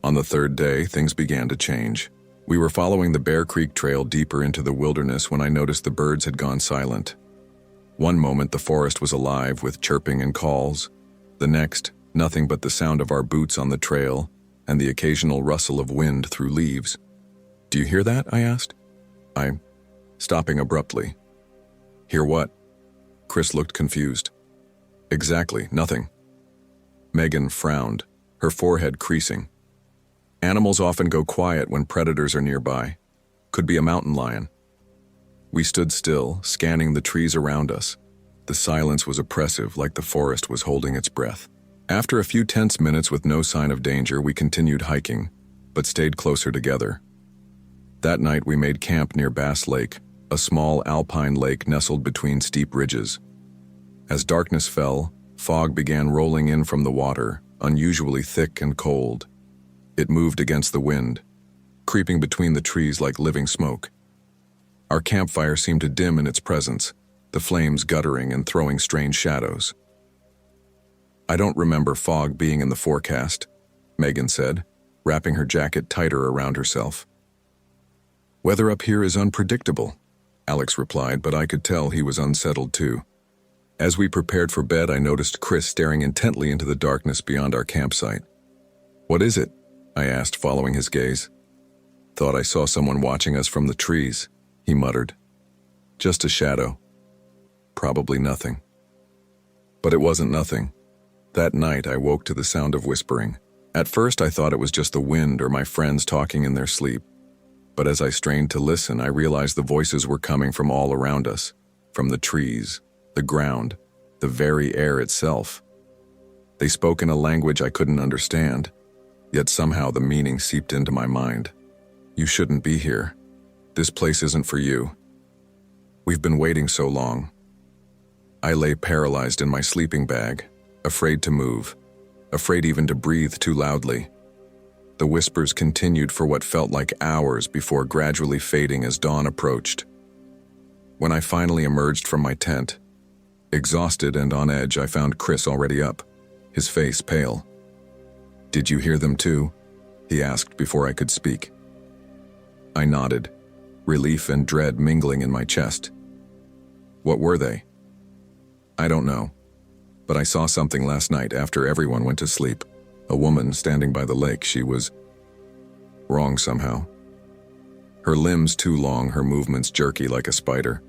On the 3rd day, things began to change. We were following the Bear Creek Trail deeper into the wilderness when I noticed the birds had gone silent. One moment the forest was alive with chirping and calls. The next, nothing but the sound of our boots on the trail and the occasional rustle of wind through leaves. "Do you hear that?" I asked. stopping abruptly. Hear what? Chris looked confused. Exactly, nothing. Megan frowned, her forehead creasing. Animals often go quiet when predators are nearby. Could be a mountain lion. We stood still, scanning the trees around us. The silence was oppressive, like the forest was holding its breath. After a few tense minutes with no sign of danger, we continued hiking, but stayed closer together. That night we made camp near Bass Lake, a small alpine lake nestled between steep ridges. As darkness fell, fog began rolling in from the water, unusually thick and cold. It moved against the wind, creeping between the trees like living smoke. Our campfire seemed to dim in its presence, the flames guttering and throwing strange shadows. I don't remember fog being in the forecast, Megan said, wrapping her jacket tighter around herself. Weather up here is unpredictable, Alex replied, but I could tell he was unsettled too. As we prepared for bed, I noticed Chris staring intently into the darkness beyond our campsite. What is it? I asked, following his gaze. Thought I saw someone watching us from the trees, he muttered. Just a shadow. Probably nothing. But it wasn't nothing. That night I woke to the sound of whispering. At first I thought it was just the wind or my friends talking in their sleep. But as I strained to listen, I realized the voices were coming from all around us, from the trees, the ground, the very air itself. They spoke in a language I couldn't understand, yet somehow the meaning seeped into my mind. You shouldn't be here. This place isn't for you. We've been waiting so long. I lay paralyzed in my sleeping bag, afraid to move, afraid even to breathe too loudly. The whispers continued for what felt like hours before gradually fading as dawn approached. When I finally emerged from my tent, exhausted and on edge, I found Chris already up, his face pale. Did you hear them too? He asked before I could speak. I nodded, relief and dread mingling in my chest. What were they? I don't know, but I saw something last night after everyone went to sleep. A woman standing by the lake. She was wrong somehow. Her limbs too long, her movements jerky like a spider.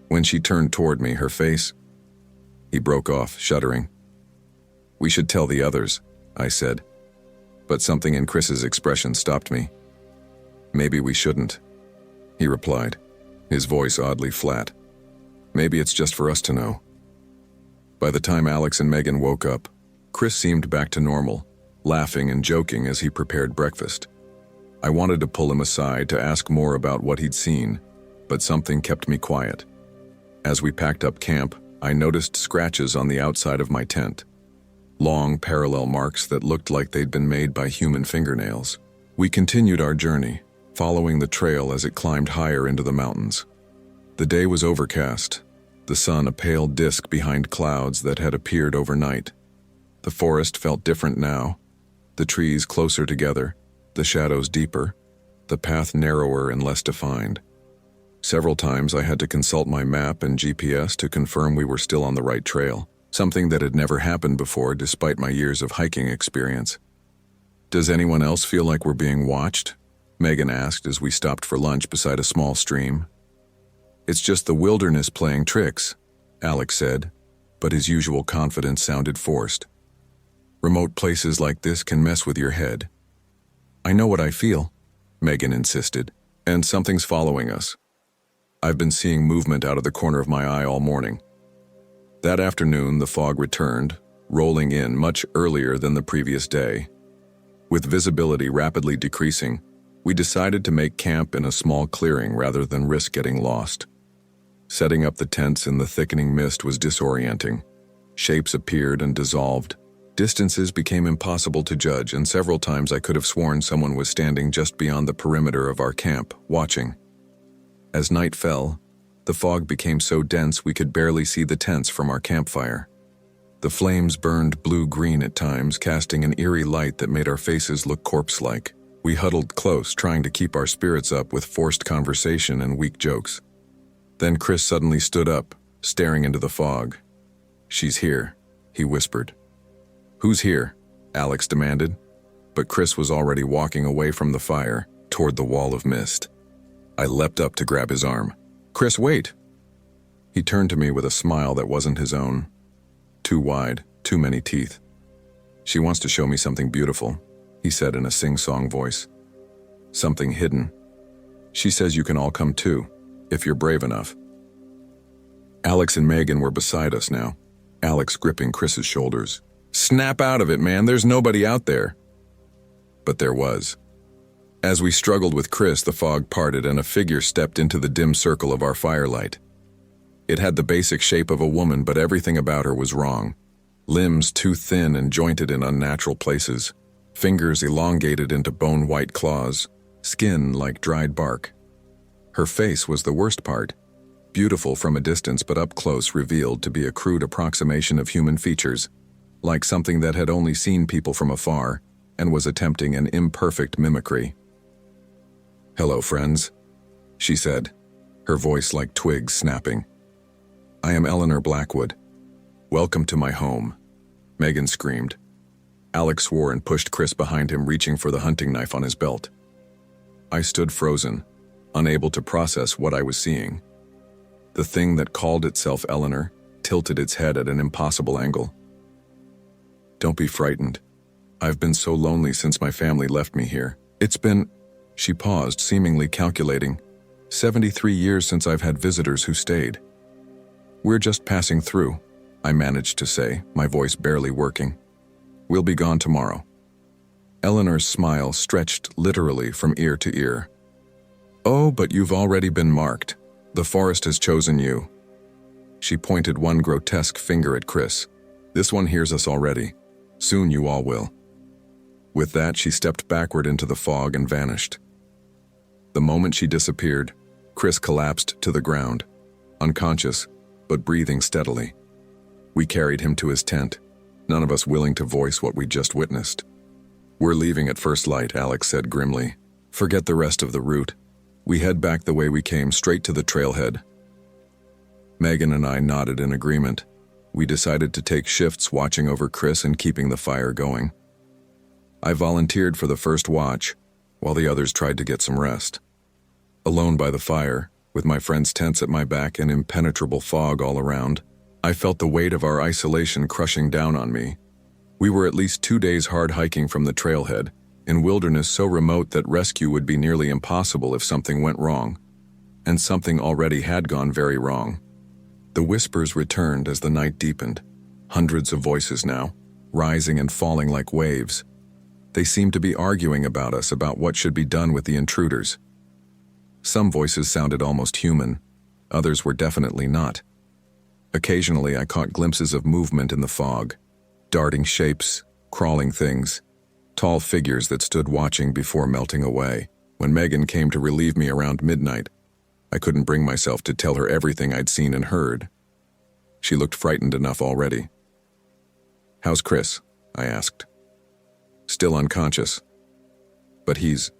When she turned toward me, her face... He broke off, shuddering. We should tell the others, I said, but something in Chris's expression stopped me. Maybe we shouldn't, he replied, his voice oddly flat. Maybe it's just for us to know. By the time Alex and Megan woke up, Chris seemed back to normal, laughing and joking as he prepared breakfast. I wanted to pull him aside to ask more about what he'd seen, but something kept me quiet. As we packed up camp, I noticed scratches on the outside of my tent. Long, parallel marks that looked like they'd been made by human fingernails. We continued our journey, following the trail as it climbed higher into the mountains. The day was overcast, the sun a pale disk behind clouds that had appeared overnight. The forest felt different now, the trees closer together, the shadows deeper, the path narrower and less defined. Several times I had to consult my map and GPS to confirm we were still on the right trail, something that had never happened before despite my years of hiking experience. Does anyone else feel like we're being watched? Megan asked as we stopped for lunch beside a small stream. It's just the wilderness playing tricks, Alex said, but his usual confidence sounded forced. Remote places like this can mess with your head. I know what I feel, Megan insisted, and something's following us. I've been seeing movement out of the corner of my eye all morning. That afternoon, the fog returned, rolling in much earlier than the previous day. With visibility rapidly decreasing, we decided to make camp in a small clearing rather than risk getting lost. Setting up the tents in the thickening mist was disorienting. Shapes appeared and dissolved. Distances became impossible to judge, and several times I could have sworn someone was standing just beyond the perimeter of our camp, watching. As night fell, the fog became so dense we could barely see the tents from our campfire. The flames burned blue-green at times, casting an eerie light that made our faces look corpse-like. We huddled close, trying to keep our spirits up with forced conversation and weak jokes. Then Chris suddenly stood up, staring into the fog. "She's here," he whispered. "Who's here?" Alex demanded, but Chris was already walking away from the fire, toward the wall of mist. I leapt up to grab his arm. "Chris, wait!" He turned to me with a smile that wasn't his own. Too wide, too many teeth. "She wants to show me something beautiful," he said in a sing-song voice. "Something hidden. She says you can all come too, if you're brave enough." Alex and Megan were beside us now, Alex gripping Chris's shoulders. "Snap out of it, man, there's nobody out there." But there was. As we struggled with Chris, the fog parted and a figure stepped into the dim circle of our firelight. It had the basic shape of a woman, but everything about her was wrong. Limbs too thin and jointed in unnatural places, fingers elongated into bone-white claws, skin like dried bark. Her face was the worst part, beautiful from a distance but up close revealed to be a crude approximation of human features, like something that had only seen people from afar and was attempting an imperfect mimicry. "Hello, friends," she said, her voice like twigs snapping. "I am Eleanor Blackwood. Welcome to my home," Megan screamed. Alex swore and pushed Chris behind him, reaching for the hunting knife on his belt. I stood frozen, unable to process what I was seeing. The thing that called itself Eleanor tilted its head at an impossible angle. "Don't be frightened. I've been so lonely since my family left me here. It's been..." She paused, seemingly calculating. 73 years since I've had visitors who stayed. "We're just passing through," I managed to say, my voice barely working. "We'll be gone tomorrow." Eleanor's smile stretched literally from ear to ear. "Oh, but you've already been marked. The forest has chosen you." She pointed one grotesque finger at Chris. "This one hears us already. Soon you all will." With that, she stepped backward into the fog and vanished. The moment she disappeared, Chris collapsed to the ground, unconscious, but breathing steadily. We carried him to his tent, none of us willing to voice what we'd just witnessed. "We're leaving at first light," Alex said grimly. "Forget the rest of the route. We head back the way we came, straight to the trailhead." Megan and I nodded in agreement. We decided to take shifts watching over Chris and keeping the fire going. I volunteered for the first watch, while the others tried to get some rest. Alone by the fire, with my friends' tents at my back and impenetrable fog all around, I felt the weight of our isolation crushing down on me. We were at least 2 days hard hiking from the trailhead, in wilderness so remote that rescue would be nearly impossible if something went wrong. And something already had gone very wrong. The whispers returned as the night deepened, hundreds of voices now, rising and falling like waves. They seemed to be arguing about us, about what should be done with the intruders. Some voices sounded almost human, others were definitely not. Occasionally I caught glimpses of movement in the fog, darting shapes, crawling things, tall figures that stood watching before melting away. When Megan came to relieve me around midnight, I couldn't bring myself to tell her everything I'd seen and heard. She looked frightened enough already. "How's Chris?" I asked. "Still unconscious. But he's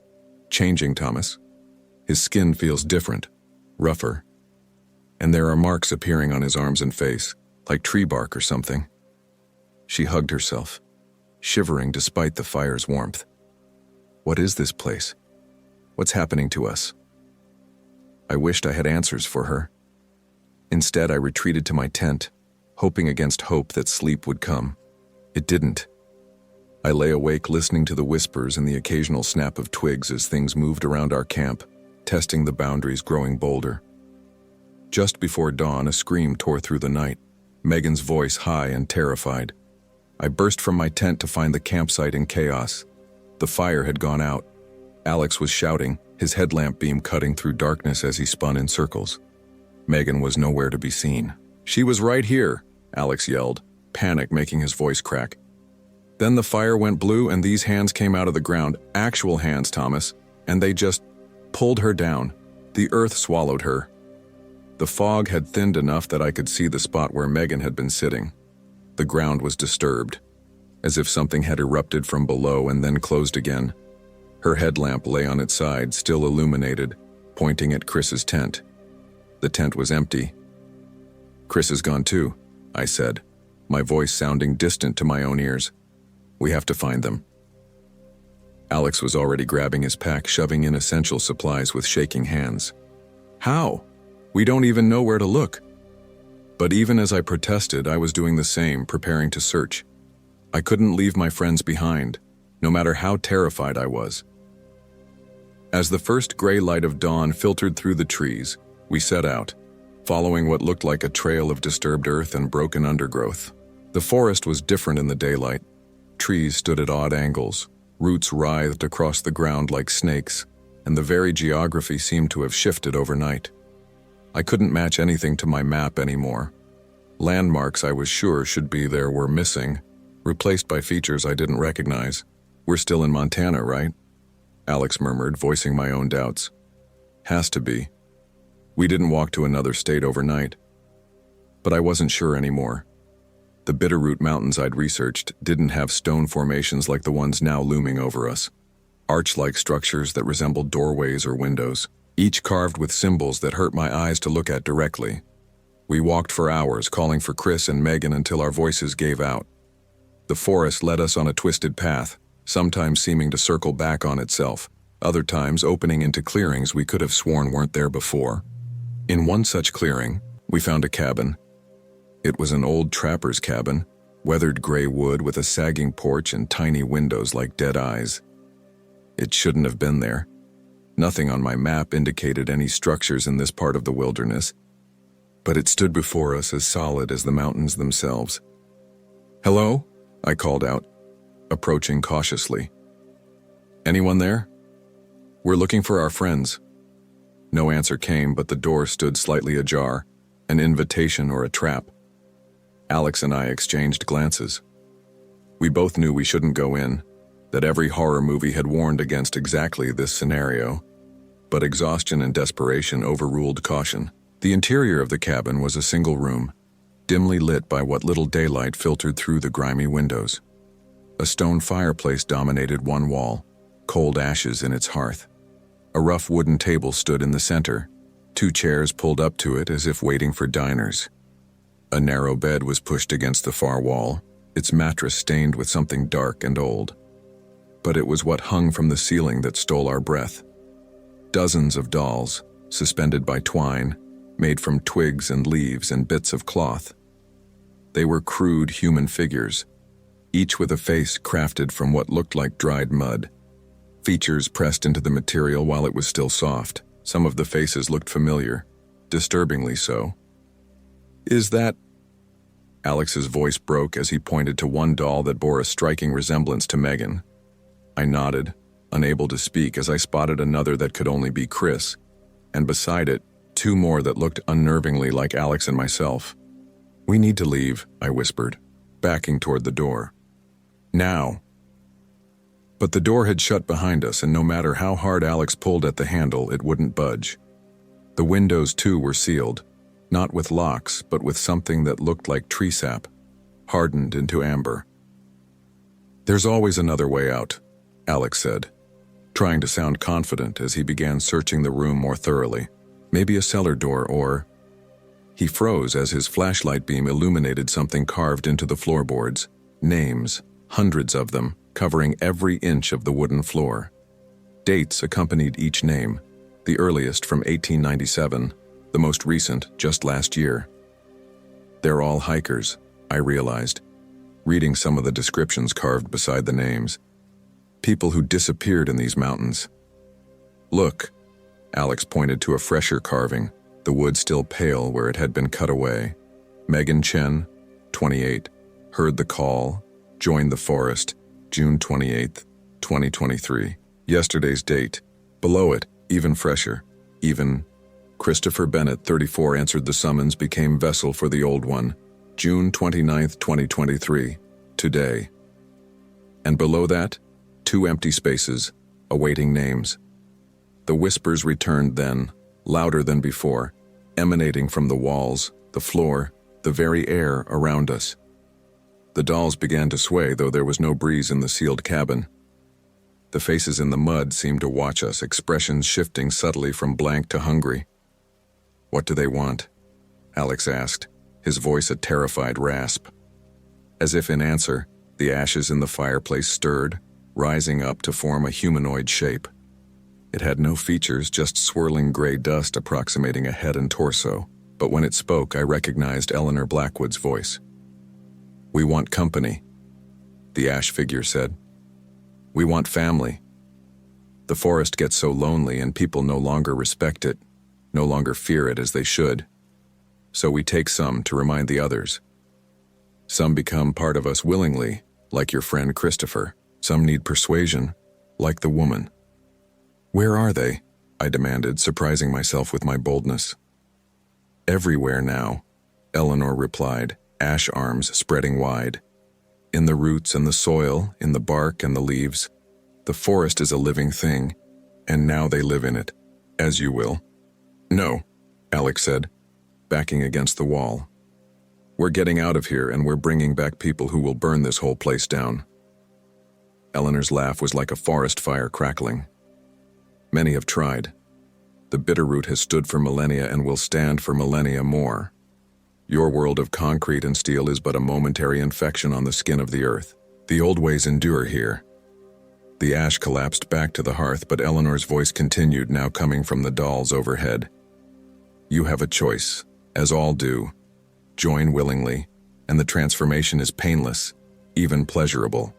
changing, Thomas. His skin feels different, rougher. And there are marks appearing on his arms and face, like tree bark or something." She hugged herself, shivering despite the fire's warmth. "What is this place? What's happening to us?" I wished I had answers for her. Instead, I retreated to my tent, hoping against hope that sleep would come. It didn't. I lay awake listening to the whispers and the occasional snap of twigs as things moved around our camp, testing the boundaries growing bolder. Just before dawn, a scream tore through the night, Megan's voice high and terrified. I burst from my tent to find the campsite in chaos. The fire had gone out. Alex was shouting, his headlamp beam cutting through darkness as he spun in circles. Megan was nowhere to be seen. "She was right here," Alex yelled, panic making his voice crack. Then the fire went blue and these hands came out of the ground, actual hands, Thomas, and they just pulled her down. The earth swallowed her. The fog had thinned enough that I could see the spot where Megan had been sitting. The ground was disturbed, as if something had erupted from below and then closed again. Her headlamp lay on its side, still illuminated, pointing at Chris's tent. The tent was empty. "Chris is gone too," I said, my voice sounding distant to my own ears. "We have to find them." Alex was already grabbing his pack, shoving in essential supplies with shaking hands. How? We don't even know where to look. But even as I protested, I was doing the same, preparing to search. I couldn't leave my friends behind, no matter how terrified I was. As the first gray light of dawn filtered through the trees, we set out, following what looked like a trail of disturbed earth and broken undergrowth. The forest was different in the daylight. Trees stood at odd angles, roots writhed across the ground like snakes, and the very geography seemed to have shifted overnight. I couldn't match anything to my map anymore. Landmarks I was sure should be there were missing, replaced by features I didn't recognize. We're still in Montana, right? Alex murmured, voicing my own doubts. Has to be. We didn't walk to another state overnight. But I wasn't sure anymore. The Bitterroot Mountains I'd researched didn't have stone formations like the ones now looming over us. Arch-like structures that resembled doorways or windows, each carved with symbols that hurt my eyes to look at directly. We walked for hours, calling for Chris and Megan until our voices gave out. The forest led us on a twisted path, sometimes seeming to circle back on itself, other times opening into clearings we could have sworn weren't there before. In one such clearing, we found a cabin. It was an old trapper's cabin, weathered gray wood with a sagging porch and tiny windows like dead eyes. It shouldn't have been there. Nothing on my map indicated any structures in this part of the wilderness, but it stood before us as solid as the mountains themselves. "Hello?" I called out, approaching cautiously. "Anyone there? We're looking for our friends." No answer came, but the door stood slightly ajar, an invitation or a trap. Alex and I exchanged glances. We both knew we shouldn't go in, that every horror movie had warned against exactly this scenario, but exhaustion and desperation overruled caution. The interior of the cabin was a single room, dimly lit by what little daylight filtered through the grimy windows. A stone fireplace dominated one wall, cold ashes in its hearth. A rough wooden table stood in the center, 2 chairs pulled up to it as if waiting for diners. A narrow bed was pushed against the far wall, its mattress stained with something dark and old. But it was what hung from the ceiling that stole our breath. Dozens of dolls, suspended by twine, made from twigs and leaves and bits of cloth. They were crude human figures, each with a face crafted from what looked like dried mud. Features pressed into the material while it was still soft. Some of the faces looked familiar, disturbingly so. "Is that—" Alex's voice broke as he pointed to one doll that bore a striking resemblance to Megan. I nodded, unable to speak as I spotted another that could only be Chris, and beside it, 2 more that looked unnervingly like Alex and myself. "We need to leave," I whispered, backing toward the door. "Now." But the door had shut behind us, and no matter how hard Alex pulled at the handle, it wouldn't budge. The windows, too, were sealed, not with locks, but with something that looked like tree sap, hardened into amber. "There's always another way out," Alex said, trying to sound confident as he began searching the room more thoroughly. "Maybe a cellar door or—" He froze as his flashlight beam illuminated something carved into the floorboards. Names, hundreds of them, covering every inch of the wooden floor. Dates accompanied each name, the earliest from 1897, the most recent just last year. They're all hikers, I realized, reading some of the descriptions carved beside the names. People who disappeared in these mountains. "Look," Alex pointed to a fresher carving, the wood still pale where it had been cut away. "Megan Chen, 28, heard the call, joined the forest, June 28, 2023. Yesterday's date. Below it, even fresher, even Christopher Bennett, 34, answered the summons, became vessel for the old one, June 29, 2023, today." And below that, 2 empty spaces, awaiting names. The whispers returned then, louder than before, emanating from the walls, the floor, the very air around us. The dolls began to sway, though there was no breeze in the sealed cabin. The faces in the mud seemed to watch us, expressions shifting subtly from blank to hungry. "What do they want?" Alex asked, his voice a terrified rasp. As if in answer, the ashes in the fireplace stirred, rising up to form a humanoid shape. It had no features, just swirling gray dust approximating a head and torso, but when it spoke, I recognized Eleanor Blackwood's voice. "We want company," the ash figure said. "We want family. The forest gets so lonely and people no longer respect it, no longer fear it as they should. So we take some to remind the others. Some become part of us willingly, like your friend Christopher. Some need persuasion, like the woman." "Where are they?" I demanded, surprising myself with my boldness. "Everywhere now," Eleanor replied, ash arms spreading wide. "In the roots and the soil, in the bark and the leaves. The forest is a living thing, and now they live in it, as you will." "No," Alex said, backing against the wall. "We're getting out of here and we're bringing back people who will burn this whole place down." Eleanor's laugh was like a forest fire crackling. "Many have tried. The bitterroot has stood for millennia and will stand for millennia more. Your world of concrete and steel is but a momentary infection on the skin of the earth. The old ways endure here." The ash collapsed back to the hearth, but Eleanor's voice continued, now coming from the dolls overhead. "You have a choice, as all do. Join willingly, and the transformation is painless, even pleasurable.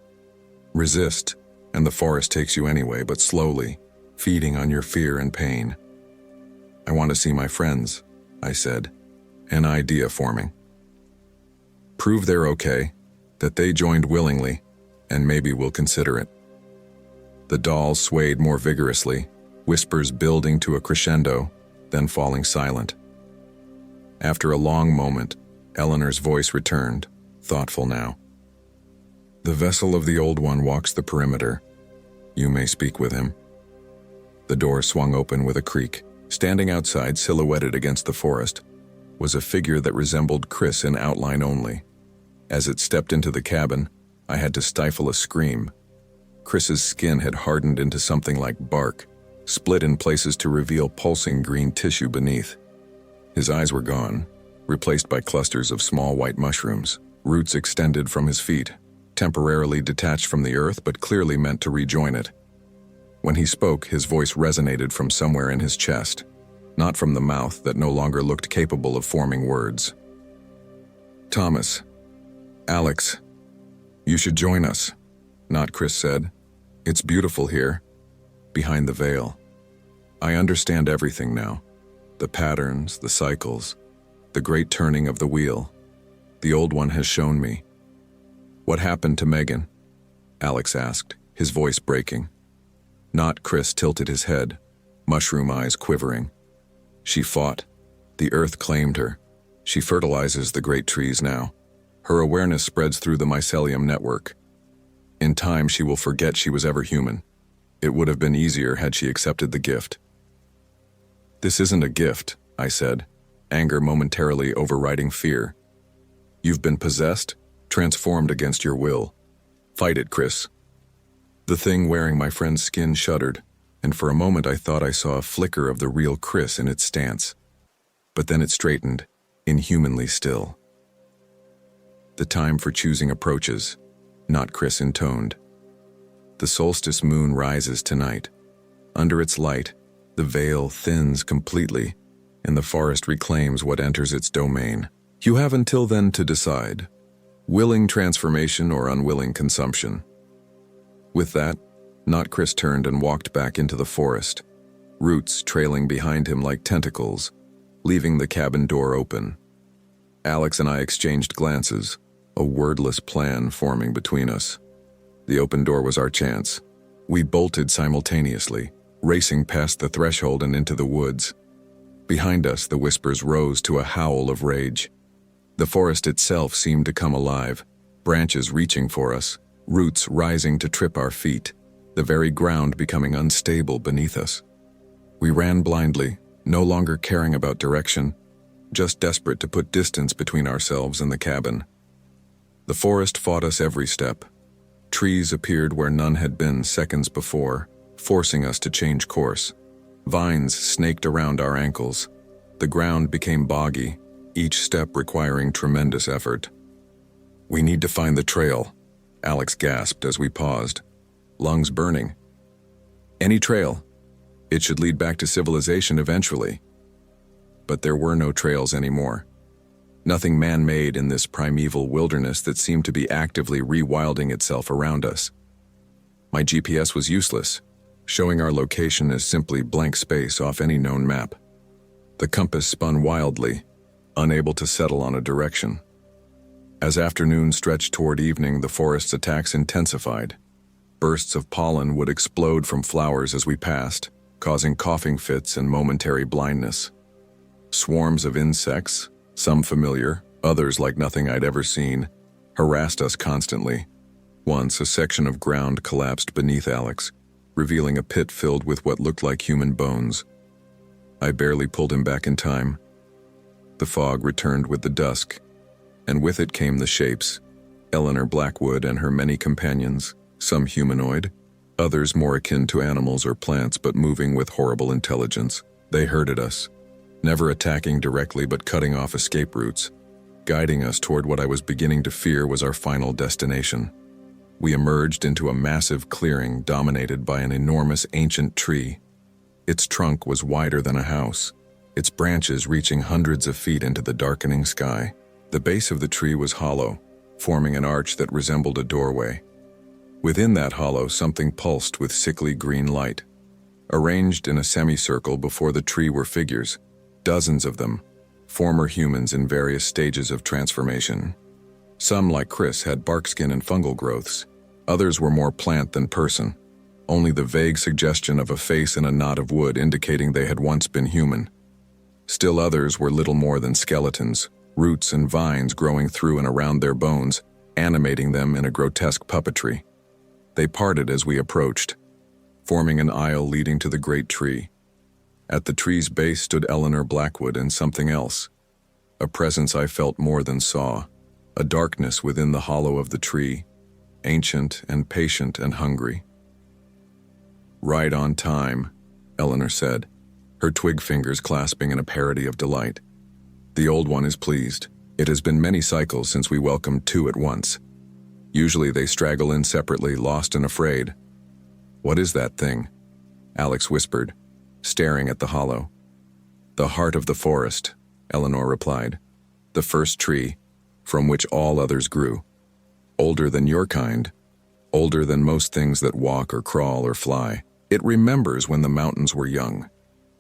Resist, and the forest takes you anyway, but slowly, feeding on your fear and pain." "I want to see my friends," I said, an idea forming. "Prove they're okay, that they joined willingly, and maybe we'll consider it." The dolls swayed more vigorously, whispers building to a crescendo, then falling silent. After a long moment, Eleanor's voice returned, thoughtful now. "The vessel of the Old One walks the perimeter. You may speak with him." The door swung open with a creak. Standing outside, silhouetted against the forest, was a figure that resembled Chris in outline only. As it stepped into the cabin, I had to stifle a scream. Chris's skin had hardened into something like bark, split in places to reveal pulsing green tissue beneath. His eyes were gone, replaced by clusters of small white mushrooms. Roots extended from his feet, temporarily detached from the earth but clearly meant to rejoin it. When he spoke, his voice resonated from somewhere in his chest, not from the mouth that no longer looked capable of forming words. "Thomas, Alex, you should join us," Not Chris said. "It's beautiful here, behind the veil. I understand everything now. The patterns, the cycles, the great turning of the wheel. The Old One has shown me." "What happened to Megan?" Alex asked, his voice breaking. Not Chris tilted his head, mushroom eyes quivering. "She fought. The earth claimed her. She fertilizes the great trees now. Her awareness spreads through the mycelium network. In time, she will forget she was ever human. It would have been easier had she accepted the gift." "This isn't a gift," I said, anger momentarily overriding fear. "You've been possessed, transformed against your will. Fight it, Chris." The thing wearing my friend's skin shuddered, and for a moment I thought I saw a flicker of the real Chris in its stance. But then it straightened, inhumanly still. "The time for choosing approaches," Not Chris intoned. "The solstice moon rises tonight. Under its light, the veil thins completely, and the forest reclaims what enters its domain. You have until then to decide, willing transformation or unwilling consumption." With that, Not Chris turned and walked back into the forest, roots trailing behind him like tentacles, leaving the cabin door open. Alex and I exchanged glances, a wordless plan forming between us. The open door was our chance. We bolted simultaneously, racing past the threshold and into the woods. Behind us, the whispers rose to a howl of rage. The forest itself seemed to come alive, branches reaching for us, roots rising to trip our feet, the very ground becoming unstable beneath us. We ran blindly, no longer caring about direction, just desperate to put distance between ourselves and the cabin. The forest fought us every step. Trees appeared where none had been seconds before, forcing us to change course. Vines snaked around our ankles. The ground became boggy, each step requiring tremendous effort. "We need to find the trail," Alex gasped as we paused. lungs burning. Any trail. It should lead back to civilization eventually. But there were no trails anymore. Nothing man-made in this primeval wilderness that seemed to be actively rewilding itself around us. My GPS was useless, showing our location as simply blank space off any known map. The compass spun wildly, unable to settle on a direction. As afternoon stretched toward evening, the forest's attacks intensified. Bursts of pollen would explode from flowers as we passed, causing coughing fits and momentary blindness. Swarms of insects, some familiar, others like nothing I'd ever seen, harassed us constantly. Once, a section of ground collapsed beneath Alex, revealing a pit filled with what looked like human bones. I barely pulled him back in time. The fog returned with the dusk, and with it came the shapes, Eleanor Blackwood and her many companions, some humanoid, others more akin to animals or plants but moving with horrible intelligence. They herded us, never attacking directly but cutting off escape routes, guiding us toward what I was beginning to fear was our final destination. We emerged into a massive clearing dominated by an enormous ancient tree. Its trunk was wider than a house, its branches reaching hundreds of feet into the darkening sky. The base of the tree was hollow, forming an arch that resembled a doorway. Within that hollow, something pulsed with sickly green light. Arranged in a semicircle before the tree were figures, dozens of them, former humans in various stages of transformation. Some, like Chris, had barkskin and fungal growths. Others were more plant than person, only the vague suggestion of a face and a knot of wood indicating they had once been human. Still others were little more than skeletons, roots and vines growing through and around their bones, animating them in a grotesque puppetry. They parted as we approached, forming an aisle leading to the great tree. At the tree's base stood Eleanor Blackwood and something else, a presence I felt more than saw, a darkness within the hollow of the tree, ancient and patient and hungry. "Right on time," Eleanor said, her twig fingers clasping in a parody of delight. "The old one is pleased. It has been many cycles since we welcomed two at once. Usually they straggle in separately, lost and afraid." "What is that thing?" Alex whispered, staring at the hollow. "The heart of the forest," Eleanor replied. "The first tree, from which all others grew. Older than your kind, older than most things that walk or crawl or fly. It remembers when the mountains were young."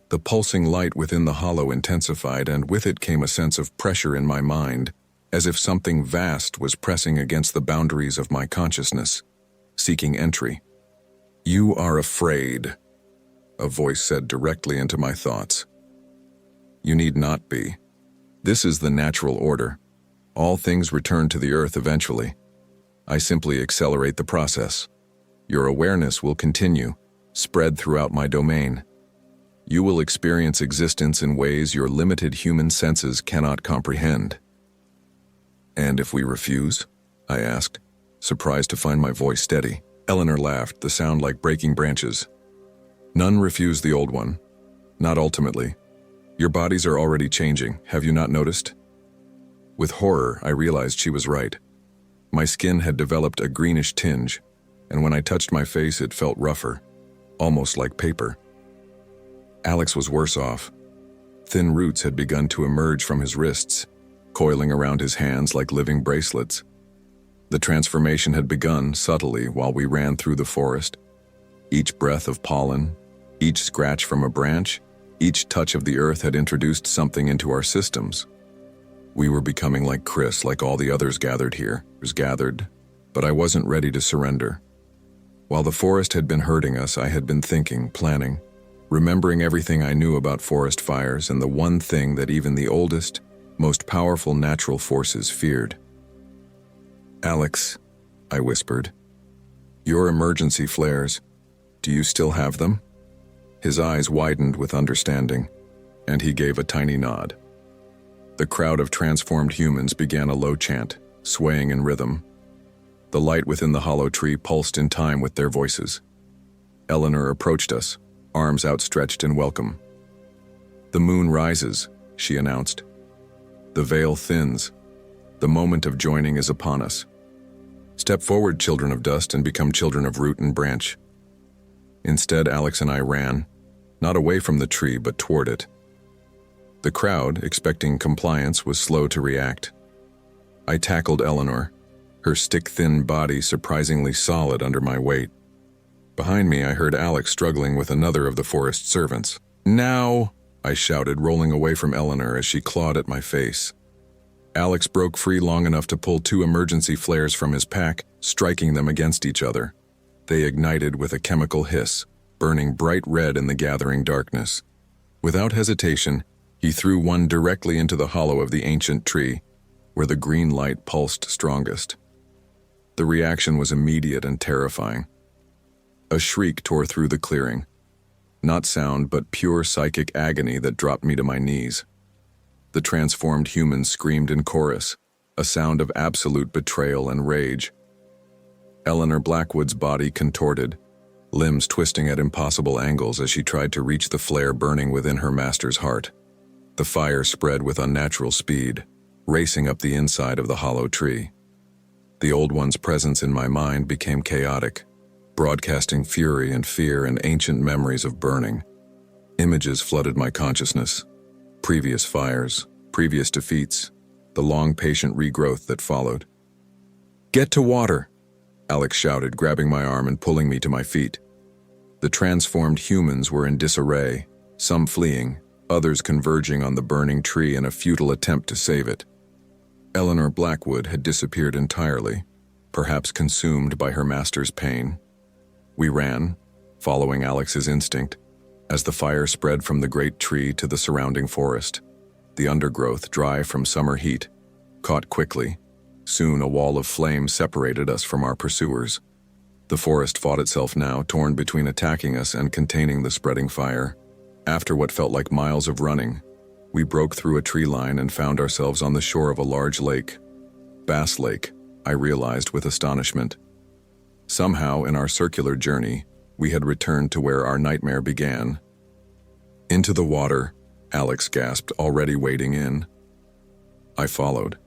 The pulsing light within the hollow intensified, and with it came a sense of pressure in my mind, as if something vast was pressing against the boundaries of my consciousness, seeking entry. "You are afraid," a voice said directly into my thoughts. "You need not be. This is the natural order. All things return to the earth eventually. I simply accelerate the process. Your awareness will continue, spread throughout my domain. You will experience existence in ways your limited human senses cannot comprehend." "And if we refuse?" I asked, surprised to find my voice steady. Eleanor laughed, the sound like breaking branches. "None refuse the old one. Not ultimately. Your bodies are already changing, have you not noticed?" With horror, I realized she was right. My skin had developed a greenish tinge, and when I touched my face it felt rougher, almost like paper. Alex was worse off. Thin roots had begun to emerge from his wrists, coiling around his hands like living bracelets. The transformation had begun subtly while we ran through the forest. Each breath of pollen, each scratch from a branch, each touch of the earth had introduced something into our systems. We were becoming like Chris, like all the others gathered here, but I wasn't ready to surrender. While the forest had been hurting us, I had been thinking, planning, remembering everything I knew about forest fires and the one thing that even the oldest, most powerful natural forces feared. "Alex," I whispered, "your emergency flares, do you still have them?" His eyes widened with understanding, and he gave a tiny nod. The crowd of transformed humans began a low chant, swaying in rhythm. The light within the hollow tree pulsed in time with their voices. Eleanor approached us, arms outstretched in welcome. "The moon rises," she announced. "The veil thins. The moment of joining is upon us." Step forward, children of dust, and become children of root and branch. Instead, Alex and I ran, not away from the tree, but toward it. The crowd, expecting compliance, was slow to react. I tackled Eleanor, her stick-thin body surprisingly solid under my weight. Behind me, I heard Alex struggling with another of the forest servants. "Now!" I shouted, rolling away from Eleanor as she clawed at my face. Alex broke free long enough to pull 2 emergency flares from his pack, striking them against each other. They ignited with a chemical hiss, burning bright red in the gathering darkness. Without hesitation, he threw one directly into the hollow of the ancient tree, where the green light pulsed strongest. The reaction was immediate and terrifying. A shriek tore through the clearing. Not sound, but pure psychic agony that dropped me to my knees. The transformed humans screamed in chorus, a sound of absolute betrayal and rage. Eleanor Blackwood's body contorted, limbs twisting at impossible angles as she tried to reach the flare burning within her master's heart. The fire spread with unnatural speed, racing up the inside of the hollow tree. The old one's presence in my mind became chaotic, broadcasting fury and fear and ancient memories of burning. Images flooded my consciousness. Previous fires, previous defeats, the long patient regrowth that followed. "Get to water!" Alex shouted, grabbing my arm and pulling me to my feet. The transformed humans were in disarray, some fleeing, others converging on the burning tree in a futile attempt to save it. Eleanor Blackwood had disappeared entirely, perhaps consumed by her master's pain. We ran, following Alex's instinct, as the fire spread from the great tree to the surrounding forest. The undergrowth, dry from summer heat, caught quickly. Soon a wall of flame separated us from our pursuers. The forest fought itself now, torn between attacking us and containing the spreading fire. After what felt like miles of running, we broke through a tree line and found ourselves on the shore of a large lake. Bass Lake, I realized with astonishment. Somehow, in our circular journey, we had returned to where our nightmare began. "Into the water," Alex gasped, already wading in. I followed,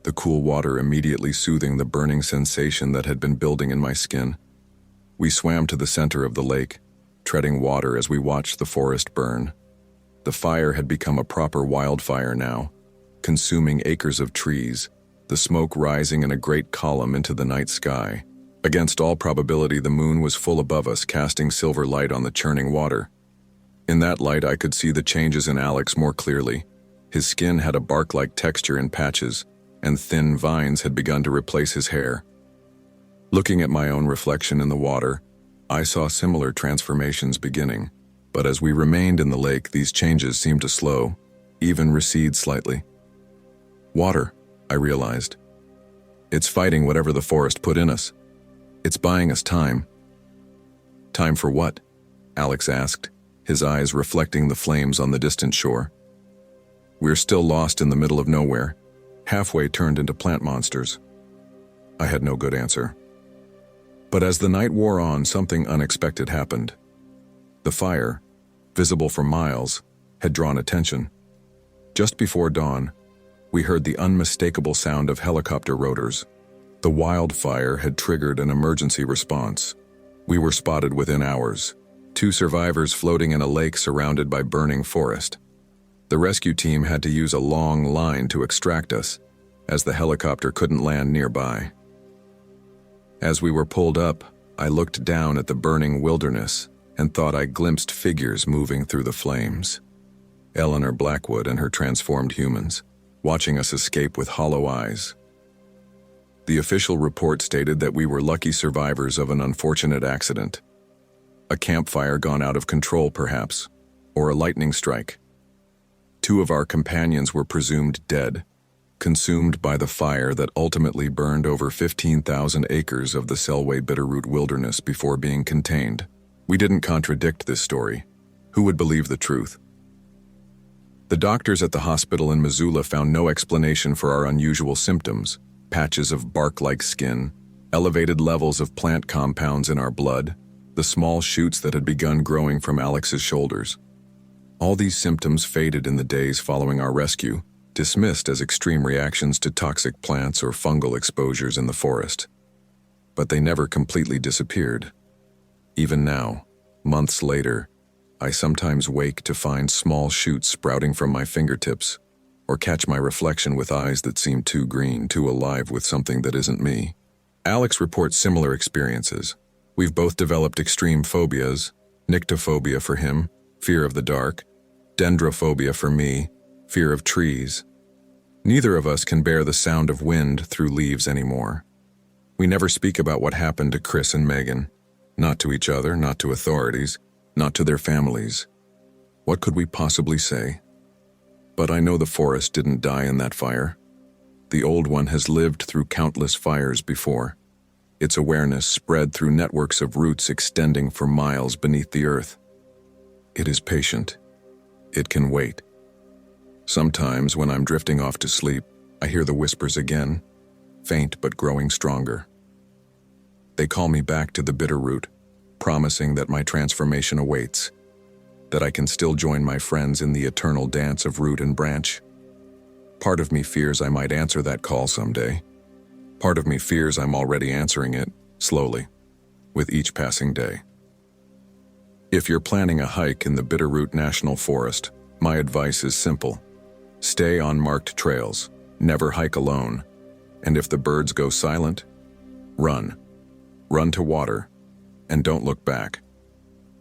the cool water immediately soothing the burning sensation that had been building in my skin. We swam to the center of the lake, treading water as we watched the forest burn. The fire had become a proper wildfire now, consuming acres of trees, the smoke rising in a great column into the night sky. Against all probability, the moon was full above us, casting silver light on the churning water. In that light, I could see the changes in Alex more clearly. His skin had a bark-like texture in patches, and thin vines had begun to replace his hair. Looking at my own reflection in the water, I saw similar transformations beginning, but as we remained in the lake, these changes seemed to slow, even recede slightly. Water, I realized. It's fighting whatever the forest put in us. It's buying us time. Time for what? Alex asked, his eyes reflecting the flames on the distant shore. We're still lost in the middle of nowhere, halfway turned into plant monsters. I had no good answer. But as the night wore on, something unexpected happened. The fire, visible for miles, had drawn attention. Just before dawn, we heard the unmistakable sound of helicopter rotors. The wildfire had triggered an emergency response. We were spotted within hours, 2 survivors floating in a lake surrounded by burning forest. The rescue team had to use a long line to extract us, as the helicopter couldn't land nearby. As we were pulled up, I looked down at the burning wilderness and thought I glimpsed figures moving through the flames. Eleanor Blackwood and her transformed humans, watching us escape with hollow eyes. The official report stated that we were lucky survivors of an unfortunate accident. A campfire gone out of control, perhaps, or a lightning strike. 2 of our companions were presumed dead, consumed by the fire that ultimately burned over 15,000 acres of the Selway Bitterroot Wilderness before being contained. We didn't contradict this story. Who would believe the truth? The doctors at the hospital in Missoula found no explanation for our unusual symptoms: patches of bark-like skin, elevated levels of plant compounds in our blood, the small shoots that had begun growing from Alex's shoulders. All these symptoms faded in the days following our rescue, dismissed as extreme reactions to toxic plants or fungal exposures in the forest. but they never completely disappeared. Even now, months later, I sometimes wake to find small shoots sprouting from my fingertips, or catch my reflection with eyes that seem too green, too alive with something that isn't me. Alex reports similar experiences. We've both developed extreme phobias, nyctophobia for him, fear of the dark, dendrophobia for me, fear of trees. Neither of us can bear the sound of wind through leaves anymore. We never speak about what happened to Chris and Megan, not to each other, not to authorities, not to their families. What could we possibly say? But I know the forest didn't die in that fire. The old one has lived through countless fires before. Its awareness spread through networks of roots extending for miles beneath the earth. It is patient. It can wait. Sometimes, when I'm drifting off to sleep, I hear the whispers again, faint but growing stronger. They call me back to the bitter root, promising that my transformation awaits, that I can still join my friends in the eternal dance of root and branch. Part of me fears I might answer that call someday. Part of me fears I'm already answering it, slowly, with each passing day. If you're planning a hike in the Bitterroot National Forest, my advice is simple. Stay on marked trails, never hike alone, and if the birds go silent, run. Run to water, and don't look back.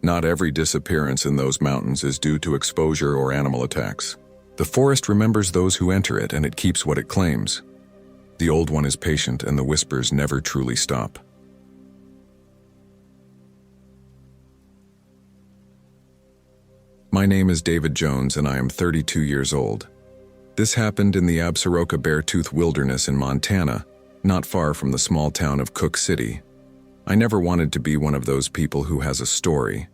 Not every disappearance in those mountains is due to exposure or animal attacks. The forest remembers those who enter it, and it keeps what it claims. The old one is patient, and the whispers never truly stop. My name is David Jones, and I am 32 years old. This happened in the Absaroka Beartooth Wilderness in Montana, not far from the small town of Cook City. I never wanted to be one of those people who has a story.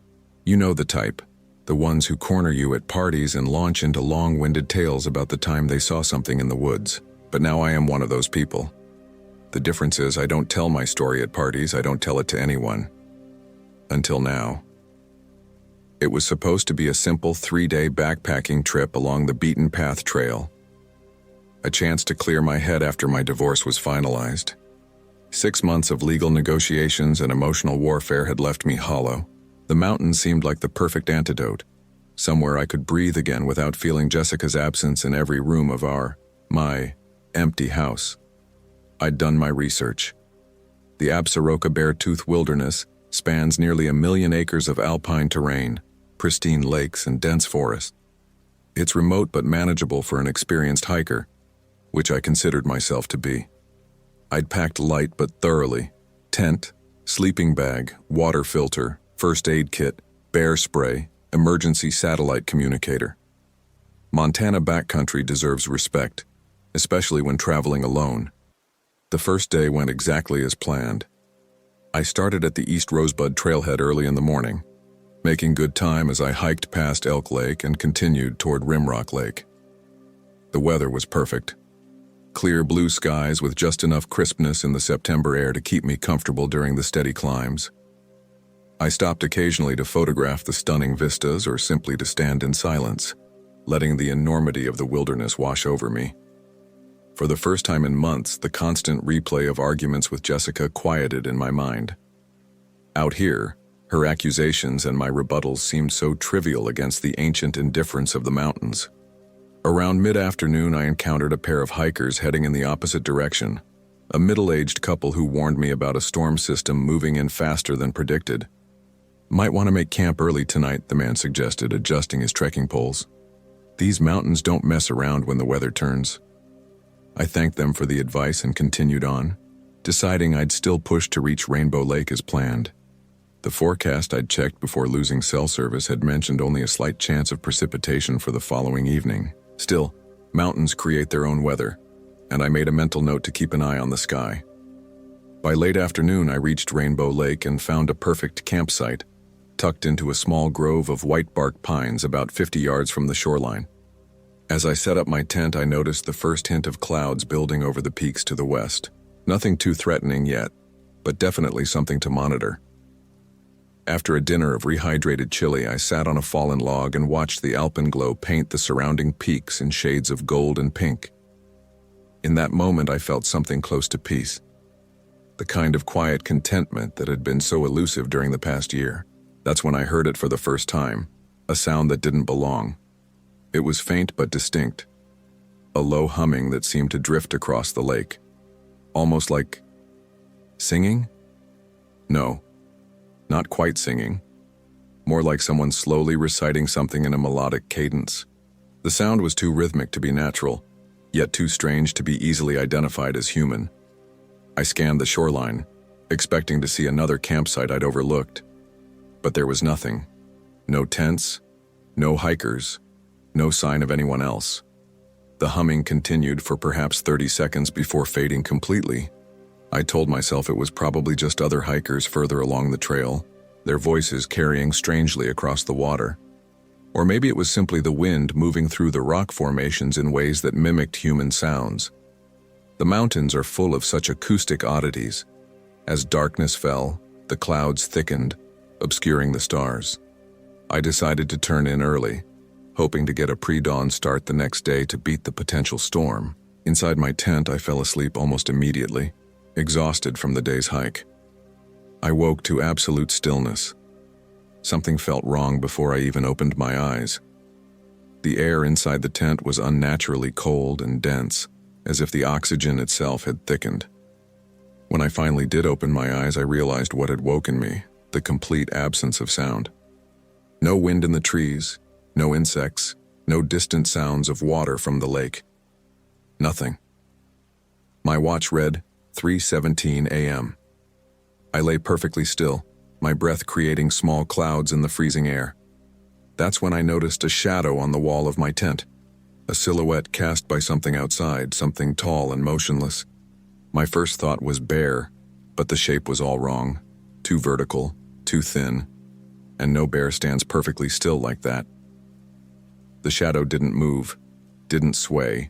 You know the type, the ones who corner you at parties and launch into long-winded tales about the time they saw something in the woods. But now I am one of those people. The difference is I don't tell my story at parties, I don't tell it to anyone. Until now. It was supposed to be a simple 3-day backpacking trip along the beaten path trail. A chance to clear my head after my divorce was finalized. 6 months of legal negotiations and emotional warfare had left me hollow. The mountains seemed like the perfect antidote, somewhere I could breathe again without feeling Jessica's absence in every room of my empty house. I'd done my research. The Absaroka Beartooth Wilderness spans nearly 1 million acres of alpine terrain, pristine lakes, and dense forest. It's remote but manageable for an experienced hiker, which I considered myself to be. I'd packed light but thoroughly: tent, sleeping bag, water filter, first aid kit, bear spray, emergency satellite communicator. Montana backcountry deserves respect, especially when traveling alone. The first day went exactly as planned. I started at the East Rosebud trailhead early in the morning, making good time as I hiked past Elk Lake and continued toward Rimrock Lake. The weather was perfect. Clear blue skies with just enough crispness in the September air to keep me comfortable during the steady climbs. I stopped occasionally to photograph the stunning vistas or simply to stand in silence, letting the enormity of the wilderness wash over me. For the first time in months, the constant replay of arguments with Jessica quieted in my mind. Out here, her accusations and my rebuttals seemed so trivial against the ancient indifference of the mountains. Around mid-afternoon, I encountered a pair of hikers heading in the opposite direction, a middle-aged couple who warned me about a storm system moving in faster than predicted. "Might want to make camp early tonight," the man suggested, adjusting his trekking poles. "These mountains don't mess around when the weather turns." I thanked them for the advice and continued on, deciding I'd still push to reach Rainbow Lake as planned. The forecast I'd checked before losing cell service had mentioned only a slight chance of precipitation for the following evening. Still, mountains create their own weather, and I made a mental note to keep an eye on the sky. By late afternoon, I reached Rainbow Lake and found a perfect campsite, tucked into a small grove of white bark pines about 50 yards from the shoreline. As I set up my tent, I noticed the first hint of clouds building over the peaks to the west. Nothing too threatening yet, but definitely something to monitor. After a dinner of rehydrated chili, I sat on a fallen log and watched the alpenglow paint the surrounding peaks in shades of gold and pink. In that moment, I felt something close to peace. the kind of quiet contentment that had been so elusive during the past year. That's when I heard it for the first time, a sound that didn't belong. It was faint but distinct, a low humming that seemed to drift across the lake. Almost like singing? No, not quite singing. More like someone slowly reciting something in a melodic cadence. The sound was too rhythmic to be natural, yet too strange to be easily identified as human. I scanned the shoreline, expecting to see another campsite I'd overlooked. But there was nothing. No tents, no hikers, no sign of anyone else. The humming continued for perhaps 30 seconds before fading completely. I told myself it was probably just other hikers further along the trail, their voices carrying strangely across the water. Or maybe it was simply the wind moving through the rock formations in ways that mimicked human sounds. The mountains are full of such acoustic oddities. As darkness fell, the clouds thickened, obscuring the stars. I decided to turn in early, hoping to get a pre-dawn start the next day to beat the potential storm. Inside my tent, I fell asleep almost immediately, exhausted from the day's hike. I woke to absolute stillness. Something felt wrong before I even opened my eyes. The air inside the tent was unnaturally cold and dense, as if the oxygen itself had thickened. When I finally did open my eyes, I realized what had woken me: the complete absence of sound. No wind in the trees, no insects, no distant sounds of water from the lake. Nothing. My watch read 3:17 a.m. I lay perfectly still, my breath creating small clouds in the freezing air. That's when I noticed a shadow on the wall of my tent, a silhouette cast by something outside, something tall and motionless. My first thought was bear, but the shape was all wrong. Too vertical, too thin, and no bear stands perfectly still like that. The shadow didn't move, didn't sway.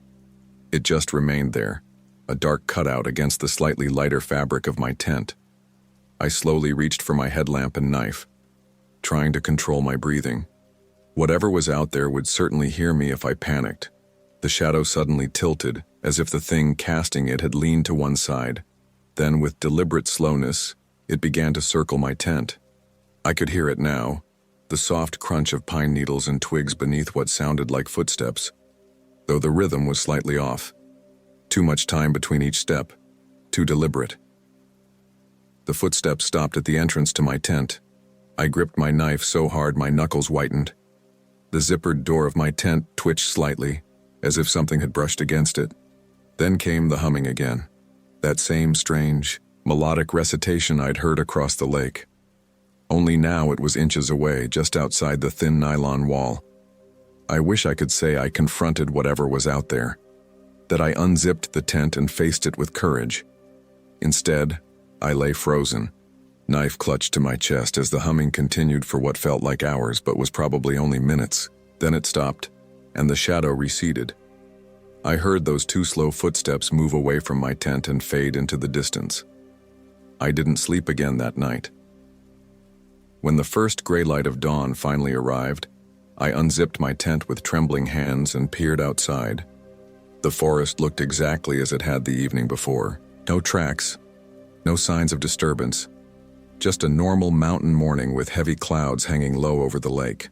It just remained there, a dark cutout against the slightly lighter fabric of my tent. I slowly reached for my headlamp and knife, trying to control my breathing. Whatever was out there would certainly hear me if I panicked. The shadow suddenly tilted, as if the thing casting it had leaned to one side. Then, with deliberate slowness, it began to circle my tent. I could hear it now, the soft crunch of pine needles and twigs beneath what sounded like footsteps, though the rhythm was slightly off. Too much time between each step, too deliberate. The footsteps stopped at the entrance to my tent. I gripped my knife so hard my knuckles whitened. The zippered door of my tent twitched slightly, as if something had brushed against it. Then came the humming again, that same strange, melodic recitation I'd heard across the lake. Only now it was inches away, just outside the thin nylon wall. I wish I could say I confronted whatever was out there, that I unzipped the tent and faced it with courage. Instead, I lay frozen, knife clutched to my chest as the humming continued for what felt like hours but was probably only minutes. Then it stopped, and the shadow receded. I heard those two slow footsteps move away from my tent and fade into the distance. I didn't sleep again that night. When the first gray light of dawn finally arrived, I unzipped my tent with trembling hands and peered outside. The forest looked exactly as it had the evening before. No tracks, no signs of disturbance, just a normal mountain morning with heavy clouds hanging low over the lake.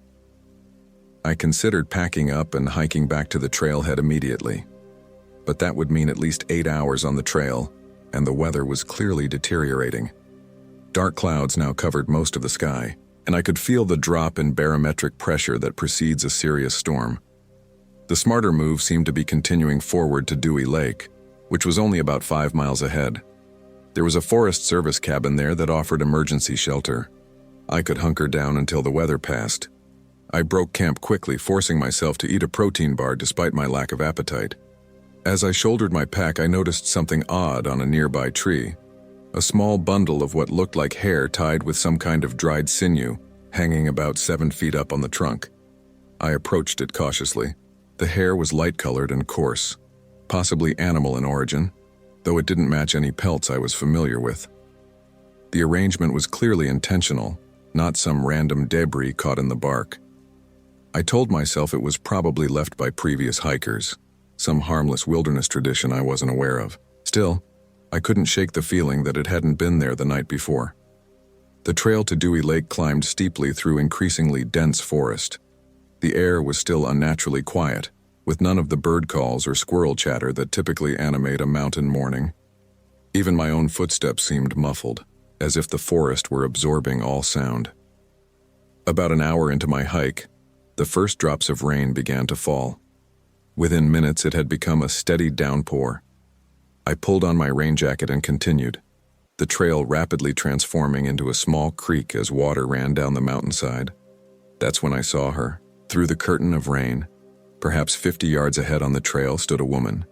I considered packing up and hiking back to the trailhead immediately, but that would mean at least 8 hours on the trail, and the weather was clearly deteriorating. Dark clouds now covered most of the sky, and I could feel the drop in barometric pressure that precedes a serious storm. The smarter move seemed to be continuing forward to Dewey Lake, which was only about 5 miles ahead. There was a Forest Service cabin there that offered emergency shelter. I could hunker down until the weather passed. I broke camp quickly, forcing myself to eat a protein bar despite my lack of appetite. As I shouldered my pack, I noticed something odd on a nearby tree. A small bundle of what looked like hair tied with some kind of dried sinew, hanging about 7 feet up on the trunk. I approached it cautiously. The hair was light-colored and coarse, possibly animal in origin, though it didn't match any pelts I was familiar with. The arrangement was clearly intentional, not some random debris caught in the bark. I told myself it was probably left by previous hikers, some harmless wilderness tradition I wasn't aware of. Still, I couldn't shake the feeling that it hadn't been there the night before. The trail to Dewey Lake climbed steeply through increasingly dense forest. The air was still unnaturally quiet, with none of the bird calls or squirrel chatter that typically animate a mountain morning. Even my own footsteps seemed muffled, as if the forest were absorbing all sound. About an hour into my hike, the first drops of rain began to fall. Within minutes, it had become a steady downpour. I pulled on my rain jacket and continued, the trail rapidly transforming into a small creek as water ran down the mountainside. That's when I saw her. Through the curtain of rain, perhaps 50 yards ahead on the trail stood a woman.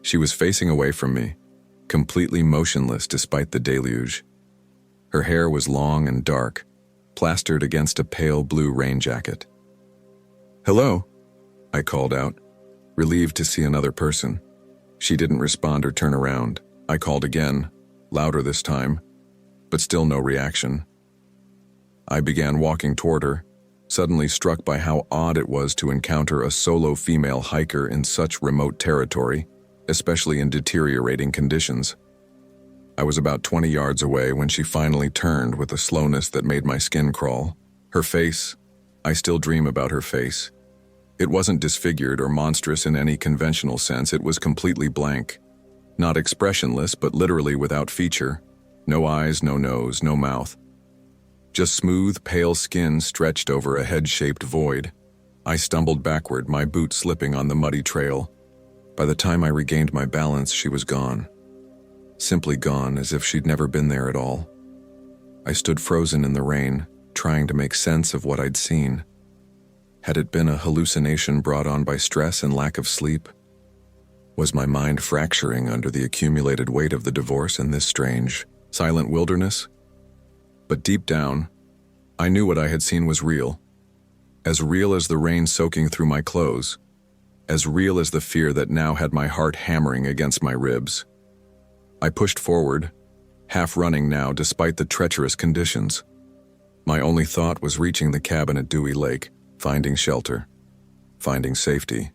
She was facing away from me, completely motionless despite the deluge. Her hair was long and dark, plastered against a pale blue rain jacket. "Hello," I called out, relieved to see another person. She didn't respond or turn around. I called again, louder this time, but still no reaction. I began walking toward her, suddenly struck by how odd it was to encounter a solo female hiker in such remote territory, especially in deteriorating conditions. I was about 20 yards away when she finally turned with a slowness that made my skin crawl. Her face, I still dream about her face. It wasn't disfigured or monstrous in any conventional sense, it was completely blank. Not expressionless, but literally without feature. No eyes, no nose, no mouth. Just smooth, pale skin stretched over a head-shaped void. I stumbled backward, my boot slipping on the muddy trail. By the time I regained my balance, she was gone. Simply gone, as if she'd never been there at all. I stood frozen in the rain, trying to make sense of what I'd seen. Had it been a hallucination brought on by stress and lack of sleep? Was my mind fracturing under the accumulated weight of the divorce in this strange, silent wilderness? But deep down, I knew what I had seen was real. As real as the rain soaking through my clothes. As real as the fear that now had my heart hammering against my ribs. I pushed forward, half running now despite the treacherous conditions. My only thought was reaching the cabin at Dewey Lake, finding shelter, finding safety.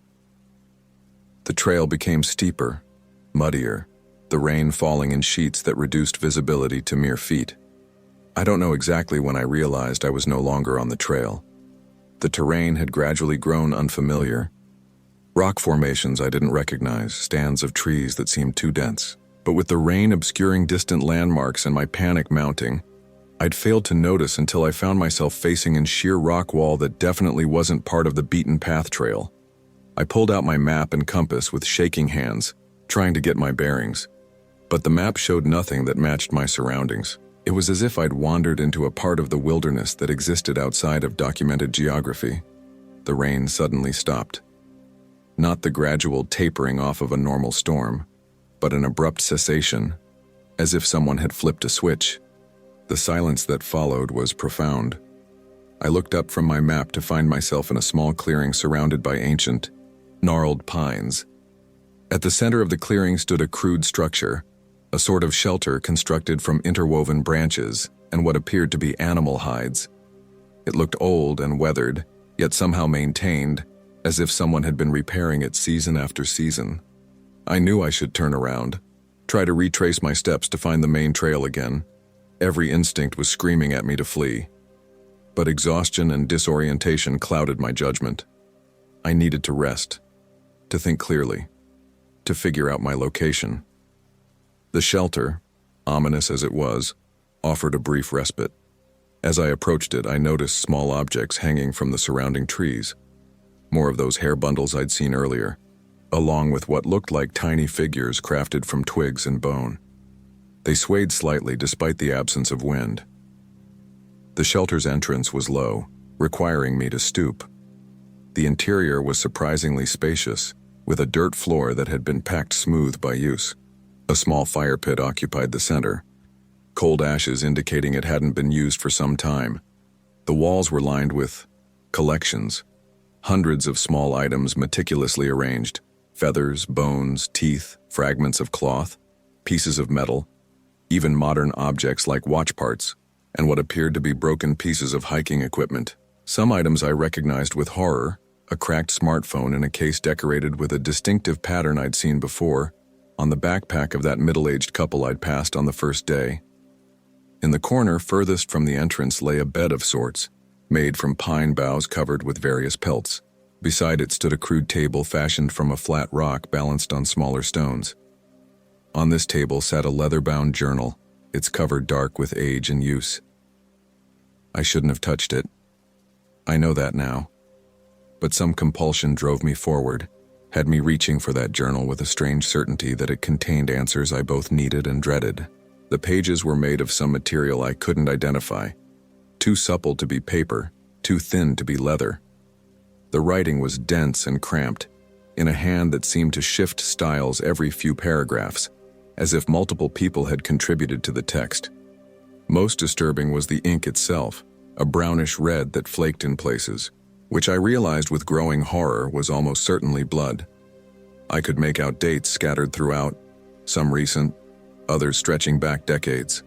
The trail became steeper, muddier, the rain falling in sheets that reduced visibility to mere feet. I don't know exactly when I realized I was no longer on the trail. The terrain had gradually grown unfamiliar. Rock formations I didn't recognize, stands of trees that seemed too dense. But with the rain obscuring distant landmarks and my panic mounting, I'd failed to notice until I found myself facing in sheer rock wall that definitely wasn't part of the beaten path trail. I pulled out my map and compass with shaking hands, trying to get my bearings. But the map showed nothing that matched my surroundings. It was as if I'd wandered into a part of the wilderness that existed outside of documented geography. The rain suddenly stopped. Not the gradual tapering off of a normal storm, but an abrupt cessation, as if someone had flipped a switch. The silence that followed was profound. I looked up from my map to find myself in a small clearing surrounded by ancient, gnarled pines. At the center of the clearing stood a crude structure, a sort of shelter constructed from interwoven branches and what appeared to be animal hides. It looked old and weathered, yet somehow maintained, as if someone had been repairing it season after season. I knew I should turn around, try to retrace my steps to find the main trail again. Every instinct was screaming at me to flee. But exhaustion and disorientation clouded my judgment. I needed to rest, to think clearly, to figure out my location. The shelter, ominous as it was, offered a brief respite. As I approached it, I noticed small objects hanging from the surrounding trees. More of those hair bundles I'd seen earlier, along with what looked like tiny figures crafted from twigs and bone. They swayed slightly despite the absence of wind. The shelter's entrance was low, requiring me to stoop. The interior was surprisingly spacious, with a dirt floor that had been packed smooth by use. A small fire pit occupied the center, cold ashes indicating it hadn't been used for some time. The walls were lined with collections, hundreds of small items meticulously arranged, feathers, bones, teeth, fragments of cloth, pieces of metal, even modern objects like watch parts, and what appeared to be broken pieces of hiking equipment. Some items I recognized with horror, a cracked smartphone in a case decorated with a distinctive pattern I'd seen before, on the backpack of that middle-aged couple I'd passed on the first day. In the corner furthest from the entrance lay a bed of sorts, made from pine boughs covered with various pelts. Beside it stood a crude table fashioned from a flat rock balanced on smaller stones. On this table sat a leather-bound journal, its cover dark with age and use. I shouldn't have touched it. I know that now. But some compulsion drove me forward, had me reaching for that journal with a strange certainty that it contained answers I both needed and dreaded. The pages were made of some material I couldn't identify, too supple to be paper, too thin to be leather. The writing was dense and cramped, in a hand that seemed to shift styles every few paragraphs, as if multiple people had contributed to the text. Most disturbing was the ink itself, a brownish red that flaked in places, which I realized with growing horror was almost certainly blood. I could make out dates scattered throughout, some recent, others stretching back decades.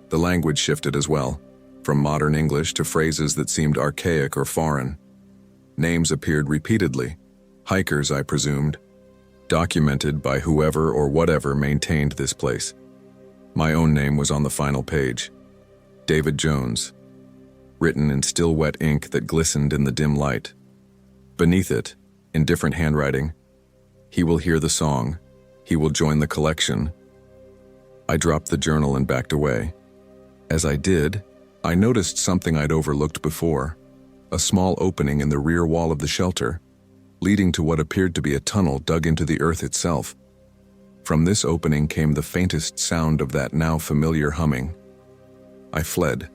The language shifted as well, from modern English to phrases that seemed archaic or foreign. Names appeared repeatedly, hikers I presumed, documented by whoever or whatever maintained this place. My own name was on the final page, David Jones, written in still wet ink that glistened in the dim light. Beneath it, in different handwriting, "He will hear the song, he will join the collection." I dropped the journal and backed away. As I did, I noticed something I'd overlooked before, a small opening in the rear wall of the shelter, leading to what appeared to be a tunnel dug into the earth itself. From this opening came the faintest sound of that now familiar humming. I fled.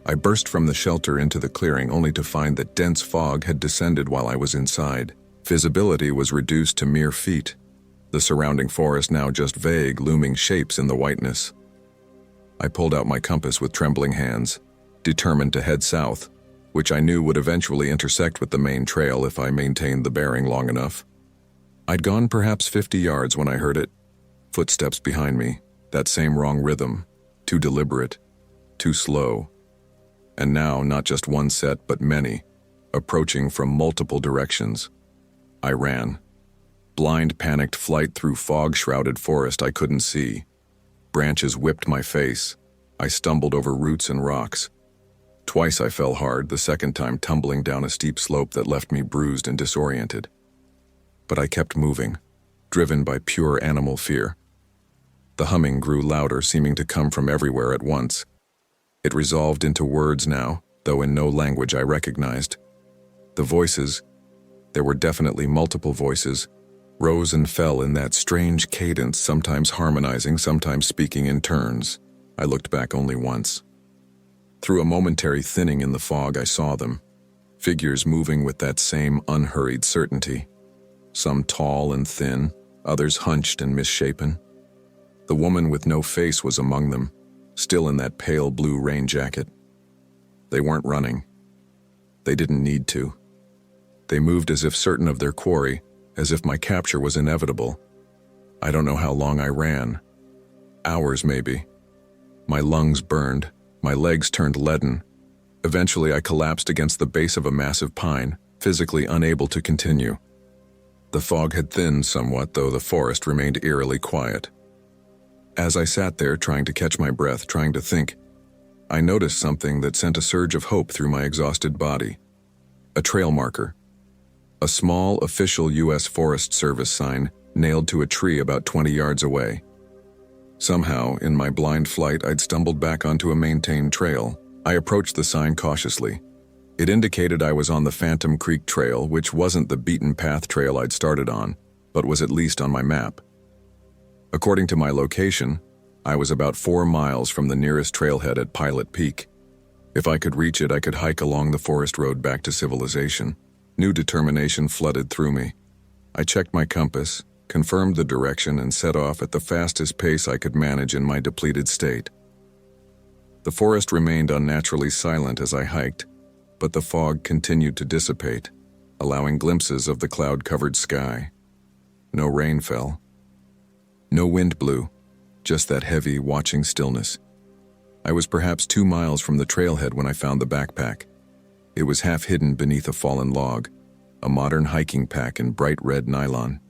I burst from the shelter into the clearing only to find that dense fog had descended while I was inside. Visibility was reduced to mere feet, the surrounding forest now just vague, looming shapes in the whiteness. I pulled out my compass with trembling hands, determined to head south, which I knew would eventually intersect with the main trail if I maintained the bearing long enough. I'd gone perhaps 50 yards when I heard it. Footsteps behind me, that same wrong rhythm, too deliberate, too slow. And now not just one set but many, approaching from multiple directions. I ran. Blind panicked flight through fog-shrouded forest I couldn't see. Branches whipped my face. I stumbled over roots and rocks. Twice I fell hard, the second time tumbling down a steep slope that left me bruised and disoriented. But I kept moving, driven by pure animal fear. The humming grew louder, seeming to come from everywhere at once. It resolved into words now, though in no language I recognized. The voices, there were definitely multiple voices, rose and fell in that strange cadence, sometimes harmonizing, sometimes speaking in turns. I looked back only once. Through a momentary thinning in the fog, I saw them, figures moving with that same unhurried certainty. Some tall and thin, others hunched and misshapen. The woman with no face was among them, still in that pale blue rain jacket. They weren't running. They didn't need to. They moved as if certain of their quarry, as if my capture was inevitable. I don't know how long I ran. Hours, maybe. My lungs burned, my legs turned leaden. Eventually, I collapsed against the base of a massive pine, physically unable to continue. The fog had thinned somewhat, though the forest remained eerily quiet. As I sat there, trying to catch my breath, trying to think, I noticed something that sent a surge of hope through my exhausted body. A trail marker. A small, official U.S. Forest Service sign nailed to a tree about 20 yards away. Somehow, in my blind flight, I'd stumbled back onto a maintained trail. I approached the sign cautiously. It indicated I was on the Phantom Creek Trail, which wasn't the beaten path trail I'd started on, but was at least on my map. According to my location, I was about 4 miles from the nearest trailhead at Pilot Peak. If I could reach it, I could hike along the forest road back to civilization. New determination flooded through me. I checked my compass, confirmed the direction, and set off at the fastest pace I could manage in my depleted state. The forest remained unnaturally silent as I hiked, but the fog continued to dissipate, allowing glimpses of the cloud-covered sky. No rain fell. No wind blew, just that heavy, watching stillness. I was perhaps 2 miles from the trailhead when I found the backpack. It was half hidden beneath a fallen log, a modern hiking pack in bright red nylon.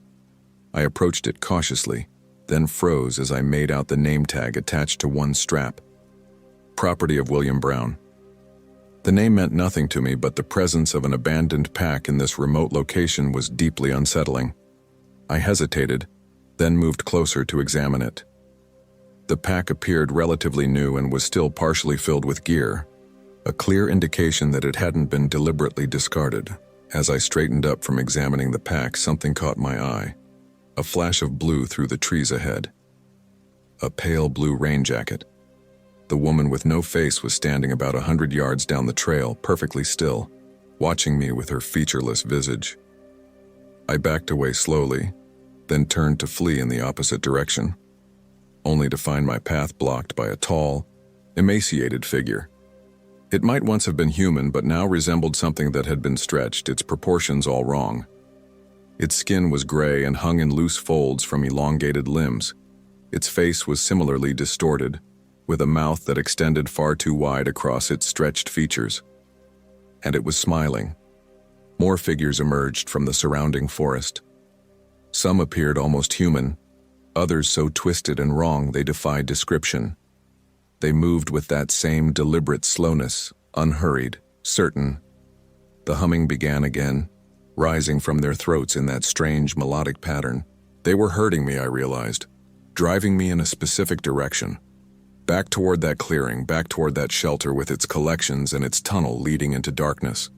I approached it cautiously, then froze as I made out the name tag attached to one strap. Property of William Brown. The name meant nothing to me, but the presence of an abandoned pack in this remote location was deeply unsettling. I hesitated, then moved closer to examine it. The pack appeared relatively new and was still partially filled with gear, a clear indication that it hadn't been deliberately discarded. As I straightened up from examining the pack, something caught my eye. A flash of blue through the trees ahead. A pale blue rain jacket. The woman with no face was standing about 100 yards down the trail, perfectly still, watching me with her featureless visage. I backed away slowly, then turned to flee in the opposite direction, only to find my path blocked by a tall, emaciated figure. It might once have been human, but now resembled something that had been stretched, its proportions all wrong. Its skin was gray and hung in loose folds from elongated limbs. Its face was similarly distorted, with a mouth that extended far too wide across its stretched features. And it was smiling. More figures emerged from the surrounding forest. Some appeared almost human, others so twisted and wrong they defied description. They moved with that same deliberate slowness, unhurried, certain. The humming began again, rising from their throats in that strange melodic pattern. They were hurting me, I realized, driving me in a specific direction. Back toward that clearing, back toward that shelter with its collections and its tunnel leading into darkness.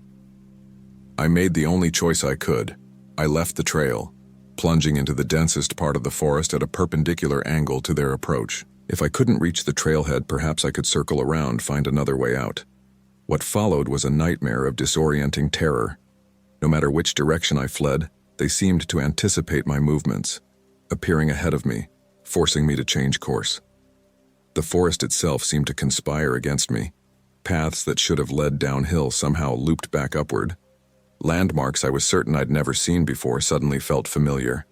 I made the only choice I could. I left the trail, plunging into the densest part of the forest at a perpendicular angle to their approach. If I couldn't reach the trailhead, perhaps I could circle around, find another way out. What followed was a nightmare of disorienting terror. No matter which direction I fled, they seemed to anticipate my movements, appearing ahead of me, forcing me to change course. The forest itself seemed to conspire against me. Paths that should have led downhill somehow looped back upward. Landmarks I was certain I'd never seen before suddenly felt familiar.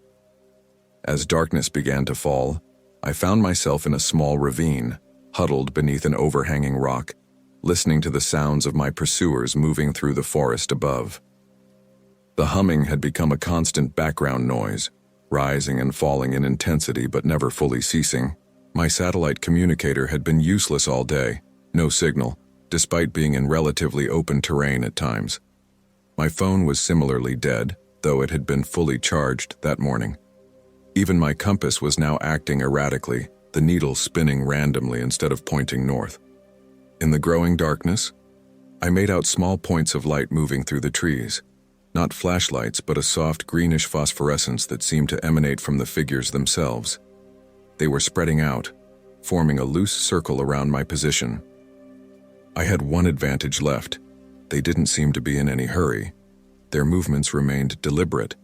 As darkness began to fall, I found myself in a small ravine, huddled beneath an overhanging rock, listening to the sounds of my pursuers moving through the forest above. The humming had become a constant background noise, rising and falling in intensity but never fully ceasing. My satellite communicator had been useless all day, no signal, despite being in relatively open terrain at times. My phone was similarly dead, though it had been fully charged that morning. Even my compass was now acting erratically, the needle spinning randomly instead of pointing north. In the growing darkness, I made out small points of light moving through the trees. Not flashlights, but a soft greenish phosphorescence that seemed to emanate from the figures themselves. They were spreading out, forming a loose circle around my position. I had one advantage left. They didn't seem to be in any hurry. Their movements remained deliberate,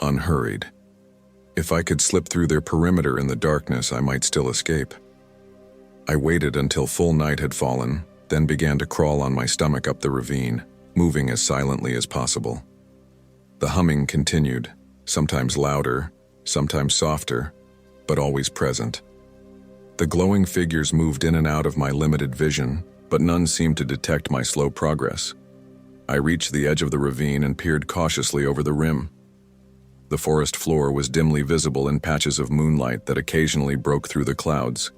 unhurried. If I could slip through their perimeter in the darkness, I might still escape. I waited until full night had fallen, then began to crawl on my stomach up the ravine, moving as silently as possible. The humming continued, sometimes louder, sometimes softer, but always present. The glowing figures moved in and out of my limited vision, but none seemed to detect my slow progress. I reached the edge of the ravine and peered cautiously over the rim. The forest floor was dimly visible in patches of moonlight that occasionally broke through the clouds.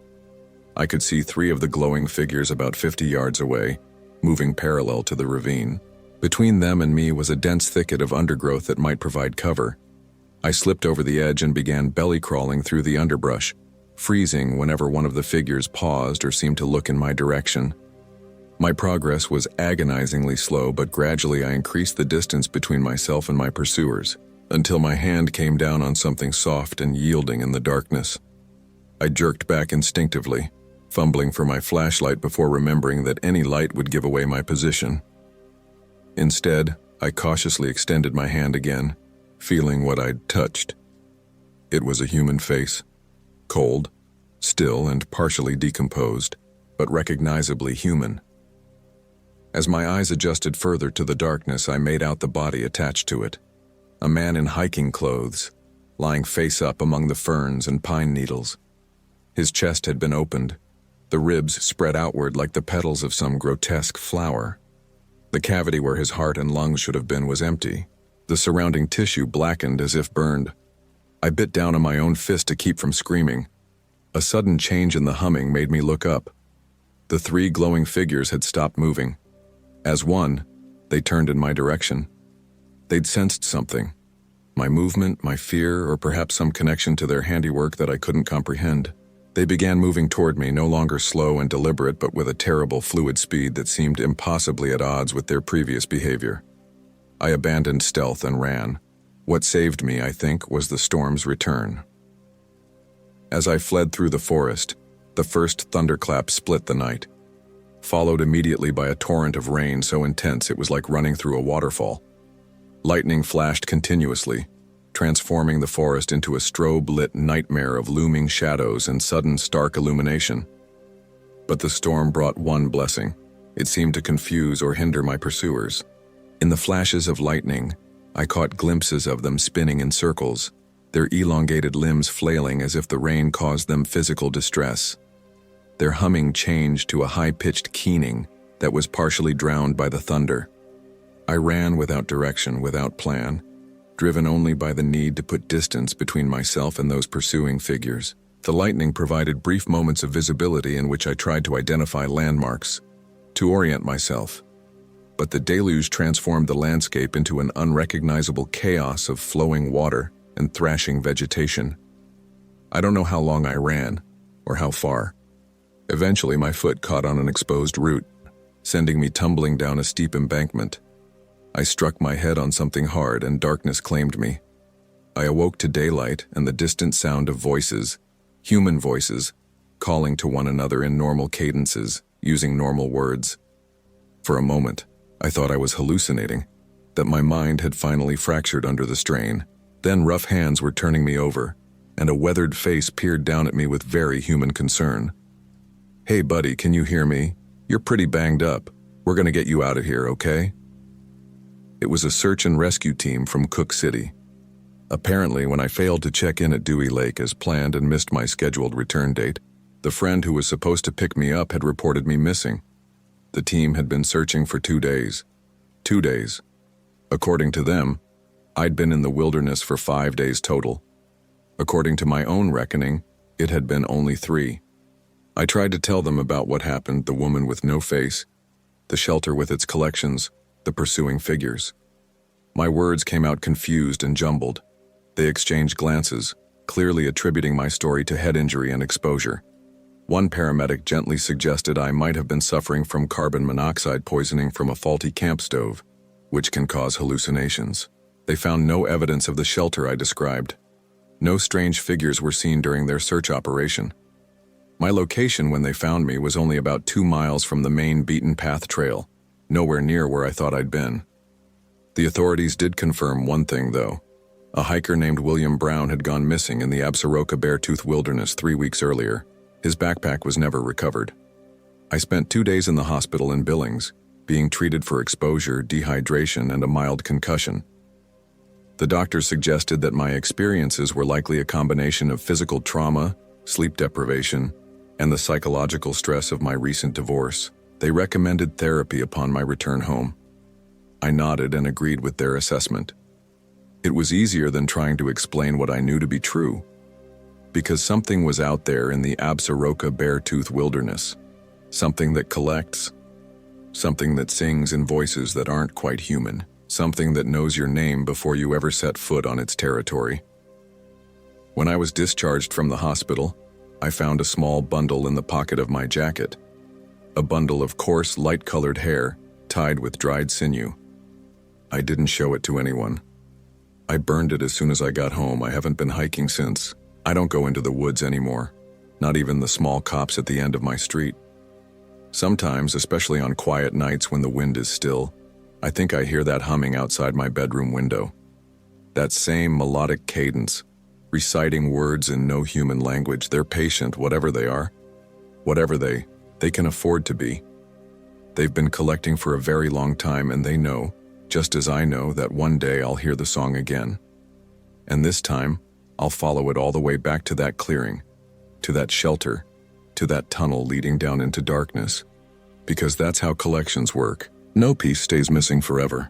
I could see 3 of the glowing figures about 50 yards away, moving parallel to the ravine. Between them and me was a dense thicket of undergrowth that might provide cover. I slipped over the edge and began belly crawling through the underbrush, freezing whenever one of the figures paused or seemed to look in my direction. My progress was agonizingly slow, but gradually I increased the distance between myself and my pursuers, until my hand came down on something soft and yielding in the darkness. I jerked back instinctively, fumbling for my flashlight before remembering that any light would give away my position. Instead, I cautiously extended my hand again, feeling what I'd touched. It was a human face, cold, still and partially decomposed, but recognizably human. As my eyes adjusted further to the darkness, I made out the body attached to it. A man in hiking clothes, lying face up among the ferns and pine needles. His chest had been opened, the ribs spread outward like the petals of some grotesque flower. The cavity where his heart and lungs should have been was empty, the surrounding tissue blackened as if burned. I bit down on my own fist to keep from screaming. A sudden change in the humming made me look up. The three glowing figures had stopped moving. As one, they turned in my direction. They'd sensed something. My movement, my fear, or perhaps some connection to their handiwork that I couldn't comprehend. They began moving toward me, no longer slow and deliberate, but with a terrible fluid speed that seemed impossibly at odds with their previous behavior. I abandoned stealth and ran. What saved me, I think, was the storm's return. As I fled through the forest, the first thunderclap split the night, followed immediately by a torrent of rain so intense it was like running through a waterfall. Lightning flashed continuously, transforming the forest into a strobe-lit nightmare of looming shadows and sudden stark illumination. But the storm brought one blessing. It seemed to confuse or hinder my pursuers. In the flashes of lightning, I caught glimpses of them spinning in circles, their elongated limbs flailing as if the rain caused them physical distress. Their humming changed to a high-pitched keening that was partially drowned by the thunder. I ran without direction, without plan, driven only by the need to put distance between myself and those pursuing figures. The lightning provided brief moments of visibility in which I tried to identify landmarks, to orient myself. But the deluge transformed the landscape into an unrecognizable chaos of flowing water and thrashing vegetation. I don't know how long I ran, or how far. Eventually, my foot caught on an exposed root, sending me tumbling down a steep embankment. I struck my head on something hard and darkness claimed me. I awoke to daylight and the distant sound of voices, human voices, calling to one another in normal cadences, using normal words. For a moment, I thought I was hallucinating, that my mind had finally fractured under the strain. Then rough hands were turning me over, and a weathered face peered down at me with very human concern. "Hey buddy, can you hear me? You're pretty banged up. We're gonna get you out of here, okay?" It was a search and rescue team from Cook City. Apparently, when I failed to check in at Dewey Lake as planned and missed my scheduled return date, the friend who was supposed to pick me up had reported me missing. The team had been searching for 2 days. 2 days. According to them, I'd been in the wilderness for 5 days total. According to my own reckoning, it had been only 3. I tried to tell them about what happened, the woman with no face, the shelter with its collections, the pursuing figures. My words came out confused and jumbled. They exchanged glances, clearly attributing my story to head injury and exposure. One paramedic gently suggested I might have been suffering from carbon monoxide poisoning from a faulty camp stove, which can cause hallucinations. They found no evidence of the shelter I described. No strange figures were seen during their search operation. My location when they found me was only about 2 miles from the main beaten path trail, nowhere near where I thought I'd been. The authorities did confirm one thing, though. A hiker named William Brown had gone missing in the Absaroka Beartooth Wilderness 3 weeks earlier. His backpack was never recovered. I spent 2 days in the hospital in Billings, being treated for exposure, dehydration, and a mild concussion. The doctors suggested that my experiences were likely a combination of physical trauma, sleep deprivation, and the psychological stress of my recent divorce. They recommended therapy upon my return home. I nodded and agreed with their assessment. It was easier than trying to explain what I knew to be true, because something was out there in the Absaroka Beartooth Wilderness, something that collects, something that sings in voices that aren't quite human, something that knows your name before you ever set foot on its territory. When I was discharged from the hospital, I found a small bundle in the pocket of my jacket, a bundle of coarse, light-colored hair tied with dried sinew. I didn't show it to anyone. I burned it as soon as I got home. I haven't been hiking since. I don't go into the woods anymore, not even the small copse at the end of my street. Sometimes, especially on quiet nights when the wind is still, I think I hear that humming outside my bedroom window. That same melodic cadence, reciting words in no human language. They're patient, whatever they are, whatever they can afford to be. They've been collecting for a very long time, and they know, just as I know, that one day I'll hear the song again. And this time, I'll follow it all the way back to that clearing, to that shelter, to that tunnel leading down into darkness. Because that's how collections work. No piece stays missing forever.